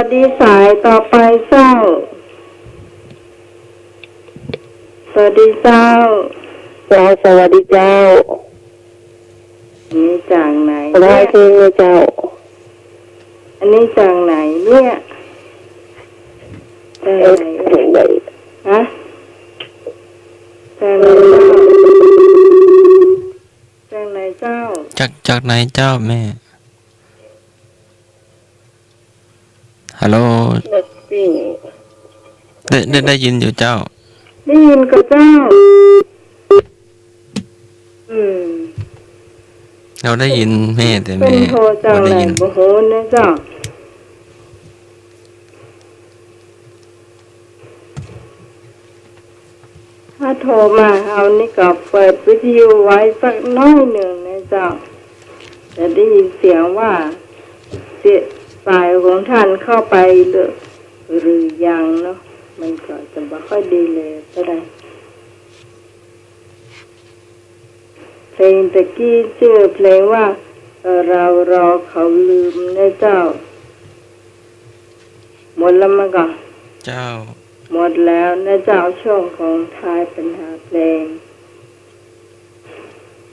วัสดีสายต่อไปเจ้าสวัสดีเจ้าสวัสดีเจ้านี่จากไหนได้เนี่ยเพลงเลยเจ้าอันนี้จากไหนเนี่ยจากไหน ไหน ฮะจากไหนเจ้าจากไหนเจ้า จากไหนเจ้าแม่ฮัลโหล ปิ้ง ได้ยินอยู่เจ้าได้ยินกับเจ้าเราได้ยินแม่แต่ เป็ แม่ นโทรจาก บ่ ไห ได้ น ยิน โอ้โหนะเจ้าถ้าโทรมาเอานี่ก็เปิดวิทยุไว้สักน้อยหนึ่งนะเจ้าจะได้ยินเสียงว่าสายของท่านเข้าไปหรือยังเนาะมันก็จะไม่ค่อยดีเลยก็ได้เพลงตะกี้ชื่อเพลงว่าเรารอเขาลืมนะเจ้าหมดแล้วมั้งก็ เจ้า หมดแล้วนะเจ้าช่วงของทายปัญหาเพลง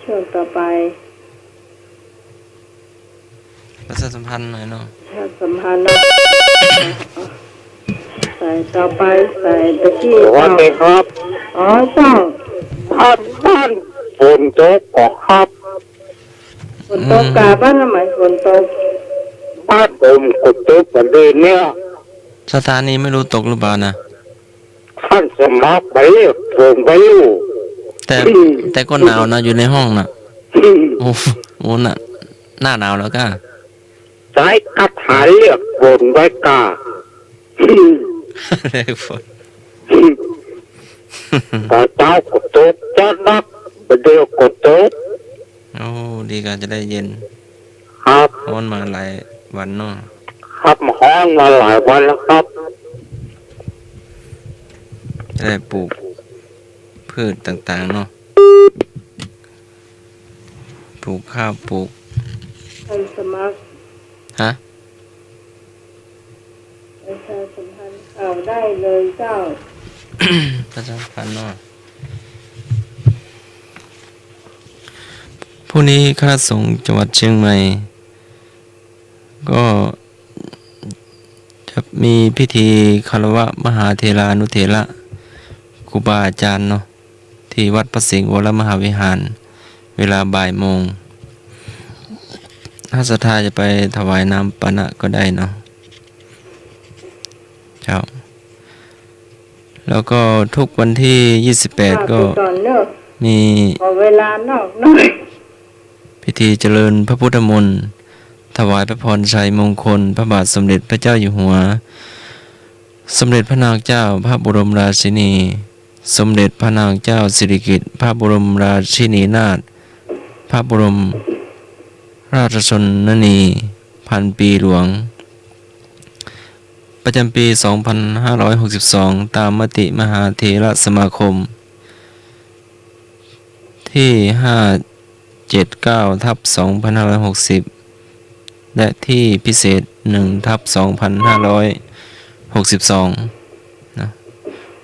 ช่วงต่อไป ประชาสัมพันธ์หน่อยเนาะ ชาติสัมพันธ์นะใส่ต่อไปใส่ตะกี้ สวัสดีครับ อ๋อเจ้า บ้านฝนตกออกครับ ฝนตกกาบ้านทำไมฝนตก บ้านผมฝนตกเหมือนเดิมเนี่ย สถานีไม่รู้ตกหรือเปล่านะ ท่านสมัครไปเรียกผมไปอยู่ แต่ก็หนาวนะอยู่ในห้องนะโอ้โหน่ะหน้าหนาวแล้วก็ สายคาถาเรียกผมไว้กา เรียกฝน พอเจ้ากดตกจะนักเดียวกดตก โอ้ดีกันจะได้เย็น ครับ ร้อนมาหลายวันเนาะ ครับห้องมาหลายวันแล้วครับ จะได้ปลูกพืชต่างๆเนาะปลูกข้าวปลูก ท่านสมัคร ฮะ ประชาสัมพันธ์ข่าวได้เลยเจ้า ประชาสัมพันธ์เนาะพรุ่งนี้คณะสงฆ์จังหวัดเชียงใหม่ก็จะมีพิธีคารวะมหาเถรานุเถระครูบาอาจารย์เนาะที่วัดพระสิงห์วรมหาวิหารเวลาบ่ายโมงถ้าศรัทธาจะไปถวายน้ำปานะก็ได้เนาะเจ้าแล้วก็ทุกวันที่28ก็ ก่อนเนอะ มี ขอเวลานอกหน่อย พิธีเจริญพระพุทธมนต์ถวายพระพรชัยมงคลพระบาทสมเด็จพระเจ้าอยู่หัวสมเด็จพระนางเจ้าพระบรมราชินีสมเด็จพระนางเจ้าสิริกิติ์พระบรมราชินีนาถพระบรมราชชนนีพันปีหลวงประจำปี 2562 ตามมติมหาเถรสมาคมที่ 579/2560 และที่พิเศษ 1/2562 นะ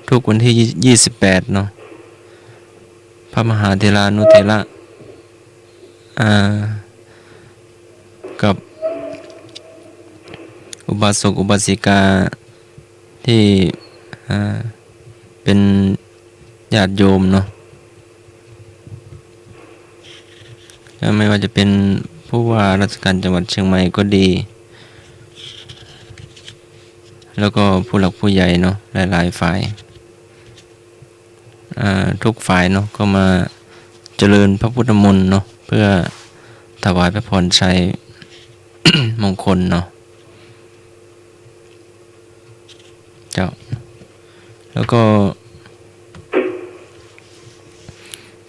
ทุกวันที่ 28 เนาะพระมหาเถรานุเถระกับอุบาสกอุบาสิกาที่เป็นญาติโยมเนาะก็ไม่ว่าจะเป็นผู้ว่าราชการจังหวัดเชียงใหม่ก็ดีแล้วก็ผู้หลักผู้ใหญ่เนาะหลายๆฝ่ายทุกฝ่ายเนาะก็มาเจริญพระพุทธมนต์เนาะเพื่อถวายพระพรชัย มงคลเนาะเจ้าแล้วก็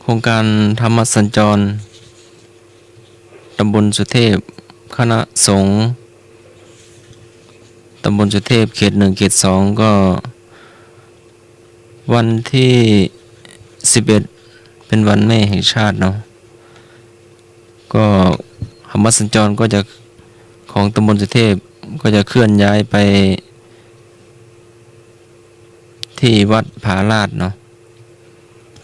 โครงการธรรมสัญจรตำบลสุเทพคณะสงฆ์ตำบลสุเทพเขต 1 เขต 2ก็วันที่11เป็นวันแม่แห่งชาติเนาะก็ธรรมสัญจรก็จะของตำบลสุเทพ ก็จะเคลื่อนย้ายไปที่วัดผาลาดเนาะ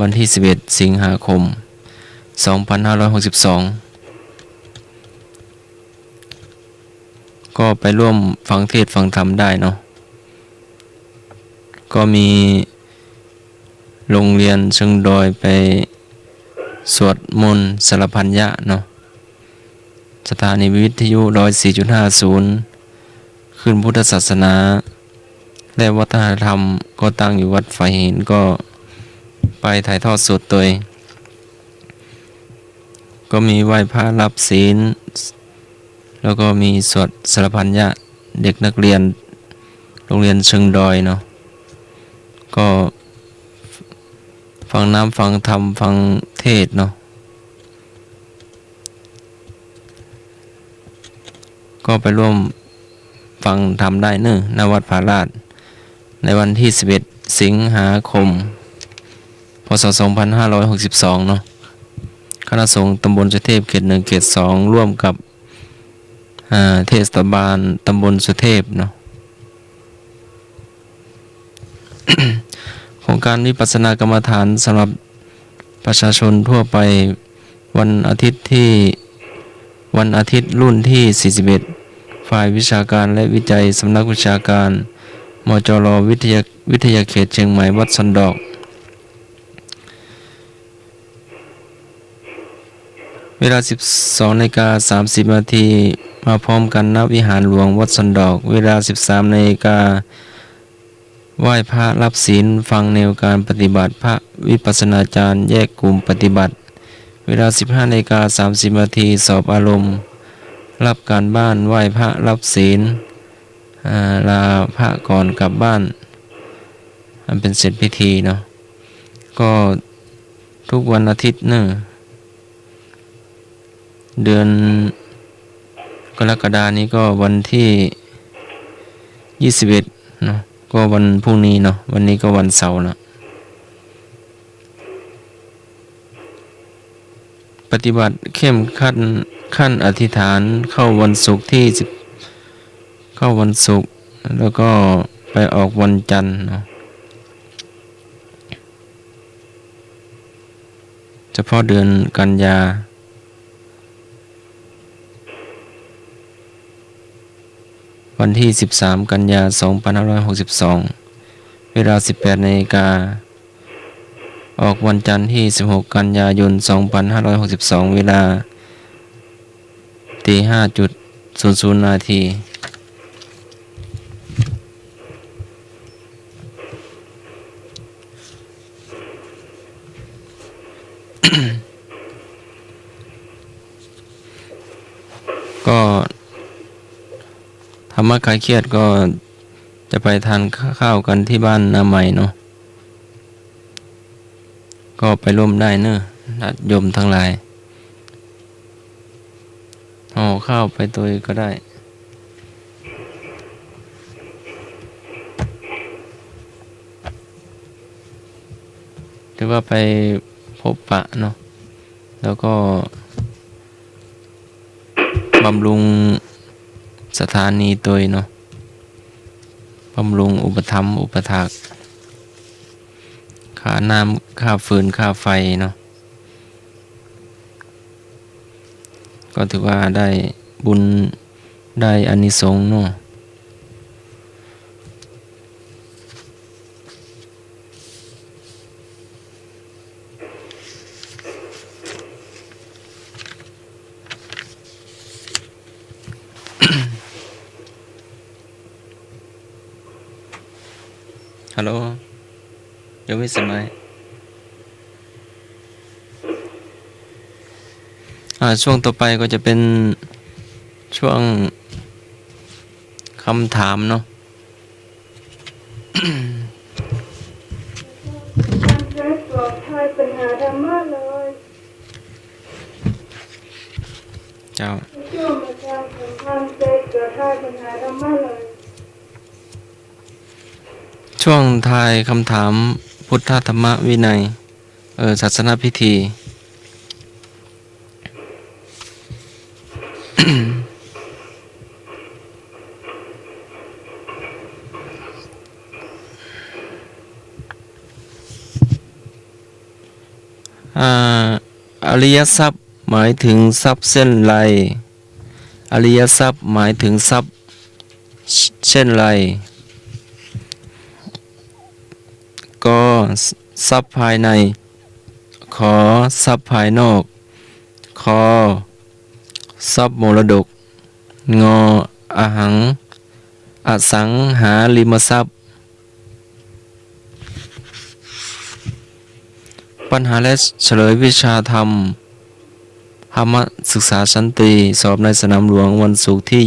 วันที่11 สิงหาคม 2562 ก็ไปร่วมฟังเทศน์ฟังธรรมได้เนาะก็มีโรงเรียนเชิงดอยไปสวดมนต์สารพันยะเนาะสถานีวิทยุ 104.50 ขึ้นพุทธศาสนาและวัฒนธรรมก็ตั้งอยู่วัดฝ่ายหินก็ไปถ่ายทอดสดโดยก็มีไหว้พระรับศีลแล้วก็มีสวดสารพันยะเด็กนักเรียนโรงเรียนเชิงดอยเนาะก็ฟังน้ำฟังธรรมฟังเทศเนาะก็ไปร่วมฟังธรรมได้เนอะณวัดผาลาดในวันที่11 สิงหาคม พ.ศ. 2562 เนาะคณะสงฆ์ตำบลสุเทพเขต 1 เขต 2 ร่วมกับเทศบาลตำบลสุเทพเนาะ โครงการวิปัสสนากรรมฐานสำหรับประชาชนทั่วไปวันอาทิตย์รุ่นที่ 41 ฝ่ายวิชาการและวิจัยสำนักวิชาการมจร.วิทยาเขตเชียงใหม่วัดสันดอกเวลา 12:30 นาทีมาพร้อมกันณวิหารหลวงวัดสันดอกเวลา 13:00 น.ไหว้พระรับศีลฟังแนวการปฏิบัติพระวิปัสสนาจารย์แยกกลุ่มปฏิบัติเวลา 15:30 นาทีสอบอารมณ์รับการบ้านไหว้พระรับศีลลาพระก่อนกลับบ้านอันเป็นเสร็จพิธีเนาะก็ทุกวันอาทิตย์เนอะเดือนกรกฎานี้ก็วันที่21เนาะก็วันพรุ่งนี้เนาะวันนี้ก็วันเสาร์แล้วปฏิบัติเข้มขั้นอธิษฐานเข้าวันศุกร์แล้วก็ไปออกวันจันทร์เนาะเฉพาะเดือนกันยาวันที่13 กันยา 2562 เวลา 18:00 น.ออกวันจันทร์ที่16 กันยายน 2562 เวลา 5:00 นาทีก็ธรรมะคลายเครียดก็จะไปทานข้าวกันที่บ้านนาใหม่เนาะก็ไปร่วมได้เนอะญาติโยมทั้งหลายห่อข้าวไปตัวก็ได้หรือว่าไปพบปะเนาะแล้วก็บำรุงสถานีตัวเนาะบำรุงอุปถัมภ์อุปถากค่าน้ำค่าฟืนค่าไฟเนาะก็ถือว่าได้บุญได้อานิสงส์เนาะฮัลโหลยังไม่สมัยช่วงต่อไปก็จะเป็นช่วงคำถามเนาะ ปลอดภัยปัญหาธรรมะเลย เจ้า ช่วงประชาสัมพันธ์เกิดทายปัญหาธรรมะเลย ช่วงทายคำถามพุทธธรรมวินัยศาสนพิธี ค อ่าอริยทรัพย์หมายถึงทรัพย์เส้นไรอริยทรัพย์หมายถึงทรัพย์เช่นไรก็ทรัพย์ภายในขอทรัพย์ภายนอกขอทรัพย์มรดกงออหังอสังหาริมทรัพย์ปัญหาและเฉลยวิชาธรรมธรรมศึกษาชั้นตรีสอบในสนามหลวงวันศุกร์ที่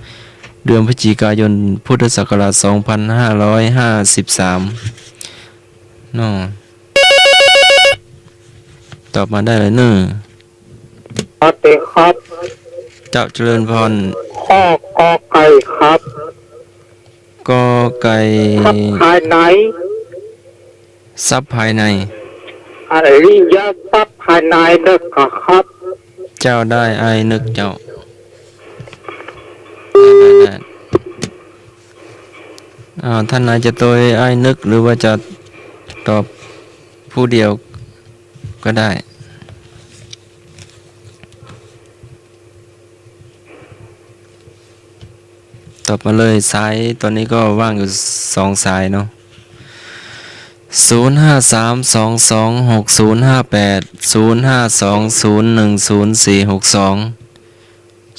26 เดือนพฤศจิกายน พุทธศักราช 2553น้อตอบมาได้เลยเนอะ ปฏิครับ เจ้าเจริญพร ข้อกอไก่ครับ กอไก่ ทรัพย์ภายใน ทรัพย์ภายใน อริยทรัพย์ภายในนะครับ เจ้าได้ไอนึกเจ้าได้ท่านนายจะตัวไอนึกหรือว่าจะตอบผู้เดียวก็ได้ตอบมาเลยสายตอนนี้ก็ว่างอยู่2 สายเนาะ0532260058 0520100462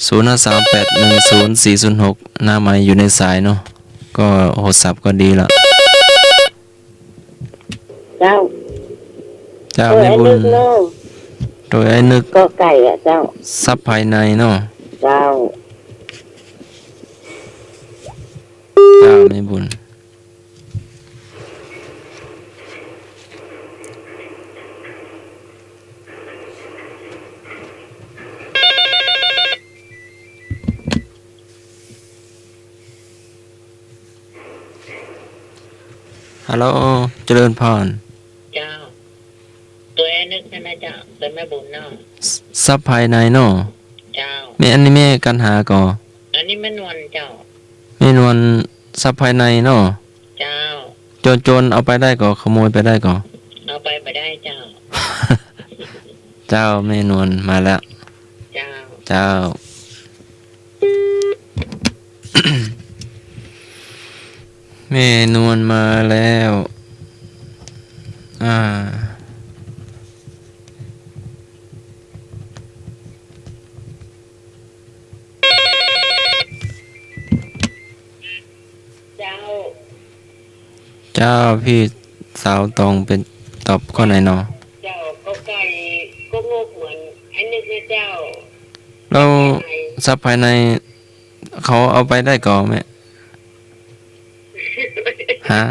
0538100406หน้าไม้อยู่ในสายเนาะก็โหดสับก็ดีละ เจ้า เจ้า ตัว ไม่ ไอ้ บุ นึ ญ กโน่ โดยไอ้นึก ก็ไก่อะเจ้า ทรัพย์ภายในเนาะ เจ้า เจ้าไม่บุญฮัลโหลเจริญพร เจ้า ตัวไอ้นึกนั่นนะเจ้าเป็นแม่บุญเนาะ ทรัพย์ภายในเนาะ เจ้า แม่อันนี้แม่กันหาก่อ อันนี้แม่นวลเจ้า แม่นวลทรัพย์ภายในเนาะ เจ้า โจรเอาไปได้ก่อขโมยไปได้ก่อ เอาไปไม่ได้เจ้า เจ้าแม่นวลมาแล้ว เจ้า เจ้า แม่นวลมาแล้วอ่า เจ้า เจ้าพี่สาวตองเป็นตอบข้อไหนเนาะ เจ้าก็ไก่ก็งกเหมือนไอ้นึกนะเจ้า แล้วทรัพย์ภายในเขาเอาไปได้ก่อไหมฮะ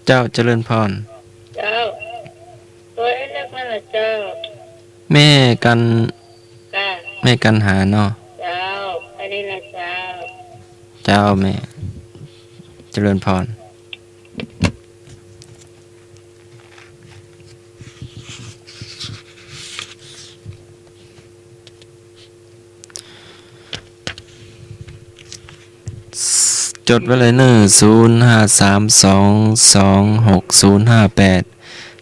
เจ้าเจริญพร เจ้า ตัวไอ้นึกนั่นแหละเจ้า แม่กัน ค่ะ แม่กันหาเนาะ เจ้าอันนี้นะเจ้า เจ้าแม่เจริญพรจดไว้เลยเนอะ0532260058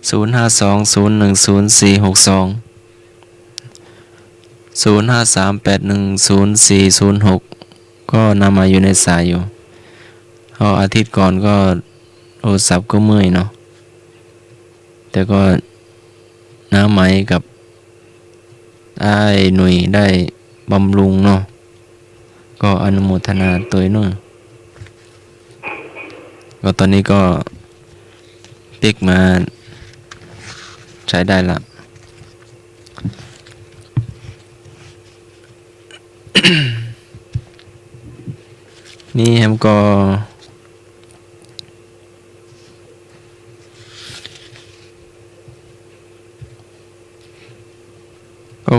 0520100462 0538100406ก็นำมาอยู่ในสายอยู่เพราะอาทิตย์ก่อนก็โทรศัพท์ก็เมื่อยเนาะแต่ก็น้าไหมกับไอ้หนุ่ยได้บำรุงเนาะก็อนุโมทนาตัวเนาะก็ตอนนี้ก็ปิกมาใช้ได้ละ นี่แฮมก็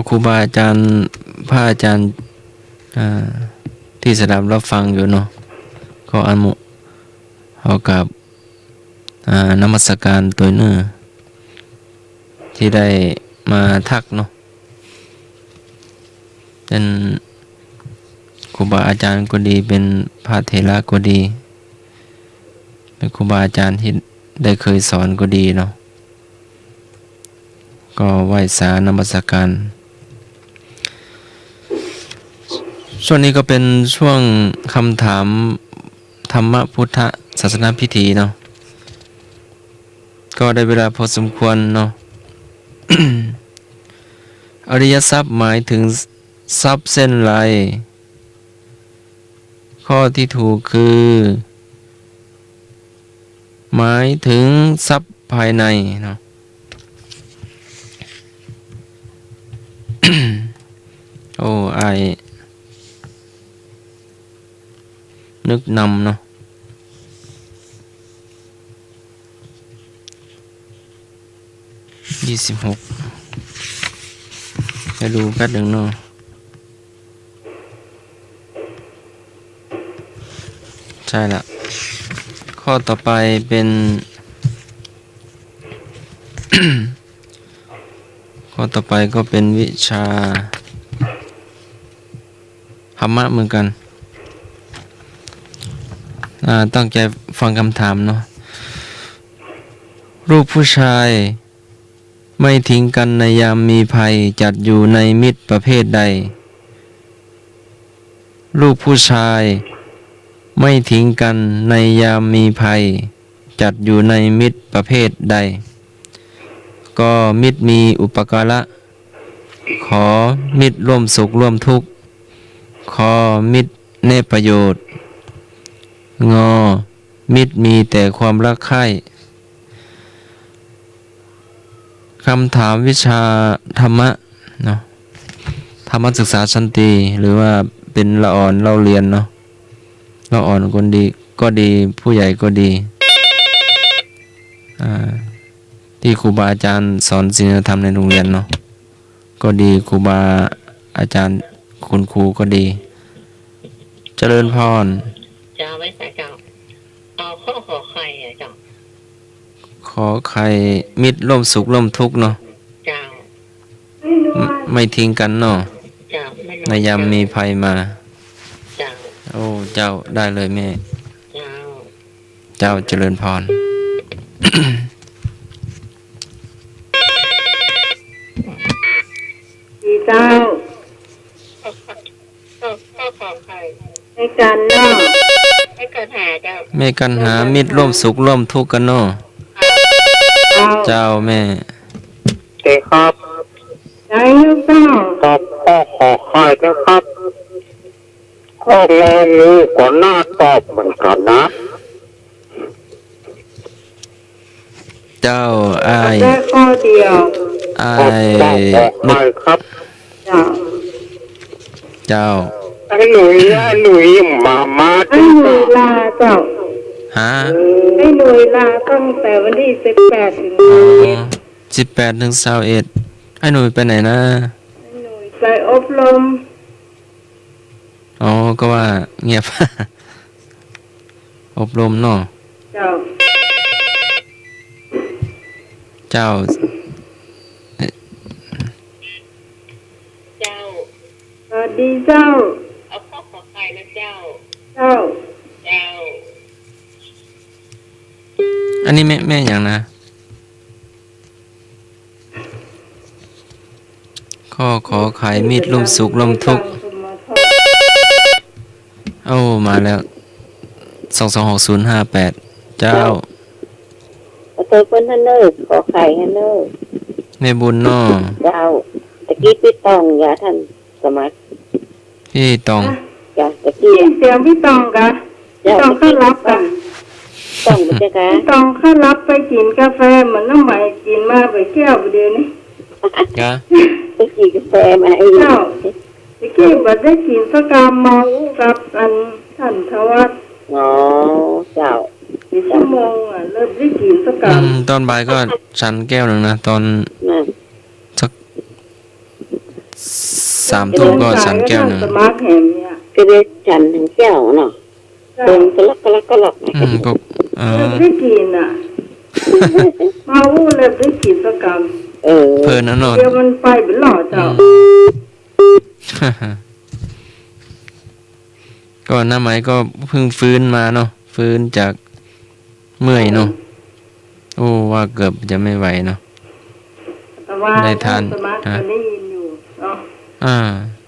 ครูบาอาจารย์พระอาจารย์ที่สดับรับฟังอยู่เนาะก็อนุเอากับนมัสการตัวเนื้อที่ได้มาทักเนาะ เป็นครูบาอาจารย์ก็ดีเป็นพระเถระก็ดีเป็นครูบาอาจารย์ที่ได้เคยสอนก็ดีเนาะก็ไหว้สานมัสการช่วงนี้ก็เป็นช่วงคำถามธรรมพุทธศาสนาพิธีเนาะก็ได้เวลาพอสมควรเนาะ อริยทรัพย์หมายถึงทรัพย์เส้นไรข้อที่ถูกคือ หมายถึงทรัพย์ภายในเนาะ โอ้อายนึกนำเนาะ26ไปดูแป๊บหนึ่งเนาะใช่ละข้อต่อไปเป็น ข้อต่อไปก็เป็นวิชาธรรมะเหมือนกันตั้งใจฟังคำถามเนาะรูปผู้ชายไม่ทิ้งกันในยามมีภัยจัดอยู่ในมิตรประเภทใดรูปผู้ชายไม่ทิ้งกันในยามมีภัยจัดอยู่ในมิตรประเภทใดก็มิตรมีอุปการะขอมิตรร่วมสุขร่วมทุกข์ขอมิตรเนบประโยชน์งอมิตรมีแต่ความรักใคร่คำถามวิชาธรรมะเนาะธรรมศึกษาชั้นตรีหรือว่าเป็นละอ่อนเราเรียนเนาะละอ่อนคนดีก็ดีผู้ใหญ่ก็ดีที่ครูบาอาจารย์สอนศีลธรรมในโรงเรียนเนาะก็ดีครูบาอาจารย์คุณครูก็ดีเจริญพร เจ้าไว้ใส่เจ้าเอาข้อขอไข่อะเจ้า ขอใครมิตรร่วมสุขร่วมทุกข์เนาะ เจ้า ไม่ทิ้งกันเนาะ เจ้าไม่ ในยามมีภัยมา เจ้า โอ้เจ้าได้เลยแม่ เจ้า เจ้าเจริญพร ดีเจ้า ข้อขอไข่ ในการเนาะ ให้เกิดหาเจ้า แม่กันหามิตรร่วมสุขร่วมทุกข์กันเนาะ เอา เจ้าแม่ เจ้ครับ ใจลูกเจ้า ตอบข้อขอไข่นะครับข้ององูก็น่าตอบเหมือนกันนะ เจ้าอาย แค่ข้อเดียว อา ตอบ ย ข้อขอไข่ครับ เจ้า เจ้า ไอ้หนุ่ยมา ไอ้หนุ่ยลาเจ้า หา ไอ้หนุ่ยลาตั้งแต่วันที่18ถึง 18ถึง21ไอ้หนุ่ยไปไหนนะ ไอ้หนุ่ยไปอบรม อ๋อก็ว่าเงียบ อบรมเนาะ เจ้า เจ้า เจ้า สวัสดีเจ้า เอาข้อขอไข่นะเจ้า เจ้า เจ้า อันนี้แม่อย่างนะข้อขอขายมีดร่วมสุขร่วมทุกข์เอ้ามาแล้ว226058เจ้า เธอเพิ่นฮันเนอร์ขอไข่ฮันเนอร์ แม่บุญเนาะ เจ้าตะกี้พี่ตองอย่าท่านสมัคร พี่ตอง จ้ะตะกี้ พี่เสียงพี่ตองกะพี่ตองเข้ารับกะ ต้องมันจะคะ พี่ตองเข้ารับไปกินกาแฟเหมือนน้ำใหม่กินมาไปแก้วเดียวนี้ กะ ตะกี้กาแฟมาไอ้ เจ้าตะกี้บัดได้กินสกามเมากับอันท่านทวัฒน์ อ๋อเจ้า กี่ชั่วโมงอ่ะเริ่มได้กินสกาม ตอนบ่ายก็ฉันแก้วหนึ่งนะตอน นั่น สัก3 ทุ่มก็ฉันแก้วหนึ่ง สมาร์ทแฮมเนี่ย ก็ได้ฉันถึงแก้วเนาะ เจ้า ตรงกะลักกะลักกะลัก ก็เอ เริ่ อ มได้กินอ่ะเมาเริ่มได้กินสกาม เออ เพลินนะเนาะ เดี๋ยวมันไปเป็นหล่อเจ้า ก็หน้าไหมก็เพิ่งฟื้นมาเนาะฟื้นจากเมื่อยเนาะโอ้ว่าเกือบจะไม่ไหวเนาะ แต่ว่า ได้ทาน สมัครก็ได้ยินอยู่เนาะ อ่า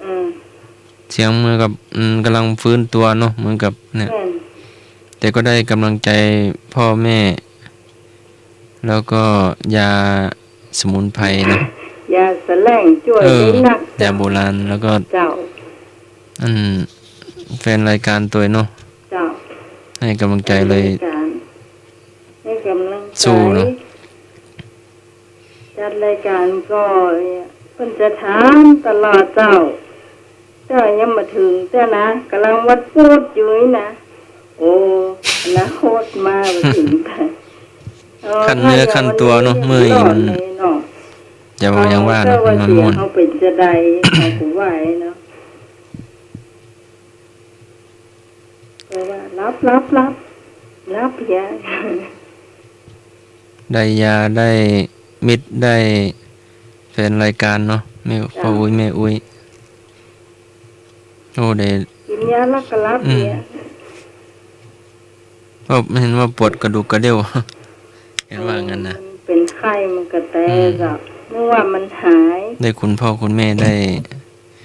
อืม เสียงเหมือนกับกำลังฟื้นตัวเนาะเหมือนกับเนี่ย แม่น แต่ก็ได้กำลังใจพ่อแม่ แล้วก็ยาสมุนไพรเนาะ ยาแสลงช่วยได้หนัก ยาโบราณแล้วก็ เจ้า แฟนรายการตัวเนาะ เจ้า ให้กำลังใจเลย ให้กำลังใจ สู้เนอะ จัดรายการก็เพิ่นจะถามตลอดเจ้ายังมาถึงเจ้านะกำลังวัดพูดอยู่นี่นะโอ้อนะโคตรมาถึงไป ขั้นเนื้อขั้นตัวเนาะเมื่อยมัน เนาะ อย่าว่าอย่างว่านะมัน เสีย ม่วน เขาเป็นจะใดเขากูไหวเนาะแต่ว่ารับเพีย ได้ยาได้มิตรได้แฟนรายการเนาะแม่พ่ออุ้ยแม่อุ้ยโอ้ได้ กินยาแล้วก็รับเพีย ก็เห็นว่าปวดกระดูกกระเดี่ยว เห็นว่างั้นนะ มันเป็นไข้มันกระแตกับนึกว่ามันหาย ได้คุณพ่อคุณแม่ได้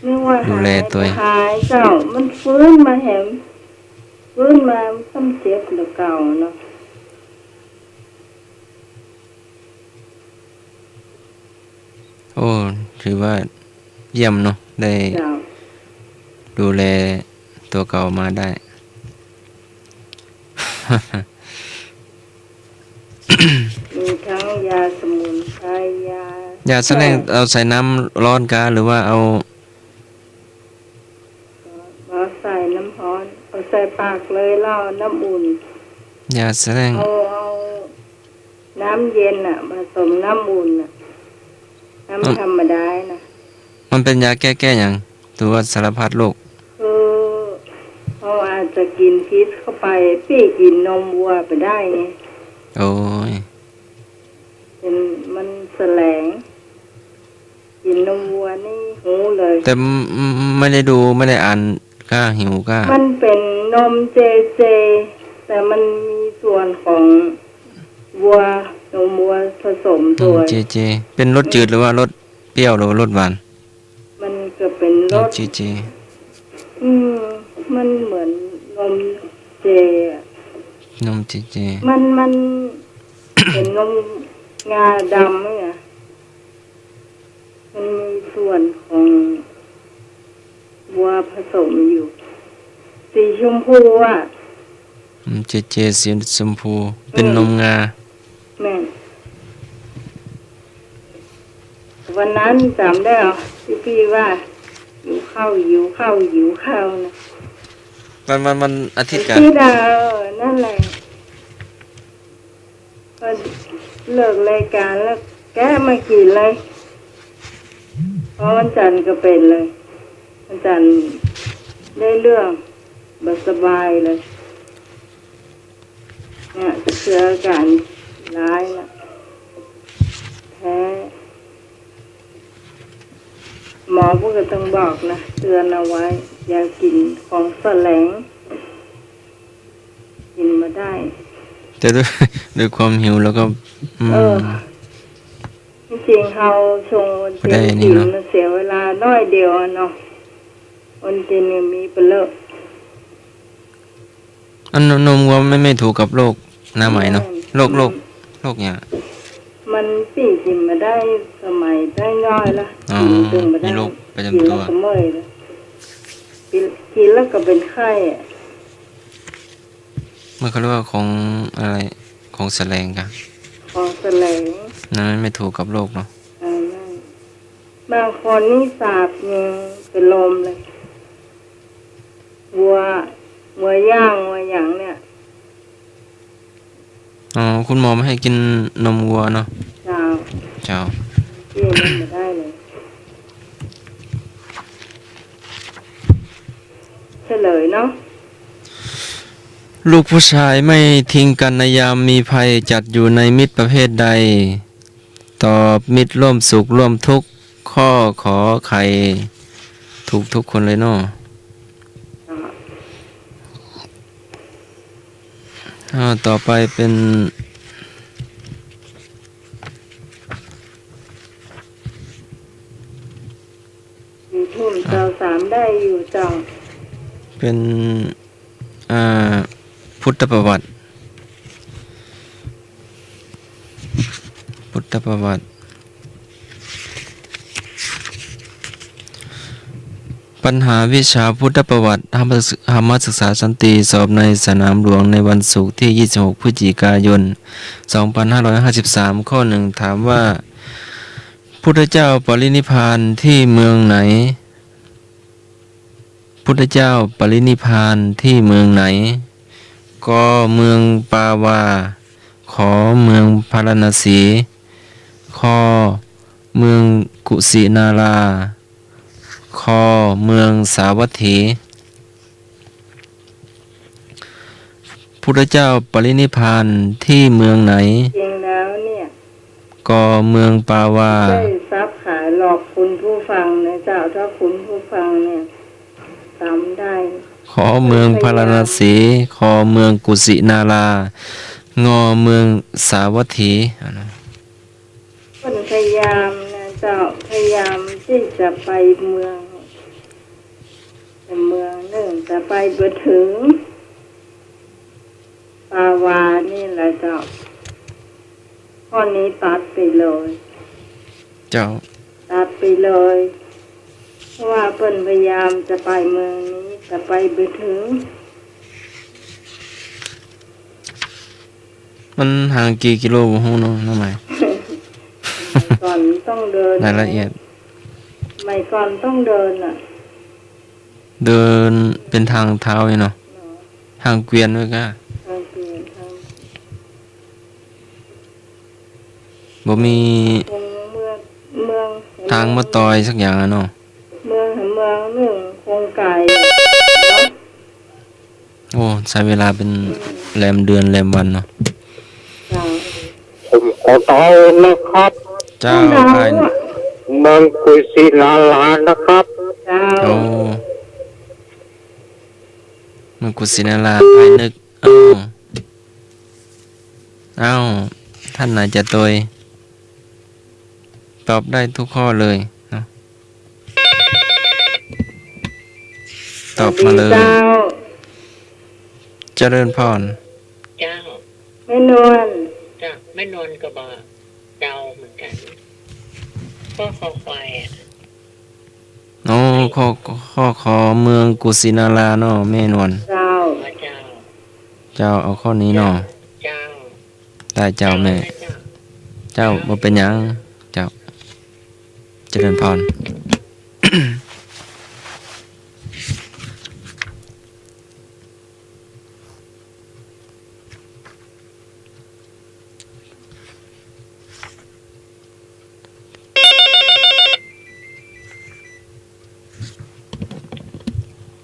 นึกว่า ดูแลตัวเอง หายเจ้ามันฟื้นมาแหมฟื้นมามันต้องเจ็บเหลือเก่าเนาะ โอ้ถือว่าเยี่ยมเนาะได้ เจ้า ดูแลตัวเก่ามาได้ มีทั้งยาสมุนไพรยา ยาแสลงเอาใส่น้ำร้อนกาหรือว่าเอา เอาใส่น้ำร้อนเอาใส่ปากเลยเหล้าน้ำอุ่น ยาแสลง เอาน้ำเย็นอ่ะผสมน้ำอุ่นอ่ะน้ำธรรมดานะ มันเป็นยาแก้อย่างตัวว่าสารพัดโรค คือเขาอาจจะกินพิษเข้าไปพี่กินนมวัวไปได้ไง โอ้ย เป็นมันแสลงกินนมวัวนี่หูเลย แต่ไม่ได้ดูไม่ได้อ่านกล้าหิวกล้า มันเป็นนมเจเจ แต่มันมีส่วนของวัวนมวัวผสมด้วย เจเจ เป็นรสจืดหรือว่ารสเปรี้ยวหรือว่ารสหวาน มันก็เป็นรส เจเจ มันเหมือนนมเจอะ นมเจเจ มัน เป็นนมงาดำเนี่ยมันมีส่วนของวัวผสมอยู่ สีชมพูอ่ะ เจเจสีชมพูเป็นนมงา แม่นวันนั้นจำได้เหรอที่พี่ว่าหิวข้าวนะ มันอาทิตย์กัน ที่ดาวนั่นแหละก็เลิกรายการแล้วแกมากินเลยเพราะวันจันทร์ก็เป็นเลยวันจันทร์ได้เรื่องแบบสบายเลยเนี่ยเชื้ออาการร้ายนะแพ้หมอพวกก็ต้องบอกนะเตือนเอาไว้ อย่ากินของแสลงกินมาได้ แต่ด้วย ด้วยความหิวแล้วก็จริงๆเขาชงวัน ได้ เต็ม นี่ ถิ่น เนอะ มันเสียเวลาน้อยเดียวอะเนาะวันเต็มยังมีไปเลิก อันนมวัวไม่ถูกกับโรคหน้าไหมเนาะโรคเนี่ย มันปีกินมาได้สมัยได้น้อยละ อ๋อ กินตึงมาได้ มีโรคประจำ กิน ตั แล้ว วก็เมื่อยละกินแล้วก็เป็นไข้อะ เมื่อเขาเรียกว่าของอะไรของแสลงกัน ของแสลง นั้นไม่ถูกกับโรคเนาะ นั่นบางคนนี่สาบยังเป็นลมเลยวัวย่างวัวหยังเนี่ย อ๋อคุณหมอไม่ให้กินนมวัวเนาะ เจ้า เจ้า ที่นั่นไม่ได้เลยเฉลยเนาะ ลูกผู้ชายไม่ทิ้งกันในยามมีภัยจัดอยู่ในมิตรประเภทใด ตอบมิตรร่วมสุขร่วมทุกข์ข้อขอไข่ท ถูกทุกคนเลยเนาะต่อไปเป็น ทุ่ม23ได้อยู่เจ้า เป็นอ่าพุทธประวัติ พุทธประวัติ ปัญหาวิชาพุทธประวัติธรรมศึกษาสันติสอบในสนามหลวงในวันศุกร์ที่ 26 พฤศจิกายน 2553 ข้อ 1 ถามว่า พุทธเจ้าปรินิพพานที่เมืองไหน พุทธเจ้าปรินิพพานที่เมืองไหน ก็เมืองปาวา ขอเมืองพาราณสี คอเมืองกุสินารา คอเมืองสาวัตถี พุทธเจ้าปรินิพพานที่เมืองไหน จริงแล้วเนี่ย ก็เมืองปาวา ได้ซับขายหลอกคุณผู้ฟังนะเจ้าถ้าคุณผู้ฟังเนี่ยจำได้ ขอเมืองพาราณสี คอเมืองกุสินารา งอเมืองสาวัตถี คนพยายามนะเจ้าพยายามที่จะไปเมืองแต่เมืองหนึ่งแต่ไปบ่ถึงปาวานี่แหละเจ้าข้อนี้ตัดไปเลย เจ้า ตัดไปเลยเพราะว่าเพิ่นพยายามจะไปเมืองนี้แต่ไปบ่ถึง มันห่างกี่กิโลบ่ฮู้เนาะน้องใหม่ ก่อนต้องเดิน รายละเอียด ไม่ก่อนต้องเดินอ่ะ เดินเป็นทางเท้าอยู่เนาะทางเกวียนไว้ก็ ทางเดินทาง บ่มี คงเมืองเมือง ทางมาตอยสักอย่างอะเนาะ เมืองหนึ่งคงไก่เนาะ โอ้ใช้เวลาเป็นแรมเดือนแรมวันเนาะ จ้า ผมขอเต้านะครับ เจ้า ดาว ไอ้ อ่ะ เมืองกุสินารานะครับ ดาว โอ้เมืองกุสินาราไอ้นึกเอ้าท่านนายจะตอยตอบได้ทุกข้อเลยเนาะตอบมาเลย เจ้า เจริญพร เจ้า แม่นวล จ้าไม่นอนก็บอกเจ้าเหมือนกันก็คอควายอ่ะ โอ้ขอเมืองกุสินาราเนาะแม่นวล เจ้า พระเจ้า เจ้าเอาข้อนี้เนาะ เจ้า ได้เจ้าแม่ เจ้า เจ้าบ่เป็นหยังเจ้าเจริญพร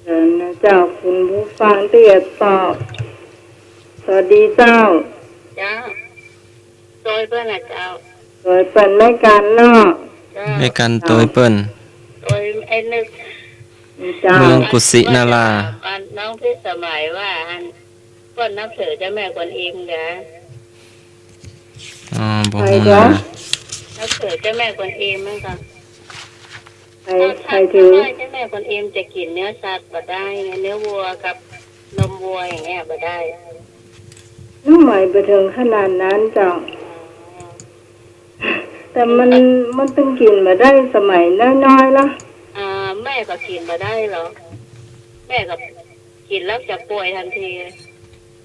เดินนะเจ้าคุณผู้ฟังเตียดตอบสวัสดีเจ้า เจ้าโดยเพื่อนนะเจ้า โดยเป็นไม่การนอก เจ้า ด้วยกันตัวเปิ้น โดยไอ้นึก เจ้า เมืองกุสินารา การน้องพี่สมัยว่าอันเพื่อนนับถือเจ้าแม่กวนอิมนะ อ๋อบ่ ใคร ฮู้ จ๊ะ นะ นับถือเจ้าแม่กวนอิมมั้งคะ ใครถือ เจ้าแม่กวนอิมจะกินเนื้อสัตว์บ่ได้ไงเนื้อวัวกับนมวัวอย่างเงี้ยบ่ได้ น้องใหม่ไปถึงขนาดนั้นเจ้า แต่มันต้องกินมาได้สมัยน้อยๆละ แม่ก็กินมาได้เหรอแม่ก็กินแล้วจะป่วยทันที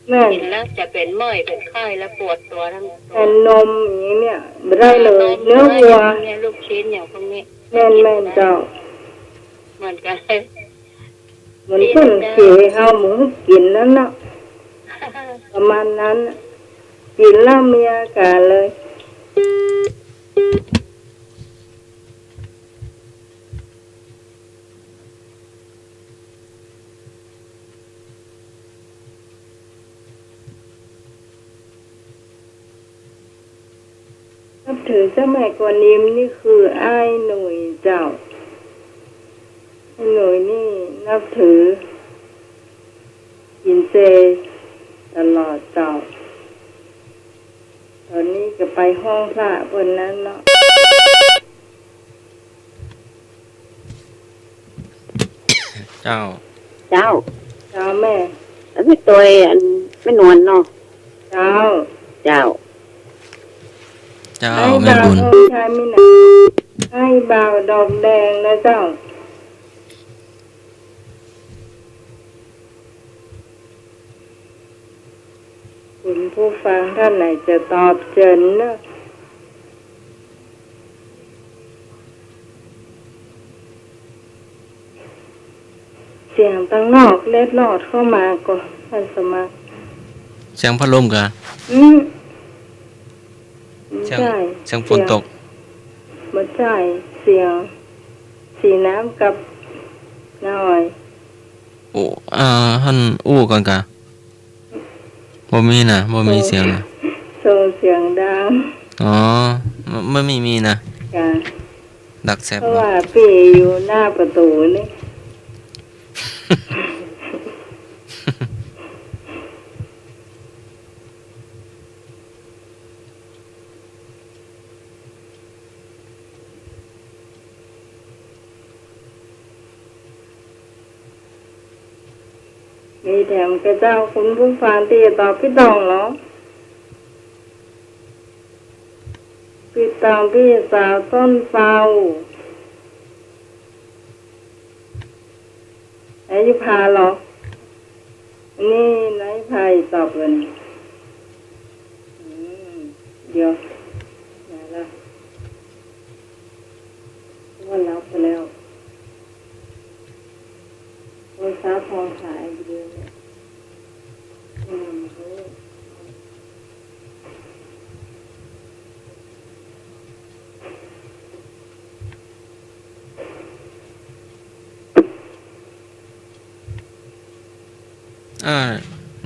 แม่ กินแล้วจะเป็นเมื่อยเป็นไข้แล้วปวดตัวทั้งตั แท วน นมอย่างนี้เนี่ยไม่ได้เลย เนื้อวัว เนี่ยลูกชิ้นอย่างพวกนี้ แม่นเจ้า เหมือนกัน เหมือนคนเขี่เฮาหมูกินนั่นน่ะประมาณนั้นน่ะกินแล้วมีอาการเลย นับถือเจ้าแม่กวนอิมนี่คืออ้ายหนุ่ยเจ้า ให้หน่วยนี่นับถือกินเจตลอดเจ้าตอนนี้ก็ไปห้องพระบนนั้นเนาะ เจ้า เจ้า เจ้าแม่ แล้วไม่ตัวอันไม่นวลเนาะ เจ้า เจ้า เจ้า ให้ แม่ บ่าว บุญ องค์ชายมิหนาให้บ่าวดอกแดงนะเจ้าคุณผู้ฟังท่านไหนจะตอบเชิญเนอะเสียงตั้งนอกเล็ดลอดเข้ามาก่อนท่านสมัคร เสียงพัดลมกะ อืม เสียง ใช่ เสียงฝนตก ไม่ใช่เสียงสีน้ำกับน้อย โอ้หั่นอู้ก่อนกะบ่มีนะบ่มีเสียงนะ ส่งเสียงดัง อ๋อไม่มีนะ กัน ดักแซบ เพราะ บ่ ว่าพี่อยู่หน้าประตูนี่มีแถมกระเจ้าคุณผู้ฟังที่จะตอบพี่ตองเหรอพี่ตองพี่สาวต้นเปาไหนยุพาเหรอนี่ไหนพายตอบเลยเดี๋ยวไหนล่ะว่ารับไปแล้วโอ้ยสาวทองขายอยู่เดียวเนี่ยเขา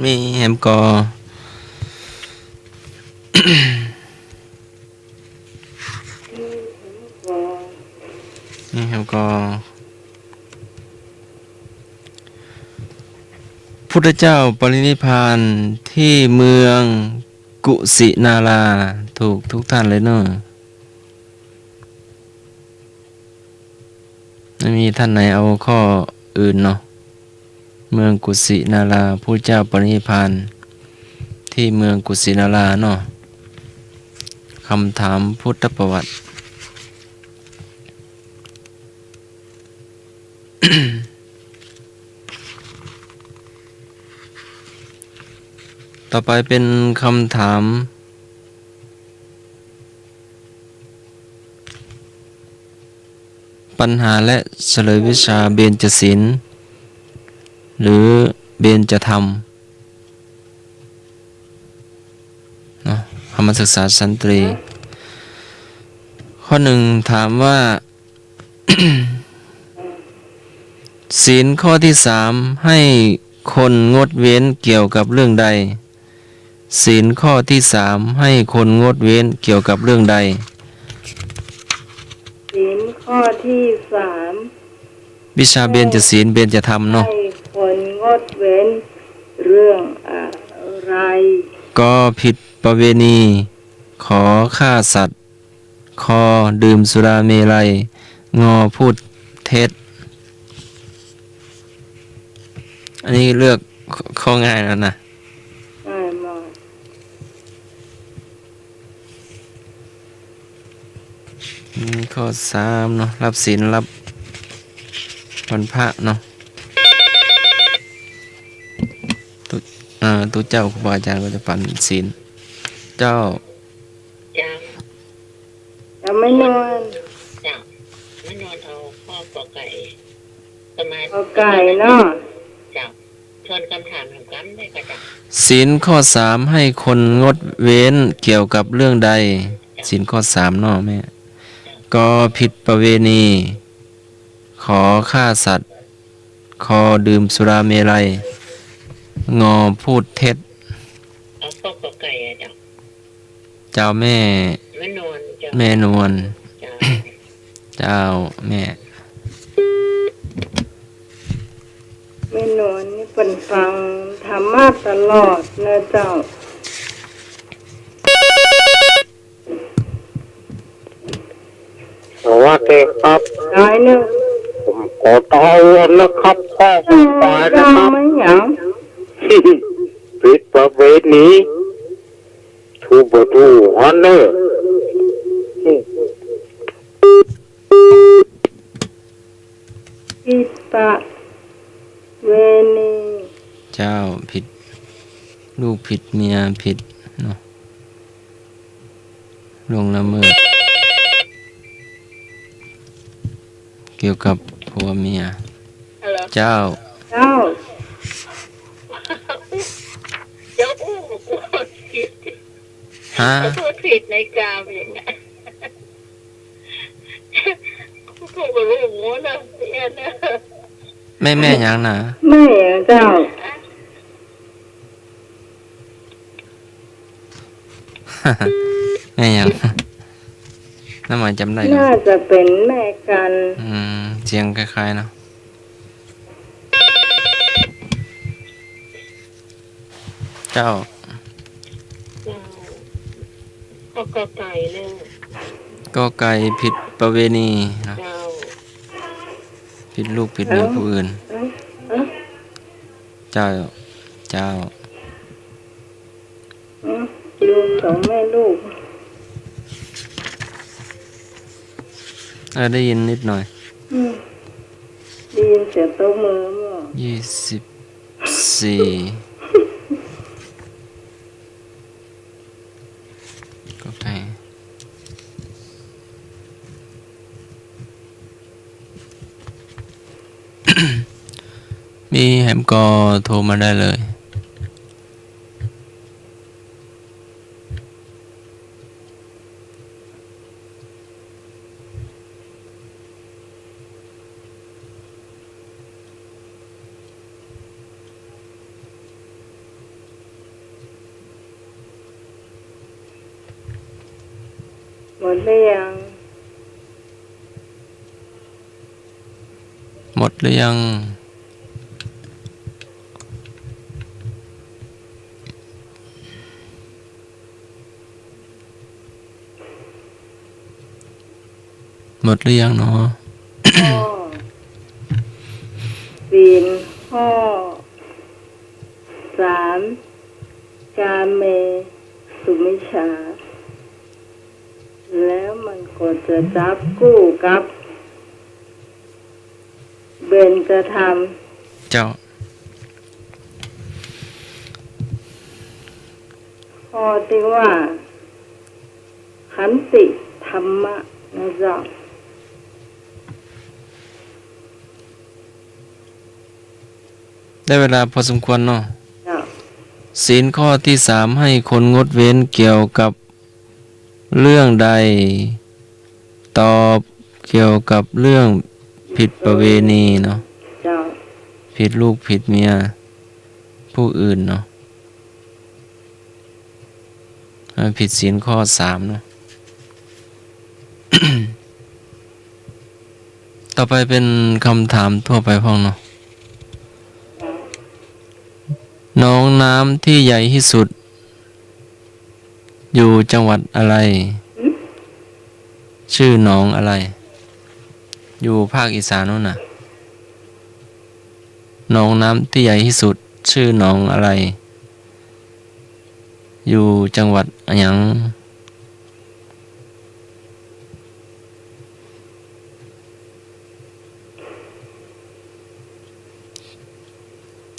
มีแฮมกอ นี่แฮมกอพุทธเจ้าปรินิพพานที่เมืองกุสินาราถูกทุกท่านเลยเนอะไม่มีท่านไหนเอาข้ออื่นเนาะเมืองกุสินาราพุทธเจ้าปรินิพพานที่เมืองกุสินาราเนาะคำถามพุทธประวัติ ต่อไปเป็นคำถาม ปัญหาและเฉลยวิชาเบญจศีลหรือเบญจธรรมเนาะธรรมศึกษาชั้นตรี ข้อหนึ่งถามว่า ศีลข้อที่สามให้คนงดเว้นเกี่ยวกับเรื่องใด ศีลข้อที่สามให้คนงดเว้นเกี่ยวกับเรื่องใด ศีลข้อที่สาม วิชาเบญจศีลเบญจธรรมเนาะ ให้คนงดเว้นเรื่องอะไร ก็ผิดประเวณี ขอฆ่าสัตว์ คอดื่มสุราเมลัย งอพูดเท็จ อันนี้เลือกข้อง่ายแล้วนะ ง่ายมาก ข้อสามเนาะรับศีลรับวันพระเนาะตัวเจ้าครูบาอาจารย์ก็จะปันศีลเจ้า เจ้า จะไม่นอน เจ้าไม่นอนเอาข้อกอไก่สมาธิ เอาไก่เนาะ เจ้าทวนคำถามของกันได้ก็เจ้า ศีลข้อสามให้คนงดเว้นเกี่ยวกับเรื่องใดศีลข้อสามเนาะแม่ก็ผิดประเวณี ขอฆ่าสัตว์ คอดื่มสุราเมลัย งอพูดเท็จ เอาข้อกอไก่อะเจ้า เจ้าแม่ ไม่นอนเจ้า แม่นวล เจ้า เจ้าแม่ นวลนี่เป็นฟังธรรมะตลอดนะเจ้า สวัสดีครับ น้อยหนึ่ง ผมขอตอบนะครับพ่อผมตายนะ เจ้า ครับ ไม่หยัง ผิดประเวณีทูบทูฮอนเนอร์ ผิดประเวณี เจ้าผิด ลูกผิดเมียผิดเนาะล่วงละเมิดเกี่ยวกับผัวเมีย ฮัลโหล เจ้า เจ้า เจ้าอู้พูดผิด ฮะ พูดผิดในกามอย่างนั้นพูดกับลูกหัวนะเนี่ยนะ แม่ยังนะ ไม่หยังเจ้า แม่ยังน้ำหมายจำได้ไหม น่าจะเป็นแม่กัน เสียงคล้ายๆเนาะเจ้า เอากระไก่เลย ก็ไก่ผิดประเวณีเนาะ เจ้า ผิดลูกผิดเมียผู้อื่น เอ้าเอ้า เจ้า เจ้า ลูกสองแม่ลูก ได้ยินนิดหน่อย ได้ยินเสียงโต๊ะมือมั้ง 24ก็ไก่ มีแฮมก็โทรมาได้เลย หมดหรือยัง หมดหรือยัง หมดหรือยังเนาะ ข้อศีลข้อ3กาเมสุมิชฌาแล้วมันก็จะจับกู้กับเบญจธรรม เจ้า ข้อที่ว่าขันติธรรมะนะเจ้า ได้เวลาพอสมควรเนาะ เจ้า ศีลข้อที่ 3ให้คนงดเว้นเกี่ยวกับเรื่องใด ตอบเกี่ยวกับเรื่องผิดประเวณีเนาะ เจ้า ผิดลูกผิดเมียผู้อื่นเนาะ ผิดศีลข้อ 3เนาะ ต่อไปเป็นคำถามทั่วไปพ้องเนาะ น้องน้ำที่ใหญ่ที่สุด อยู่จังหวัดอะไร ชื่อหนองอะไร อยู่ภาคอีสานนู่นน่ะหนองน้ำที่ใหญ่ที่สุด ชื่อหนองอะไร อยู่จังหวัดอะหยัง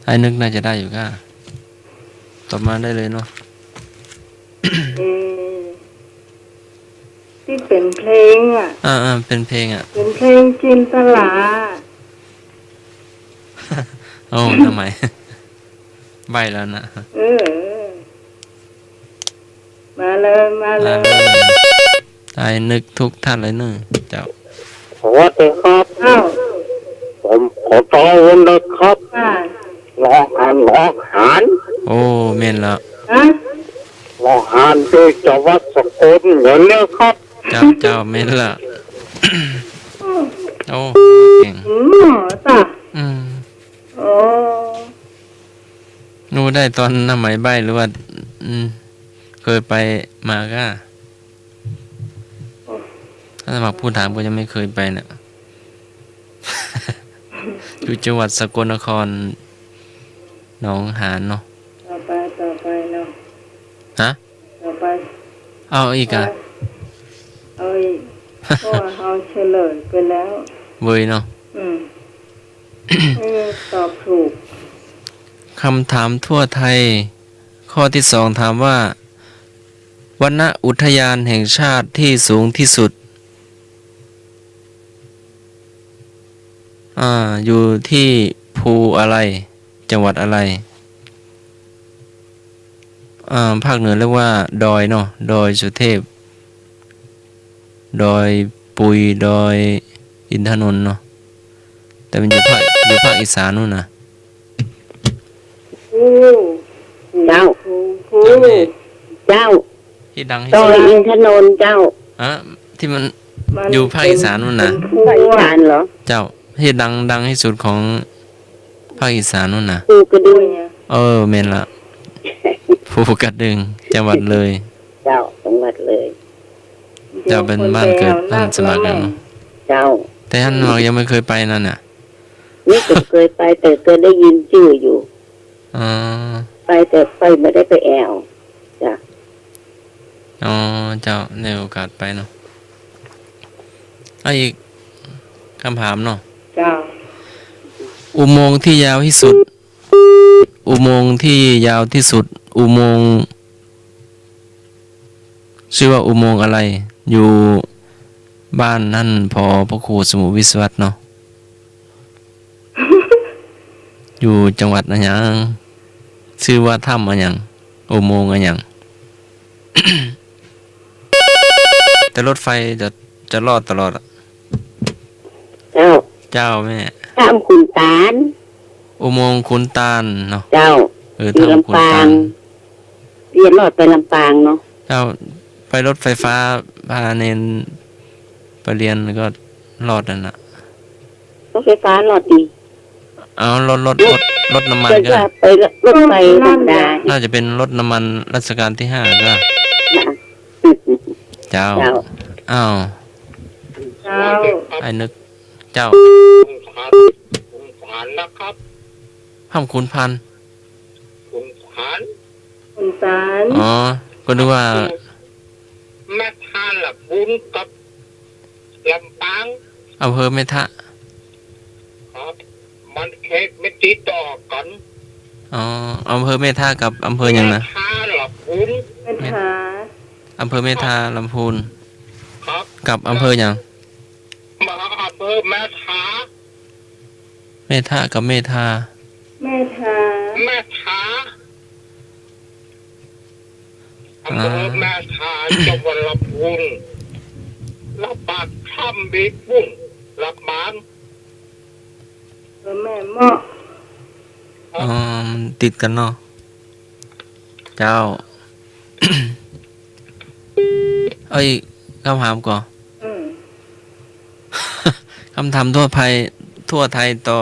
ไอ้นึกน่าจะได้อยู่ก็ตอบมาได้เลยเนาะ เออที่เป็นเพลงอ่ะ เป็นเพลงอ่ะ เป็นเพลงจินตลา โอ้ทำไม ใบแล้วนะ เออ มาเลยมาเลย ไอ้นึกทุกท่านเลยเนอะเจ้า สวัสดีครับ อ้าว ผมขอตอบนะครับ ว่า ลองอ่านลองหาร โอ้เมนแล้ว ฮะ ลองหารโดยจังหวัดสกลเหมือนเนี่ยครับ เจ้าเมนละโอ้เก่ง หมอตา อืม โอ้ รู้ได้ตอนน้ำไหมใบหรือว่า อืม เคยไปมาก็ถ้าสมัครผู้ถามก็ยังไม่เคยไปเนี่ย อยู่จังหวัดสกลนครหนองหานเนาะ ต่อไปเนาะ ฮะ ต่อไป เอาอีกอ่ะ เอาอีกเพราะว่าเขาเฉลยไปแล้ว เว้ยเนาะ ไม่ตอบถูก คำถามทั่วไทย ข้อที่สองถามว่า วรรณอุทยานแห่งชาติที่สูงที่สุด อยู่ที่ภูอะไร จังหวัดอะไร ภาคเหนือเรียกว่า ดอยเนาะ ดอยสุเทพ ดอยปุย ดอยอินทนนท์เนาะ แต่มันอยู่ภาคอีสานนู่นนะ ผู้ เจ้า ผู้ เจ้า ที่ดังที่ ดอ สุ ย ด อินทนนท์เจ้า ที่มัน อยู่ภาคอีสานนู่นน่ะ ผู้ ภาคอีสานเหรอ เจ้าที่ดังที่สุดของภาคอีสานนู่นน่ะ ภูกระดึง เมนละภูกระดึงจังหวัดเลย เจ้าจังหวัดเลย เจ้าเป็นบ้านเกิดท่านสมัครกันเนาะ เจ้า แต่ท่านสมัครยังไม่เคยไปนั่นน่ะ นี่ก็เคยไปแต่เคยได้ยินชื่ออยู่ อ๋อ ไปแต่ไปไม่ได้ไปแอวจ้ะ อ๋อเจ้าในโอกาสไปเนาะเอาอีกคำถามเนาะ เจ้า อุโมงค์ที่ยาวที่สุด อุโมงค์ที่ยาวที่สุด อุโมงค์ชื่อว่าอุโมงค์อะไร อยู่บ้านนั่นพอพระครูสมุวิศวัตเนาะ อยู่จังหวัดอะไรยังชื่อว่าถ้ำอะไรยังอุโมงค์อะไรยัง แต่รถไฟจะรอดตลอดอะ เจ้า เจ้าแม่ ข้ามขุนตาล อุโมงค์ขุนตาลเนาะ เจ้า ถ้ำ ที่ ขุน ลำปา ตาง ล เรียนรอดไปลำปางเนาะ เจ้าไปรถไฟฟ้าพาเนนไปเรียนก็รอดนั่นน่ะ รถไฟฟ้ารอดดี เอารถน้ำมัน เกิด ก็ ว่า ได้ ไปรถไฟธรรมดา น่าจะเป็นรถน้ำมันรัชกาลที่5ก็ได้ นะ เจ้า เจ้า อ้าว เจ้า ไอ้นึกเจ้า คุณขานนะครับ ห้ามขุนพันธุ์ คุณขาน คุณสาร อ๋อก็นึกว่า แม่ทานละคุณกับลำปาง อำเภอเมทะ ครับมันเค้กไม่ติดต่อกัน อ๋ออำเภอเมทะกับอำเภอหยังนะ แม่ทานละคุณ เมธา อำเภอเมทาลำพูน ครับ กับอำเภอหยัง มาอำเภอแม่ทา เมทะกับเมทา เมธา แม่ทาอำเภอแม่ทาจังหวัดลำพูนละปากถ้ำบีบุ้งละบาน แม่เมาะ อ๋อมันติดกันเนาะเจ้า เอ้ยคำถามก่อน อืม คำถามทั่วไทยต่อ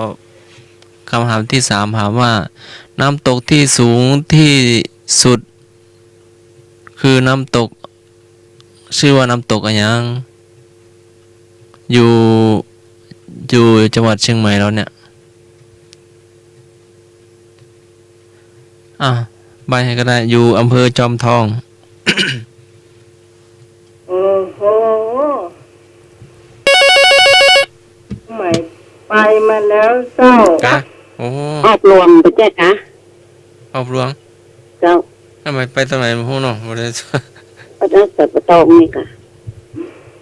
คำถามที่3ถามว่า น้ำตกที่สูงที่สุด คือน้ำตก ชื่อว่าน้ำตกอะไรยัง อยู่จังหวัดเชียงใหม่แล้วเนี่ยใบให้ก็ได้ อยู่อำเภอจอมทอง โอ้โหใหม่ไปมาแล้วเจ้าก ะ โอ้ ออกรวมไปแจ้กะ ออกหลวง เจ้า ทำไมไปตรงไหนมาพูดเนาะบ่ได้ พระเจ้าเปิดประตองนี่กะ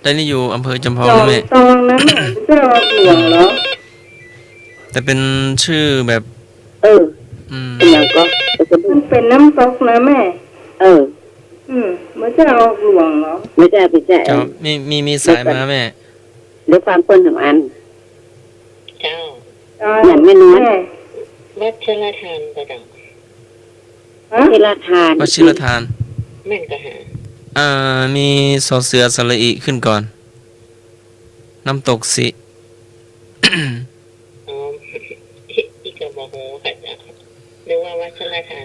แต่นี่อยู่อำเภอจำพอง จอ นะ ม แม่ ตองนั้นน่ะเจ้าหลวงเหรอ แต่เป็นชื่อแบบ เออ อืม เป็นอย่างก็จะ มันเป็นน้ำตกนะแม่ เออ มันจะออกหลวงเหรอ ไม่ใช่ไปแจ้ เจ้ามีสายมาแม่ เดี๋ยวฟังเปิ้นทำอัน เจ้า อย่างแม่นวล วัชรทานกระดัง ฮะ ที่ราทาน วชิรทาน แม่นกระหา มีสอเสือสระอิขึ้นก่อน น้ำตกสิ อ๋ออีกกระบอกโหค่ะเจ้าเรียกว่าวัชรทาน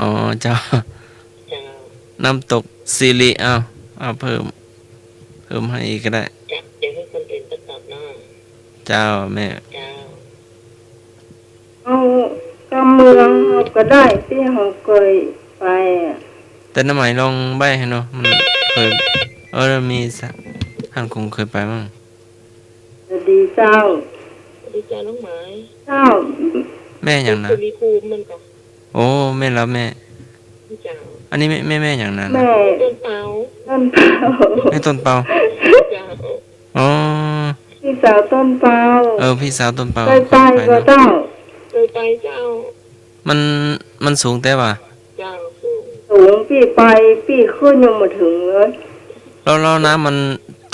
อ๋อเจ้า เจ้า น้ำตกสิริเอาเพิ่มให้อีกก็ได้ จัดอย่าให้คนอื่นไปตัดหน้า เจ้าแม่ เจ้า เอากำเมืองเอาก็ได้ที่เขาเคยไปอะ แต่น้ำไหมลองใบให้เนาะมันเคยมีสักท่านคงเคยไปมั้ง จะดีเจ้า ดีใจน้องไม้ เจ้า แม่อย่างนั้น คุณมีภูมิมันก็ โอ้แม่แล้วแม่ เจ้า อันนี้แม่อย่างนั้นนะ แม่ ต้นเปา ต้นเปา แม่ต้นเปา เจ้า อ๋อ พี่สาวต้นเปา พี่สาวต้นเปา ไปไป เคย ก็ เนาะ เจ้า เคยไปเจ้า มันสูงแต่ว่า เจ้าสูง สูงพี่ไปพี่ขึ้นยังมาถึงเลย แล้วน้ำมัน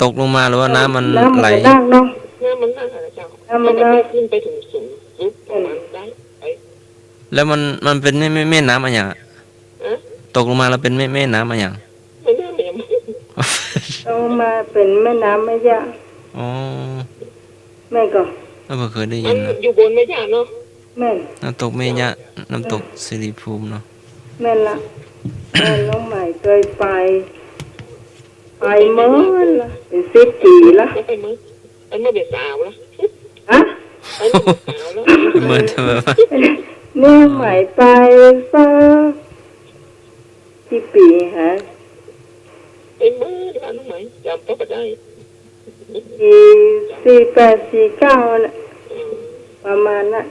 ตกลงมาหรือว่าน้ำมัน น้ำ ไหล ก็นั่งเนาะ น้ำมันน่าจะเจ้า น้ำมันน่า ไม่ขึ้นไปถึงสูงสุดประมาณได้ไป แล้วมันเป็นแม่น้ำอะไรอย่างอะ อะ ตกลงมาแล้วเป็นแม่น้ำอะไรอย่าง ไม่น่าเหนียว เอามาเป็นแม่น้ำไม่ยาก อ๋อ แม่ก็ เราเคยได้ มั ยิ น นนะ อยู่บนไม่ยากเนาะ แม่น น้ำตกเมยะน้ำตกสิริภูมิเนาะ แม่นละแม่น้องใหม่เคยไปเมื่อละเป็น10 ปีละ ไม่ไปมั้งไปเมื่อเบียดสาวแล้ว ฮะ ไปเมื่อเบียดสาวแล้ว เหมือนจะแบบว่า เนี่ยใหม่ไปสักกี่ปีฮะ ไปเมื่อร้านน้องไหมจำก็ได้ 48 49น่ะประมาณน่ะ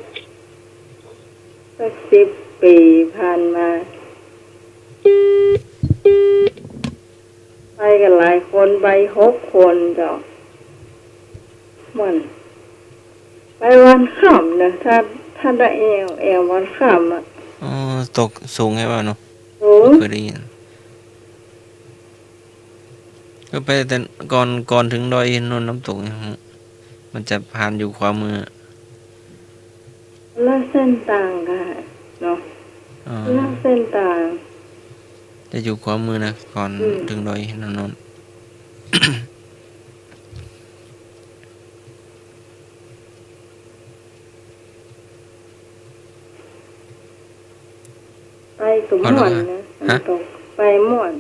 สัก10 ปีผ่านมา ไปกันหลายคนไป6 คนจ้ะมันไปวันค่ำนะถ้าได้แอววันค่ำอ่ะ อ๋อตกสูงไงวะเนาะ สูง เคยได้ยินก็ไปแต่ก่อนถึงดอยอินนนท์น้ำตกเนี่ยมันจะผ่านอยู่ขวามือ ละเส้นต่างกันเนาะ อ๋อ ละเส้นต่าง จะอยู่ขวามือนะก่อน อืม ถึงดอยอินนนท์ ไปกับม่วนนะน้ำตกไปม่วน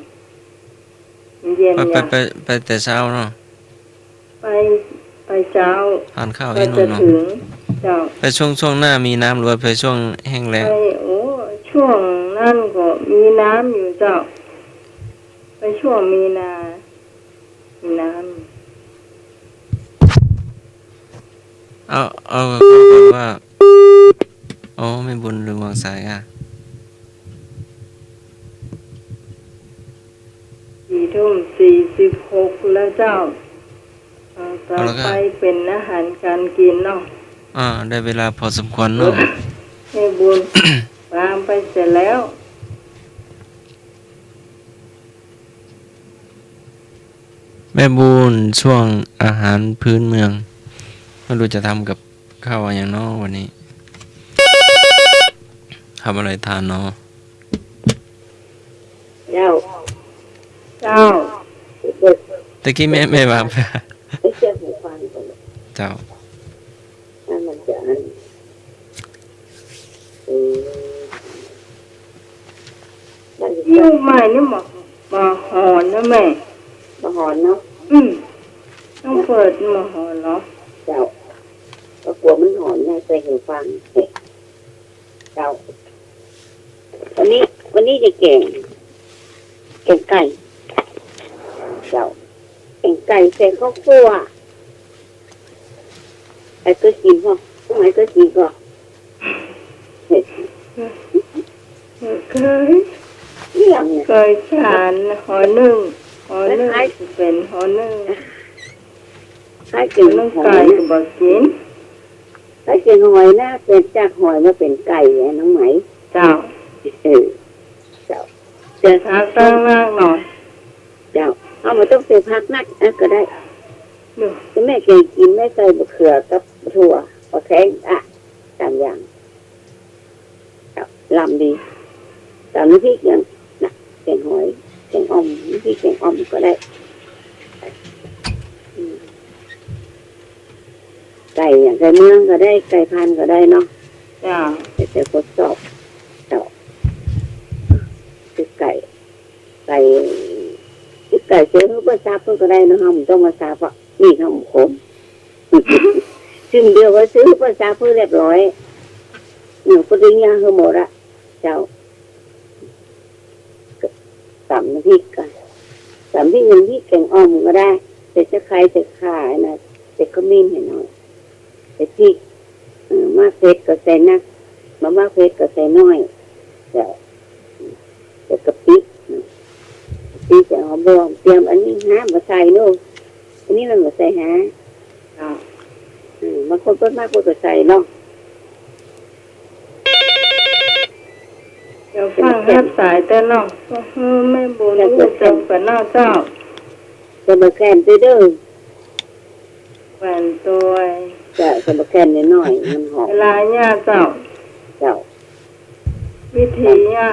เย็น ไป เนี่ย ไปแต่เช้าเนาะ ไปเช้า ทานข้าว ก็ ที่นู่ จะ นเนาะ ถึงเจ้า ไปช่วงหน้ามีน้ำหรือว่าไปช่วงแห้งแล้ง ไปช่วงนั่นก็มีน้ำอยู่เจ้า ไปช่วงมีนา มีน้ เอาก่อนว่าอ๋อไม่บุญหรือวางสายอ่ะ 4:46แล้วเจ้าต่อไปเป็นอาหารการกินเนาะ ได้เวลาพอสมควรเนาะ ให้บุญ ตามไปเสร็จแล้ว แม่บุญช่วงอาหารพื้นเมืองไม่รู้จะทำกับข้าวอะไรอย่างเนาะวันนี้ทำอะไรทานเนาะ เจ้า เจ้า เด็ก ตะกี้แม่ว่า ไอ้เจ้าหูฟังก่อน เจ้า นั่นมันจะอันนั่น ยิ้วใหม่นี่มาหอนนะแม่ มาหอนเนาะ ต้องเปิดมาหอนเนาะ เจ้าก็กลัวมันหอนไงใส่หูฟังเจ้าวันนี้จะเก่งไก่เจ้าเก่งไก่ใส่ข้าวคั่วไอ้ก็กินพ่อทำไมก็กินก็ เคย เรื่องเนี่ย เคยทานหอนึ่งเป็นหอนึ่ง คล้าย ห กิ อน นึ่ง หอ ไก่ ย ก็บอกกิน คล้ายกินหอยนะเป็นจากหอยมาเป็นไก่ไงน้องไหม เจ้า เออเจ้าเจ้า ทาตั้งมากหน่อย เจ้าเอามาต้องเสียพักนักก็ได้ ดู แต่แม่เคยกินแม่ใส่บะเขือกับถั่วปลาแข็งตามอย่างลำดีตามน้ำพริกอย่างนะแกงหอยแกงอ่อมน้ำพริกแกงอ่อมก็ได้ไก่อย่างไก่เมืองก็ได้ไก่พันธุ์ก็ได้เนาะ เจ้า แต่ทดสอบเจ้า ไก่ไก่เสือเขาก็ซาเพื่อก็ได้นะฮะมันต้องมาซาเพราะนี่เขาขมซึ่งเดียวก็ซื้อเพื่อซาเพื่อเรียบร้อยหนึ่งปริญญาเขาหมดละเจ้าสามน้ำพริกกันสามที่เงินที่แกงอ่อมก็ได้แต่จะใครจะขายนะแต่ก็มีเห็นหน่อยแต่ที่มากเผ็ดก็ใส่นักมากเผ็ดก็ใส่น้อยแต่กะปิปีจะหอมบวมเตรียมอันนี้ฮะมาใส่นู่นอันนี้มันมาใส่ฮะบางคนก็มากคนก็ใส่เนาะ เดี๋ยวฟังรับสายแต่เนาะไม่บุญรู้จักฝันเนาะเจ้า จะมาแกนเด้อ แหวนตัว จะมาแกนน้อยมันหอม เวลาเนี่ยเจ้า เจ้า วิธีเนี่ย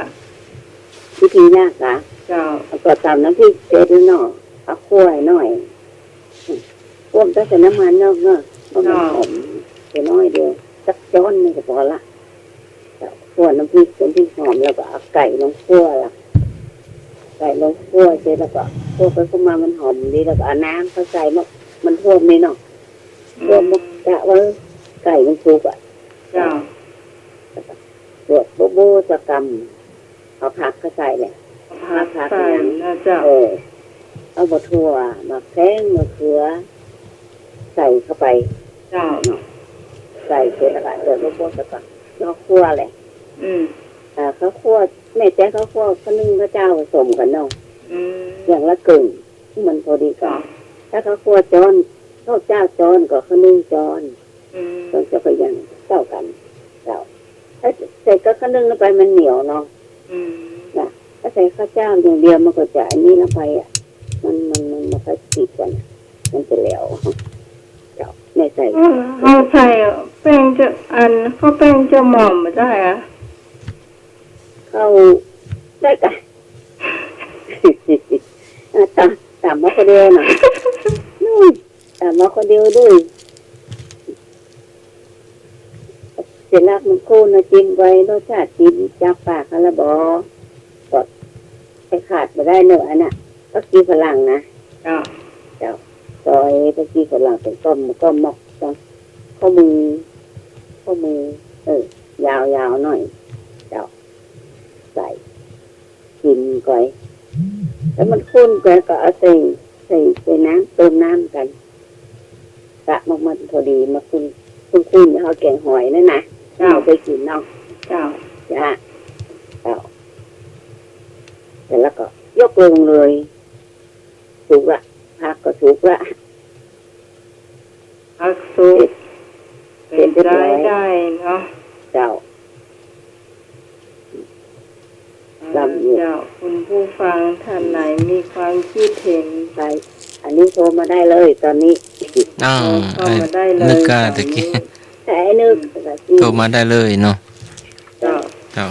วิธียากนะ เจ้า เอาก็ตามน้ำพริกเสร็จแล้วเนาะเอาคั่วหน่อยคั่วแต่ใส่น้ำมันเนาะเนาะมันหอมใส่น้อยเดียวสักช้อนนึงก็พอละคั่วน้ำพริกหอมแล้วก็เอาไก่ลงคั่วละไก่ลงคั่วเสร็จแล้วก็คั่วไปคั่วมามันหอมดีแล้วก็เอาน้ำเขาใส่มันท่วมนี่เนาะท่วมกะว่าไก่มันสุกอ่ะ เจ้า ตรวจโบจะกำเอาผักก็ใส่เลย พักใส่นะเจ้า เอาบะทั่วมาแข้งมาเขือใส่เข้าไป เจ้า ใส่เสร็จแล้วก็เดือดโบจะก็แล้วคั่วเลย เขาคั่วแม่แจ๊เขาคั่วเขานึ่งข้าวเจ้าผสมกันเนาะอย่างละกึ่งที่มันพอดีกันถ้าเขาคั่วจอนข้าวเจ้าจอนก็เขานึ่งจอนต้องจะไปยังเจ้ากันเจ้าถ้าใส่ก็เขานึ่งลงไปมันเหนียวเนาะนะถ้าใส่ข้าวเจ้าอย่างเดียวมันก็จะอันนี้ลงไปอ่ะมันก็ติดกันมันจะเหลวเจ้าไม่ใส่ เขาใส่แป้งจะเขาแป้งจะหม่อมไม่ได้อะ เข้าได้กันตามมาคนเดียวหน่อยตามมาคนเดียวด้วยเสร็จแล้วมันคู่นะกินไว้รสชาติกินจับปากอะไรบอกดไปขาดไปได้เนอะอันน่ะก็กินฝรั่งนะเจ้าซอยก็กินฝรั่งเป็นก้อมมอกจังข้อมือยาวหน่อยเจ้าใส่กินก่อยแล้วมันข้นก่อยก็เอาใส่น้ำเติมน้ำกันกะมันพอดีมาคุณเขาแกงหอยนั่นนะเราไปกินเนาะเจ้าเสร็จแล้วก็ยกลงเลยสุกละผักก็สุกละ ผักสุกเป็นได้เนาะ เจ้า เจ้าคุณผู้ฟังท่านไหนมีความคิดเห็น ไปอันนี้โทรมาได้เลยตอนนี้ เข้ามาได้เลย นึกกล้าตะกี้ แต่นึก โทรมาได้เลยเนาะ เจ้า เจ้า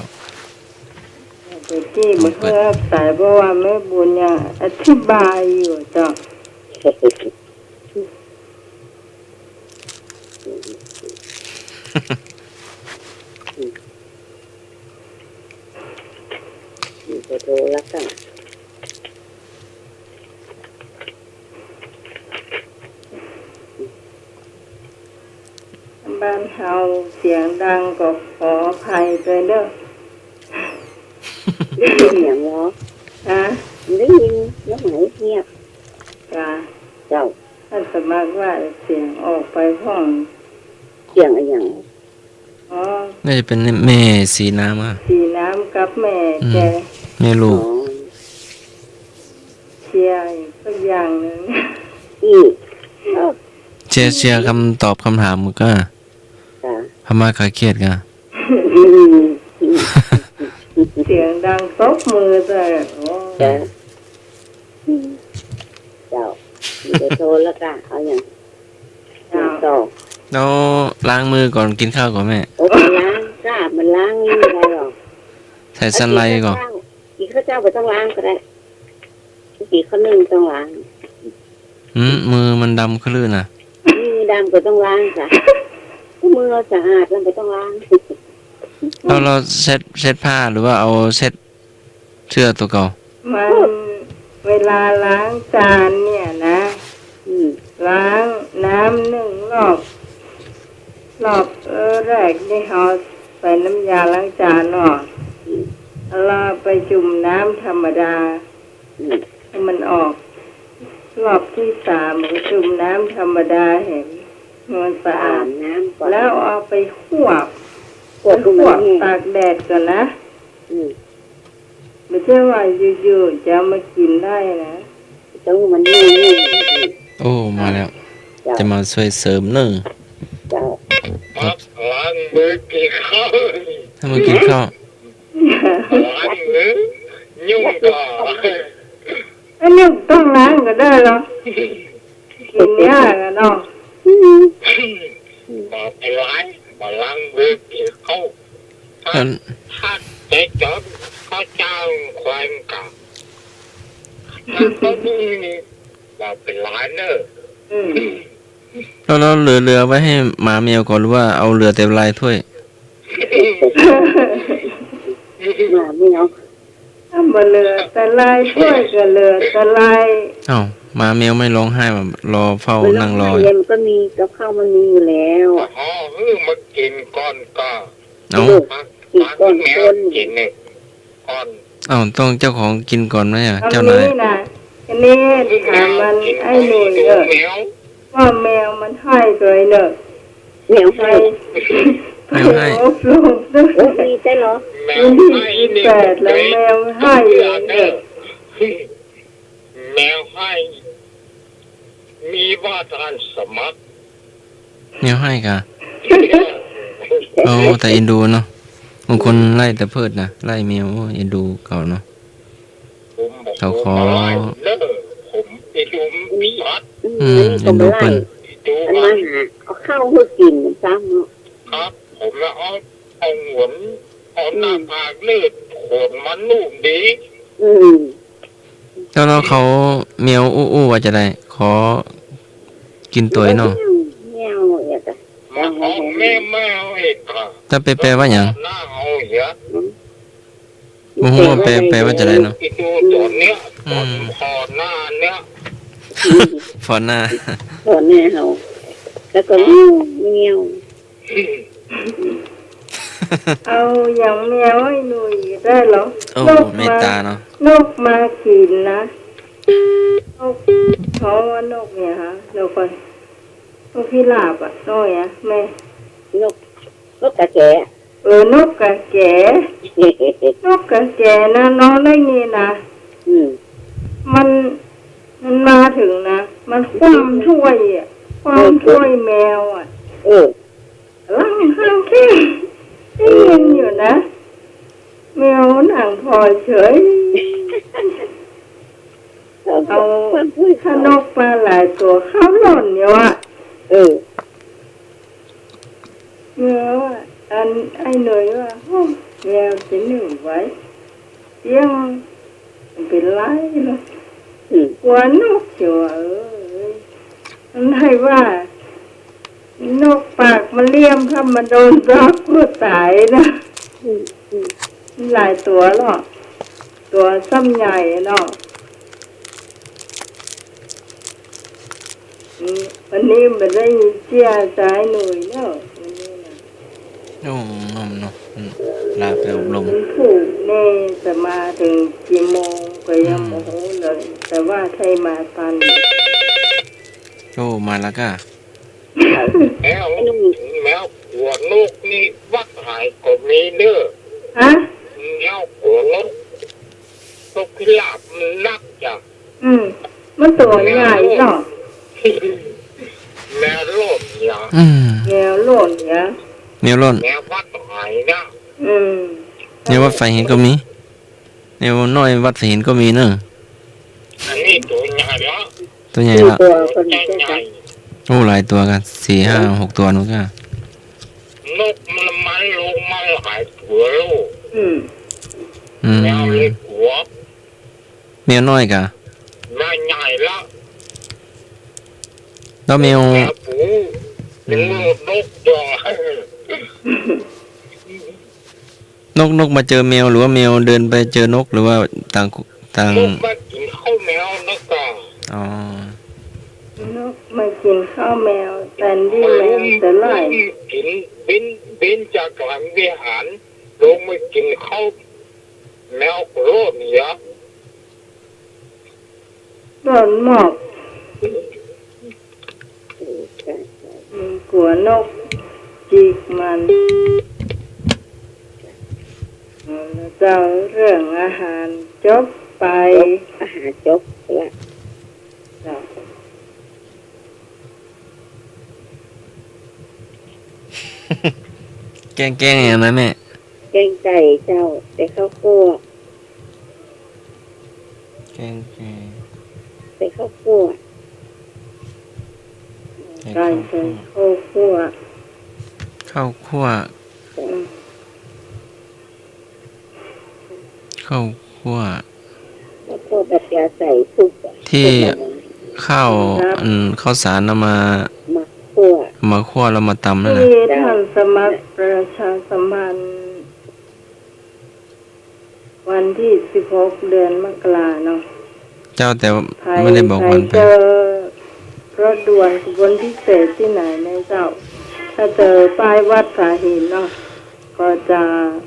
แต่ที่มันเพื่อสายเพราะว่าแม่บุญยังอธิบายอยู่เจ้า จะโทรแล้วกันบ้านเฮาเสียงดังก็ขออภัยไปเด้อ ได้ยินอย่างเหรอ ได้ยินแล้วหายเงียบ จ้า เจ้า ถ้าสมัครว่าเสียงออกไปห้อง เสียงอะไรอย่าง อ๋อ น่าจะเป็นแม่สีน้ำอ่ะ สีน้ำกับแม่แก แม่ลูก เชียร์อีกสักอย่างหนึ่ง อีก เชียร์คำตอบคำถามมึงก็ จ้ะ พม่าคาเครียดกัน เสียงดังตบมือแต่โอ้ เจ้าเจ้าเดี๋ยวโทรแล้วกันเอาอย่างต่อ แล้วล้างมือก่อนกินข้าวก่อนแม่ โอ้ยล้างกล้ามันล้างนี่อะไรหรอก ใส่สไลด์ก่อน กี่ข้าวเจ้าไปต้องล้างก็ได้กี่ข้าวนึ่งต้องล้าง มือมันดำขึ้นลื่นอ่ะ มือดำก็ต้องล้างจ้ะมือสะอาดแล้วไปต้องล้าง เราเช็ดผ้าหรือว่าเอาเช็ดเสื้อตัวเก่า มันเวลาล้างจานเนี่ยนะ อืม ล้างน้ำหนึ่งรอบแรกนี่เขาใส่น้ำยาล้างจานออกเราไปจุ่มน้ำธรรมดา อืม ให้มันออก รอบที่สามก็จุ่มน้ำธรรมดาเห็นมันสะอา อา ด บน้ำก่อน แล้วเอาไปคั่ว ปวดตรง คั่ว นั้น ตากแดดก่อนนะ อืม ไม่ใช่ว่าอยู่ๆจะเอามากินได้นะ ต้องมันแห้ง โอ้มาแล้ว เจ้า จะมาช่วยเสริมเนอะ เจ้า พักล้างมือกี่ข้าว ถ้ามากินข้าว ล้างมือยุ่งก่อน อันนี้ต้องล้างก็ได้หรอกินยากอะเนาะ บอกไปล้างมือกี่ข้าวถ้าจะจบเขาจ้างความกับถ้าเขาดูนี่บอกไปล้างเนอะ อืม แล้วเหลือไว้ให้หมาแมวก่อนหรือว่าเอาเหลือแต่ลายถ้วย มาไม่เอา ถ้าบ่เหลือแต่ลายช่วยก็เหลือแต่ลาย เอ้าหมาแมวไม่ร้องไห้แบบรอเฝ้านั่งรอ เย็นก็มีกับข้าวมันมีอยู่แล้ว อ๋อมากินก่อนก็ เอ้า พักแมวกินเนี่ยก่อน เอ้าต้องเจ้าของกินก่อนไหมอ่ะ อัน เจ้านาย นี้นะอันนี้ถามมันไอ้หนุ่ยเนอะ แมว ว่าแมวมันให้เลยเนอะ เหนียว ไป ให้ ไปอบรมด้วย โอ้มีใช่เหรอ แม วั วน ที่ ให้ ยี่ เนี่ย แปดแล้วแมวให้เลยเนอะ แมวให้มีว่าทานสมัคร แมวให้กะโอ้แต่เอ็นดูเนาะบางคนไล่แต่เพิดนะไล่แมวโอ้เอ็นดูเก่าเนาะ ผมบอก เขาขอ ว่าเลิกผมไปดูมีฮัด ก็ไม่ไล่ ดู อัน ว่า นั้นเอาข้าวเพื่อกินซ้ำเนาะ ครับ ผมแล้วเอาหวนเอาหน้าผากเลือดขนมันนุ่มดี อืม แล้วเขาแมวอู้ว่าจะได้ ขอกินตัวเนาะ แมวอยากจะ มาเอาแม่แมวเอกค่ะ ถ้าแปลว่าหยัง หน้าเอาเยอะ โอ้โหแปลว่าจะได้เนาะ ไอ้ดูตัวเนี้ยตอนพอหน้าเนี้ย ฟอนหน้า ถอนแน่เขาแล้วก็เงี้ยว เอาอย่างแมวไอ้หนุ่ยได้เหรอ โอ้เมตตาเนาะ นกมากินนะนกเขาว่านกเนี่ยฮะเดี๋ยวก่อนนกพิราบอ่ะน้อยอ่ะแม่ นกกระแจ นกกระแกนกกระแกนะน้องได้นี่นะ อืม มันมาถึงนะมันคว่ำถ้วยอ่ะคว่ำถ้วยแมวอ่ะ เออ ลังข้างที่ได้ยินอยู่นะแมวหนังพอเฉย เอาถ้านกปลาหลายตัวเข้าหล่นอยู่อ่ะ เออ เมื่อว่าอันไอ้หน่อยว่าโอ้แมวจะหนึ่งไว้ยังเป็นไรเนาะ อืม กลัวนกอยู่อ่ะมันให้ว่านกปากมันเลี่ยมถ้ามันโดนบล็อกก็ตายนะ อืมอืม หลายตัวหรอกตัวซ้ำใหญ่เนาะวันนี้มันได้เจียสายหน่วยเนาะวันนี้นะ โอ้นมเนาะลาไปอบรม มันถูกแน่จะมาถึงกี่โมงก็ยังโมโหเลย แต่ว่าใครมาทัน โอ้มาแล้วก็ แมวแมวหัวนกนี่วัดหายก็มีเด้อ ฮะ แมวหัวนกพิราบมันนักจ้ะ มันตัวใหญ่เนาะ แมวโลดอย่า แมวโหล่นเนี่ย แมวร่น แมววัดหายนะ แมววัดไฟเห็นก็มีแมวน้อยวัดไฟเห็นก็มีเนอะ อันนี้ตัวใหญ่แล้ว ตัวใหญ่ คือ ละ ตัวคน ใจ เจ้า ให ใจ ญ่ โอ้หลายตัวกัน4 5 6 ตัวนู้นก็ นกมันลงมาหลายตัวลูก แมวเล็กหัว แมวน้อยกะ แมวใหญ่แล้ว แล้วแมว แมวปูถึงนกจอย นกมาเจอแมวหรือว่าแมวเดินไปเจอนกหรือว่าต่าง ตัง ลูกมากินข้าวแมวแล้วก็ อ๋อน กมากินข้าวแมวแตนดี้แมวจะไล่ กินบินจากหลังวิหารลงมากินข้าวแมวโรดเนี่ย โดนหมอกมีกัวนกจีกมันแล้วเจ้าเรื่องอาหารจบไป อาหารจบแล้ว เจ้า แกล้งอย่างนั้นแม่ แกงไก่เจ้าแต่ข้าวคั่ว แกล้ง แต่ข้าวคั่ว ไก่ใส่ข้าวคั่ว ข้าวคั่ว อืม ข้าวคั่ว ข้าวคั่วแบบยาใส่ซุปอะ ที่ข้าวข้าวสารเอามา มาคั่ว มาคั่วแล้วมาตำนั่นนะ ที่ท่านสมัครประชาสัมพันธ์วันที่16เดือนมกราเนาะ เจ้าแต่ว่า ใคร ไม่ได้บอกวันไป เจอรถด่วนขบวนพิเศษที่ไหนไหมเจ้า ถ้าเจอป้ายวัดสาหินเนาะก็จะ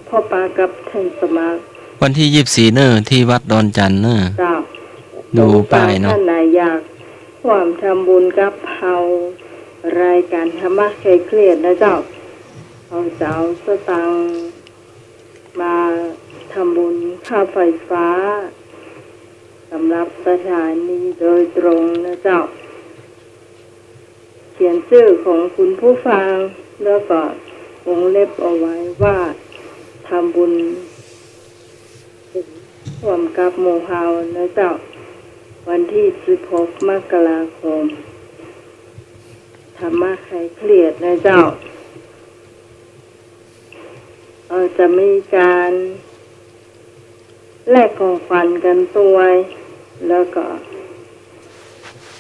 พ่อปากับท่านสมัคร วันที่24เนอะที่วัดดอนจันทร์เนอะ เจ้า ดูป้ายเนาะ ท่านไหนอยากร่วมทำบุญกับเฮารายการธรรมะคลายเครียดนะเจ้าเอาเจ้าสตังค์มาทำบุญค่าไฟฟ้าสำหรับสถานีโดยตรงนะเจ้า เขียนชื่อของคุณผู้ฟังแล้วก็วงเล็บเอาไว้ว่าทำบุญร่วมกับหมู่เฮานะเจ้า วันที่16มกราคมธรรมะคลายเครียดนะเจ้าจะมีการแลกของขวัญกันตัวแล้วก็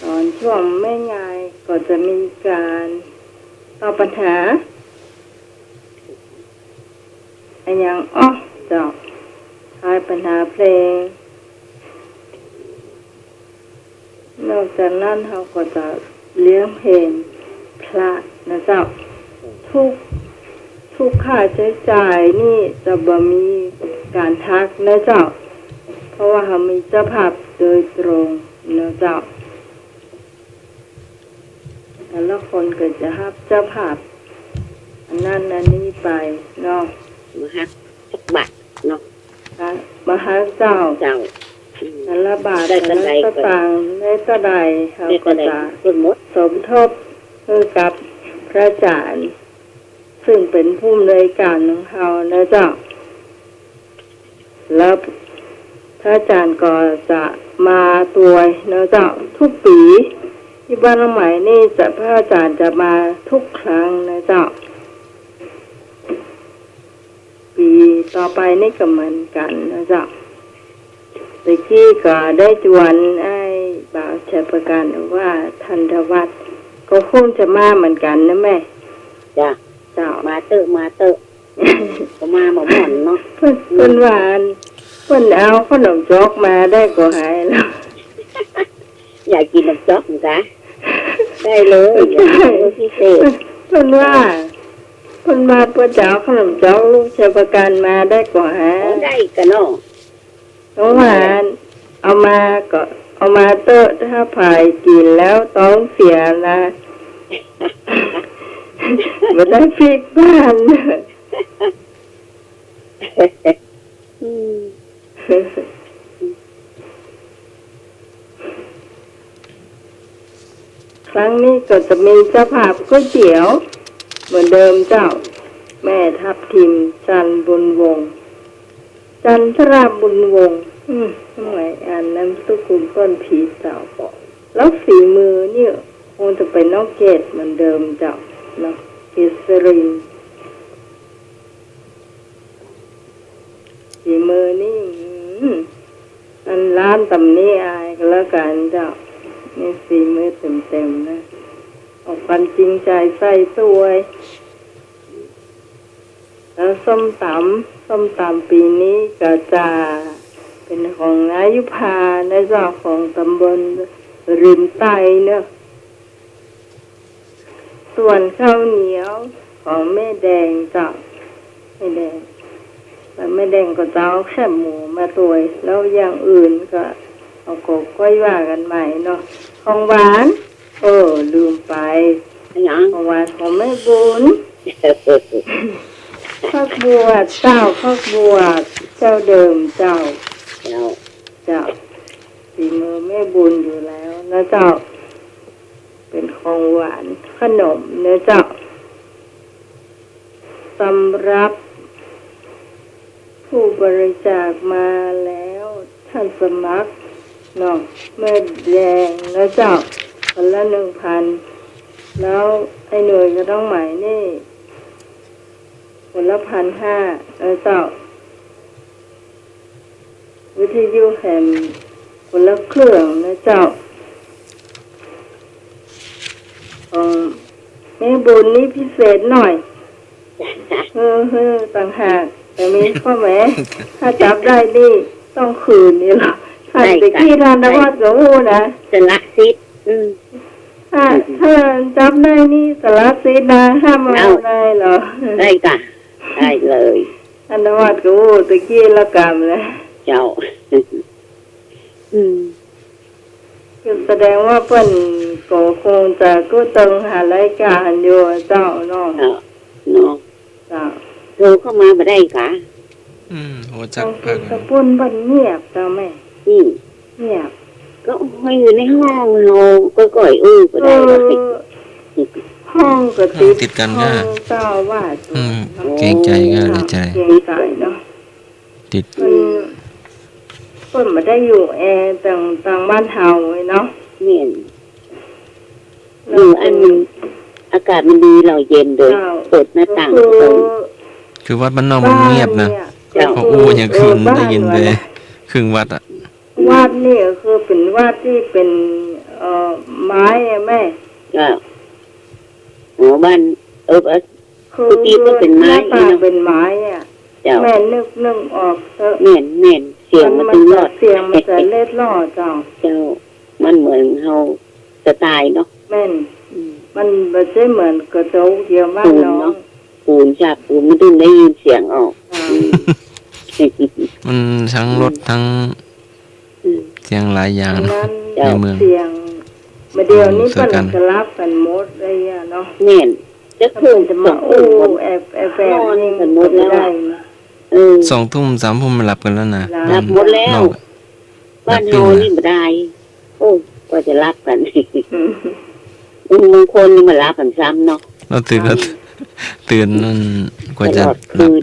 ตอนช่วงไม่ง่ายก็จะมีการตอบปัญหาอันยังเจ้าทายปัญหาเพลงนอกจากนั้นเราก็จะเลี้ยงเพลงพระนะเจ้าทุกค่าใช้จ่ายนี่จะบ่มีการทักนะเจ้า เพราะว่าเรามีเจ้าภาพโดยตรงนะเจ้าแต่ละคนก็จะรับเจ้าภาพอันนั้นอันนี้ไปเนาะ มาฮักสักบาทเนาะ มาหาเจ้า เจ้า แต่ละบาท ได้ แต่ เท่า ละ ใด สตางค์ได้เท่าใดเขา ได้ ก็ ก็ได้ จะ ส่วนหมด สมทบให้กับพระอาจารย์ซึ่งเป็นผู้อำนวยการของเขานะเจ้า แล้วพระอาจารย์ก็จะมาตัวนะเจ้าทุกปีที่บ้านน้องใหม่นี่จะพระอาจารย์จะมาทุกครั้งนะเจ้า ปีต่อไปนี่ก็เหมือนกันนะเจ้าตะกี้ก็ได้จวนไอ้บ่าวชัยประกันว่าทันทวัฒน์ก็คงจะมาเหมือนกันนะแม่ จ้ะ เจ้า มาเตอะก็มาหมอหมอนเนาะ เพิ่นหวานเพิ่นเอาขนมจอกมาได้ก็หายแล้ว อยากกินน้ำจ๊อกมั้งคะได้เลยอยากกินรสพิเศษ เพิ่นว่าเพิ่นมาเพื่อจะเอาขนมจอกลูกชัยประกันมาได้ก็หาย เอาได้กันเนาะ น้องหวานเอามาก็เอามาเตอะถ้าผายกินแล้วต้องเสียนะไม่ได้ฟิกบ้าน อืม ครั้งนี้ก็จะมีเจ้าภาพก๋วยเตี๋ยว เหมือนเดิมเจ้า แม่ทับทิมจันบุญวงศ์จันทราบุญวงศ์ทำไมอ่านน้ำสุกุลก้นผีเจ้าบอกแล้วฝีมือเนี่ยคงจะเป็นน้องเกดเหมือนเดิมเจ้าเนาะเกษรินฝีมือนี่อันร้านตำนี้อายก็แล้วกันเจ้านี่ฝีมือเต็มๆนะออกกันจริงใจใส่สวยแล้วส้มตำปีนี้ก็จะ เป็นของนายุพาในเจ้าของตำบลริมใต้เนอะส่วนข้าวเหนียวของแม่แดงเจ้าแม่แดงแต่แม่แดงก็จะเอาแค่หมูมาตัวแล้วอย่างอื่นก็เอากบก้อยว่ากันใหม่เนาะของหวานลืมไป ยัง ของหวานของแม่บุญข้าวบวชเจ้าข้าวบวชเจ้าเดิมเจ้า เจ้า เจ้าฝีมือแม่บุญอยู่แล้วนะเจ้าเป็นของหวานขนมนะเจ้าสำหรับผู้บริจาคมาแล้วท่านสมัครเนาะแม่แดงนะเจ้าคนละ 1,000 แล้วไอ้หน่วยก็ต้องหมายนี่คนละ 1,500นะเจ้าวิทยุแห่งคนละเครื่องนะเจ้าแม่บุญนี่พิเศษหน่อยต่างหากแต่มีข้อแม้ถ้าจับได้นี่ต้องคืนนี่หรอถ้าตะกี้ทานนวัดก็อู้นะ สละสิทธิ์ ถ้าจับได้นี่สละสิทธิ์นะห้ามเอาได้หรอ ได้กะได้เลย ทานนวัดก็อู้ตะกี้ละกรรมเลย เจ้าคือแสดงว่าเปิ้นก็คงจะก็ต้องหารายการอยู่เจ้าเนาะ เนาะ เจ้า โทรเข้ามาบ่ได้กะ โหจั ต้ ก อง พัก ตะปุ่นบันเงียบเจ้าแม่ นี่ เงียบ ก็ให้อยู่ในห้องเราก็ก่อยก็ได้ว่า ห้องก็ ติดกัน ห้ ก็ องเจ้าว่าส เกรงใจก็เลยใจ เกรงใจเนาะ ติด เพิ่นมาได้อยู่แอร์ต่างบ้านเฮาเนาะ เนี่ยอันอากาศมันดีเราเย็นเลยเปิดหน้าต่างตรง คือวัดบ้านนอกมันเงียบนะเขาอู้อย่างคืนได้ยินไปครึ่งวัดอ่ะ วาดนี่คือเป็นวาดที่เป็นไม้อะแม่ ก็บ้านคือ ที่ก็เป็นไม้ หน้าต่างเป็นไม้อ่ะ เจ้า แม่นึกออกเถอะ เน่นเสียงมันตึงรอด เสียงมันจะเล็ดลอดเจ้า เจ้ามันเหมือนเฮาสไตล์เนาะ แม่นมันไม่ใช่เหมือนกระจกเดียวบ้าน ปูน น้อง เนาะปูนฉาบปูนมันต้องได้ยินเสียงออก มันทั้งรถทั้งเสียงหลายอย่าง นั้น ในเมือง เสียงมาเดียวนี้ ช่วยกัน จะรับกันหมดเลยอะเนาะ เน่นจะ ถ้า คื เพิ่ น นจะ จะ มา มา โอ้ แอ แอบยิง กันหมดแล้ว ได้นะ 2 ทุ่ม 3 ทุ่มมันหลับกันแล้วนะ รับหมดแล้ว นอก บ้านเฮานี่บ่ได้โอ้ก็จะรับกัน อืม บางคนนี่มารับกันซ้ำเนาะ เราตื่นนั่นกว่าจะหลับ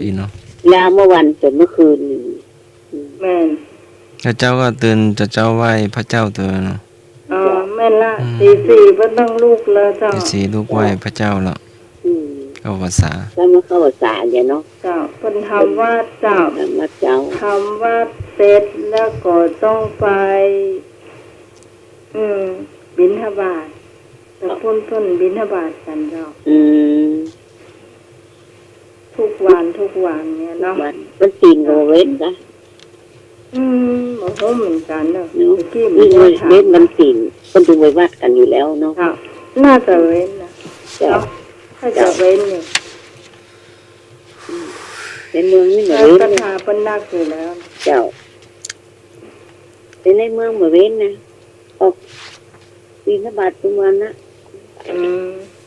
อีกเนาะ ยามเมื่อวันจนเมื่อคืน แม่น แล้วเจ้าก็ตื่นจะเจ้าไหว้พระเจ้าตัวเนาะ แม่นละตีสี่เพิ่นต้องลูกแล้วเจ้า ที่สีลูกไหว้พระเจ้าแล้วเข้าภาษา แล้วมาเข้าภาษาเนี่ยเนาะ เจ้าเพิ่นทำว่าเจ้า แล้วมาเจ้า ทำว่าเสร็จแล้วก็ต้องไปบิณฑบาตแต่เพิ่นบิณฑบาตกันเจ้าทุกวันเนี่ยเนาะ มันตีนโรเวนนะ บ่ฮู้เหมือนกันเนาะ เนาะ เมื่อกี้ นี่ มัน เว้นมันตีนมันดูไว้วัดกันอยู่แล้วเนาะ เจ้าน่าจะเว้นนะ เจ้า ถ้าจะเว้นเนี่ย ในเมืองนี่เหมือน แล้ว เว้น ก็ นะ ทาเพิ่นนักอยู่แล้ว เจ้าแต่ในเมืองเหมือนเว้นนะออกปีนบาททุกวันนะ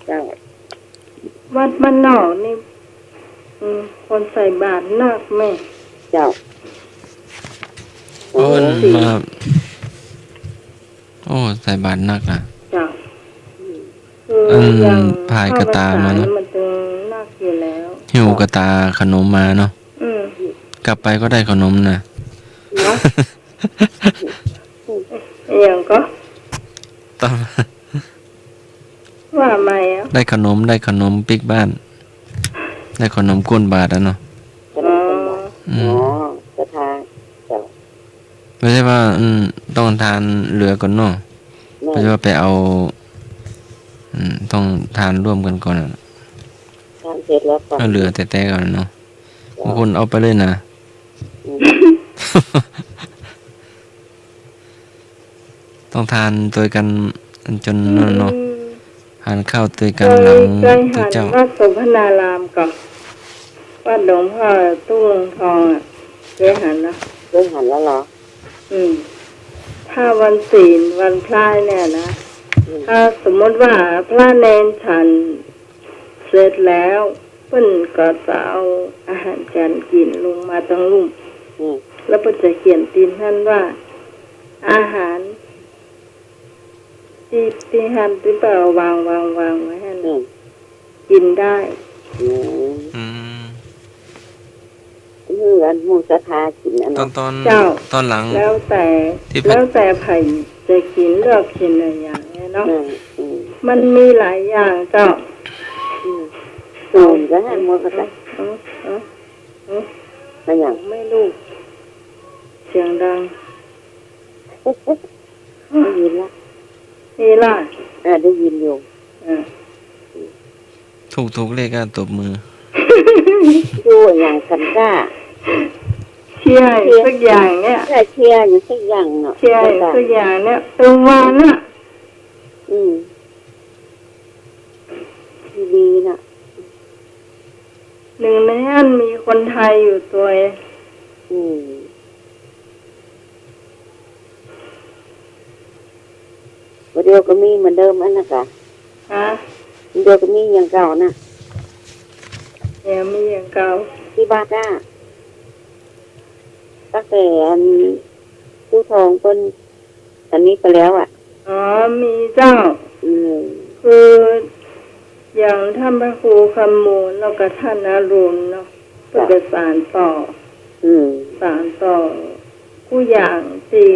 เจ้า วัดบ้านนอกนี่คนใส่บาตรนักแม่ เจ้า โอ้มาโอ้ใส่บาตรนักนะ จ้ะ อย่างพายกระตามาเนอะ มันจึงนักอยู่แล้ว หิวกระตาขนมมาเนาะกลับไปก็ได้ขนมนะ เนาะอย่างก็ ต้อง ว่าไม่อ่ะ ได้ขนมปิ๊กบ้าน ได้ขนมก้นบาทอ่ะเนาะ อ๋อกระทาเจ้า ไม่ใช่ว่าต้องทานเหลือก่อนเนาะไม่ใช่ว่าไปเอาต้องทานร่วมกันก่อนอะ ทานเสร็จแล้วก็ ถ้าเหลือแต่ก่อนเนาะบางคนเอาไปเลยนะ ต้องทานตัวกันจนนั่นเนาะทานข้าวตัว เค กันหลั ย ง เคย ตัว หัน เจ้า วัดสมพนารามกับวัดหลวงพ่อตุ้งทองอ่ะเคยหันนะ เคยหันแล้วเหรอ ถ้าวันศีลวันพระเนี่ยนะ ถ้าสมมติว่าพระเนนฉันเสร็จแล้วเพิ่นก็จะเอาอาหารการกินลงมาตั้งลุ่ม แล้วเพิ่นจะเขียนตีนท่านว่า อาหารที่หันที่เปล่าวางไว้ให้นะกินได้ อืม คืออันมูสถากินอัน ตอน เจ้า ตอนหลัง แล้วแต่ ที่ แล้วแต่ไผ่จะกินเลือกกินอะไรอย่างเงี้ยเนาะ อืม มันมีหลายอย่างเจ้า สูงก็ให้มูสถา เออ ไม่อย่าง ไม่รู้เสียงดัง ได้ยินละ นี่ล่ะ ได้ยินอยู่ ถูกเลขก็ตบมือ ดูอย่างกันกล้า เชียร์สักอย่างเนี่ย แค่เชียร์อยู่สักอย่างเนาะ เชียร์สักอย่างเนี่ยตรงวันน่ะ ดีน่ะ หนึ่งในนั้นมีคนไทยอยู่ตัวเอง เดียวก็มีเหมือนเดิมอันนั้นค่ะ ฮะ เดียวก็มีอย่างเก่านะ เนี่ยมีอย่างเก่า ที่บ้านน่ะตั้งแต่อันผู้ทองเป็นอันนี้ไปแล้วอ่ะ อ๋อมีเจ้า คืออย่างท่านพระครูคำมูลแล้วก็ท่านอรุณเนาะเพื่อจะสานต่อผู้อย่างที่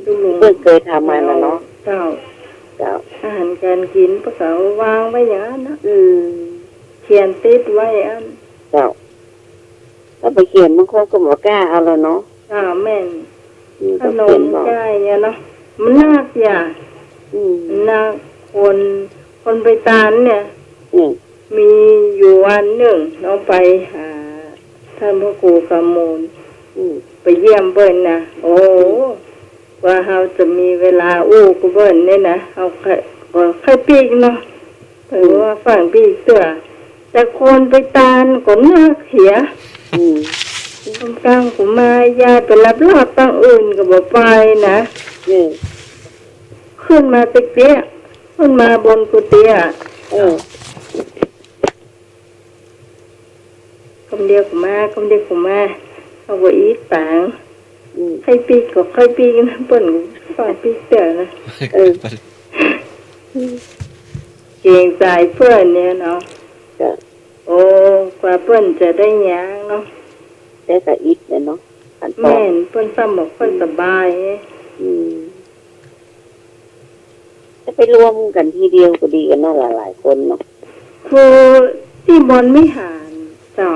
ลุง เพิ่งเคยทำมาแล้วเนาะ เจ้า เจ้า อาหารการกินพวกเขาวางไว้อย่างนั้นนะ อืม เขียนติดไว้อัน เจ้าถ้าไปเขียนบางคนก็บอกกล้าเอาแล้วเนาะ จ้าแม่นข ก็ น เขีย ม นบอก ใช่เนี่ยเนาะมันน่าเสีย อืม น่าคนไปตานเนี่ย อืม มีอยู่วันหนึ่งน้องไปหาท่านพระครูคำมูล อืม ไปเยี่ยมเบิ้ลนะโอ้ว่าเราจะมีเวลาอู้กับเบิ้ลเนี่ยนะเอาค่อยปีกเนาะเผื่อว่าฝั่งปีกเสือแต่คนไปตานก็น่าเสีย อืม กลางกูมายายไปรับรอบตั้งอื่นก็บอกไปนะ อืม ขึ้นมาตึกเตี้ยขึ้นมาบนกุฏิอ่ะ คำเดียวกูมาเอาไว้อีกต่างให้ปีกก็ค่อยปีกนะเปิ้นฝั่งปีกเสือนะเก่งใจเพื่อนเนี่ยเนาะ จ้ะ โอ้กว่าเปิ้นจะได้หยังเนาะ แต่ก็อิดเลยเนาะขันตอ แม่ น นเปิ้นซ้ำบอกค่อยสบาย จะไปรวมกันทีเดียวก็ดีกันเนาะหลายๆคนเนาะ คือที่บนวิหารเจ้า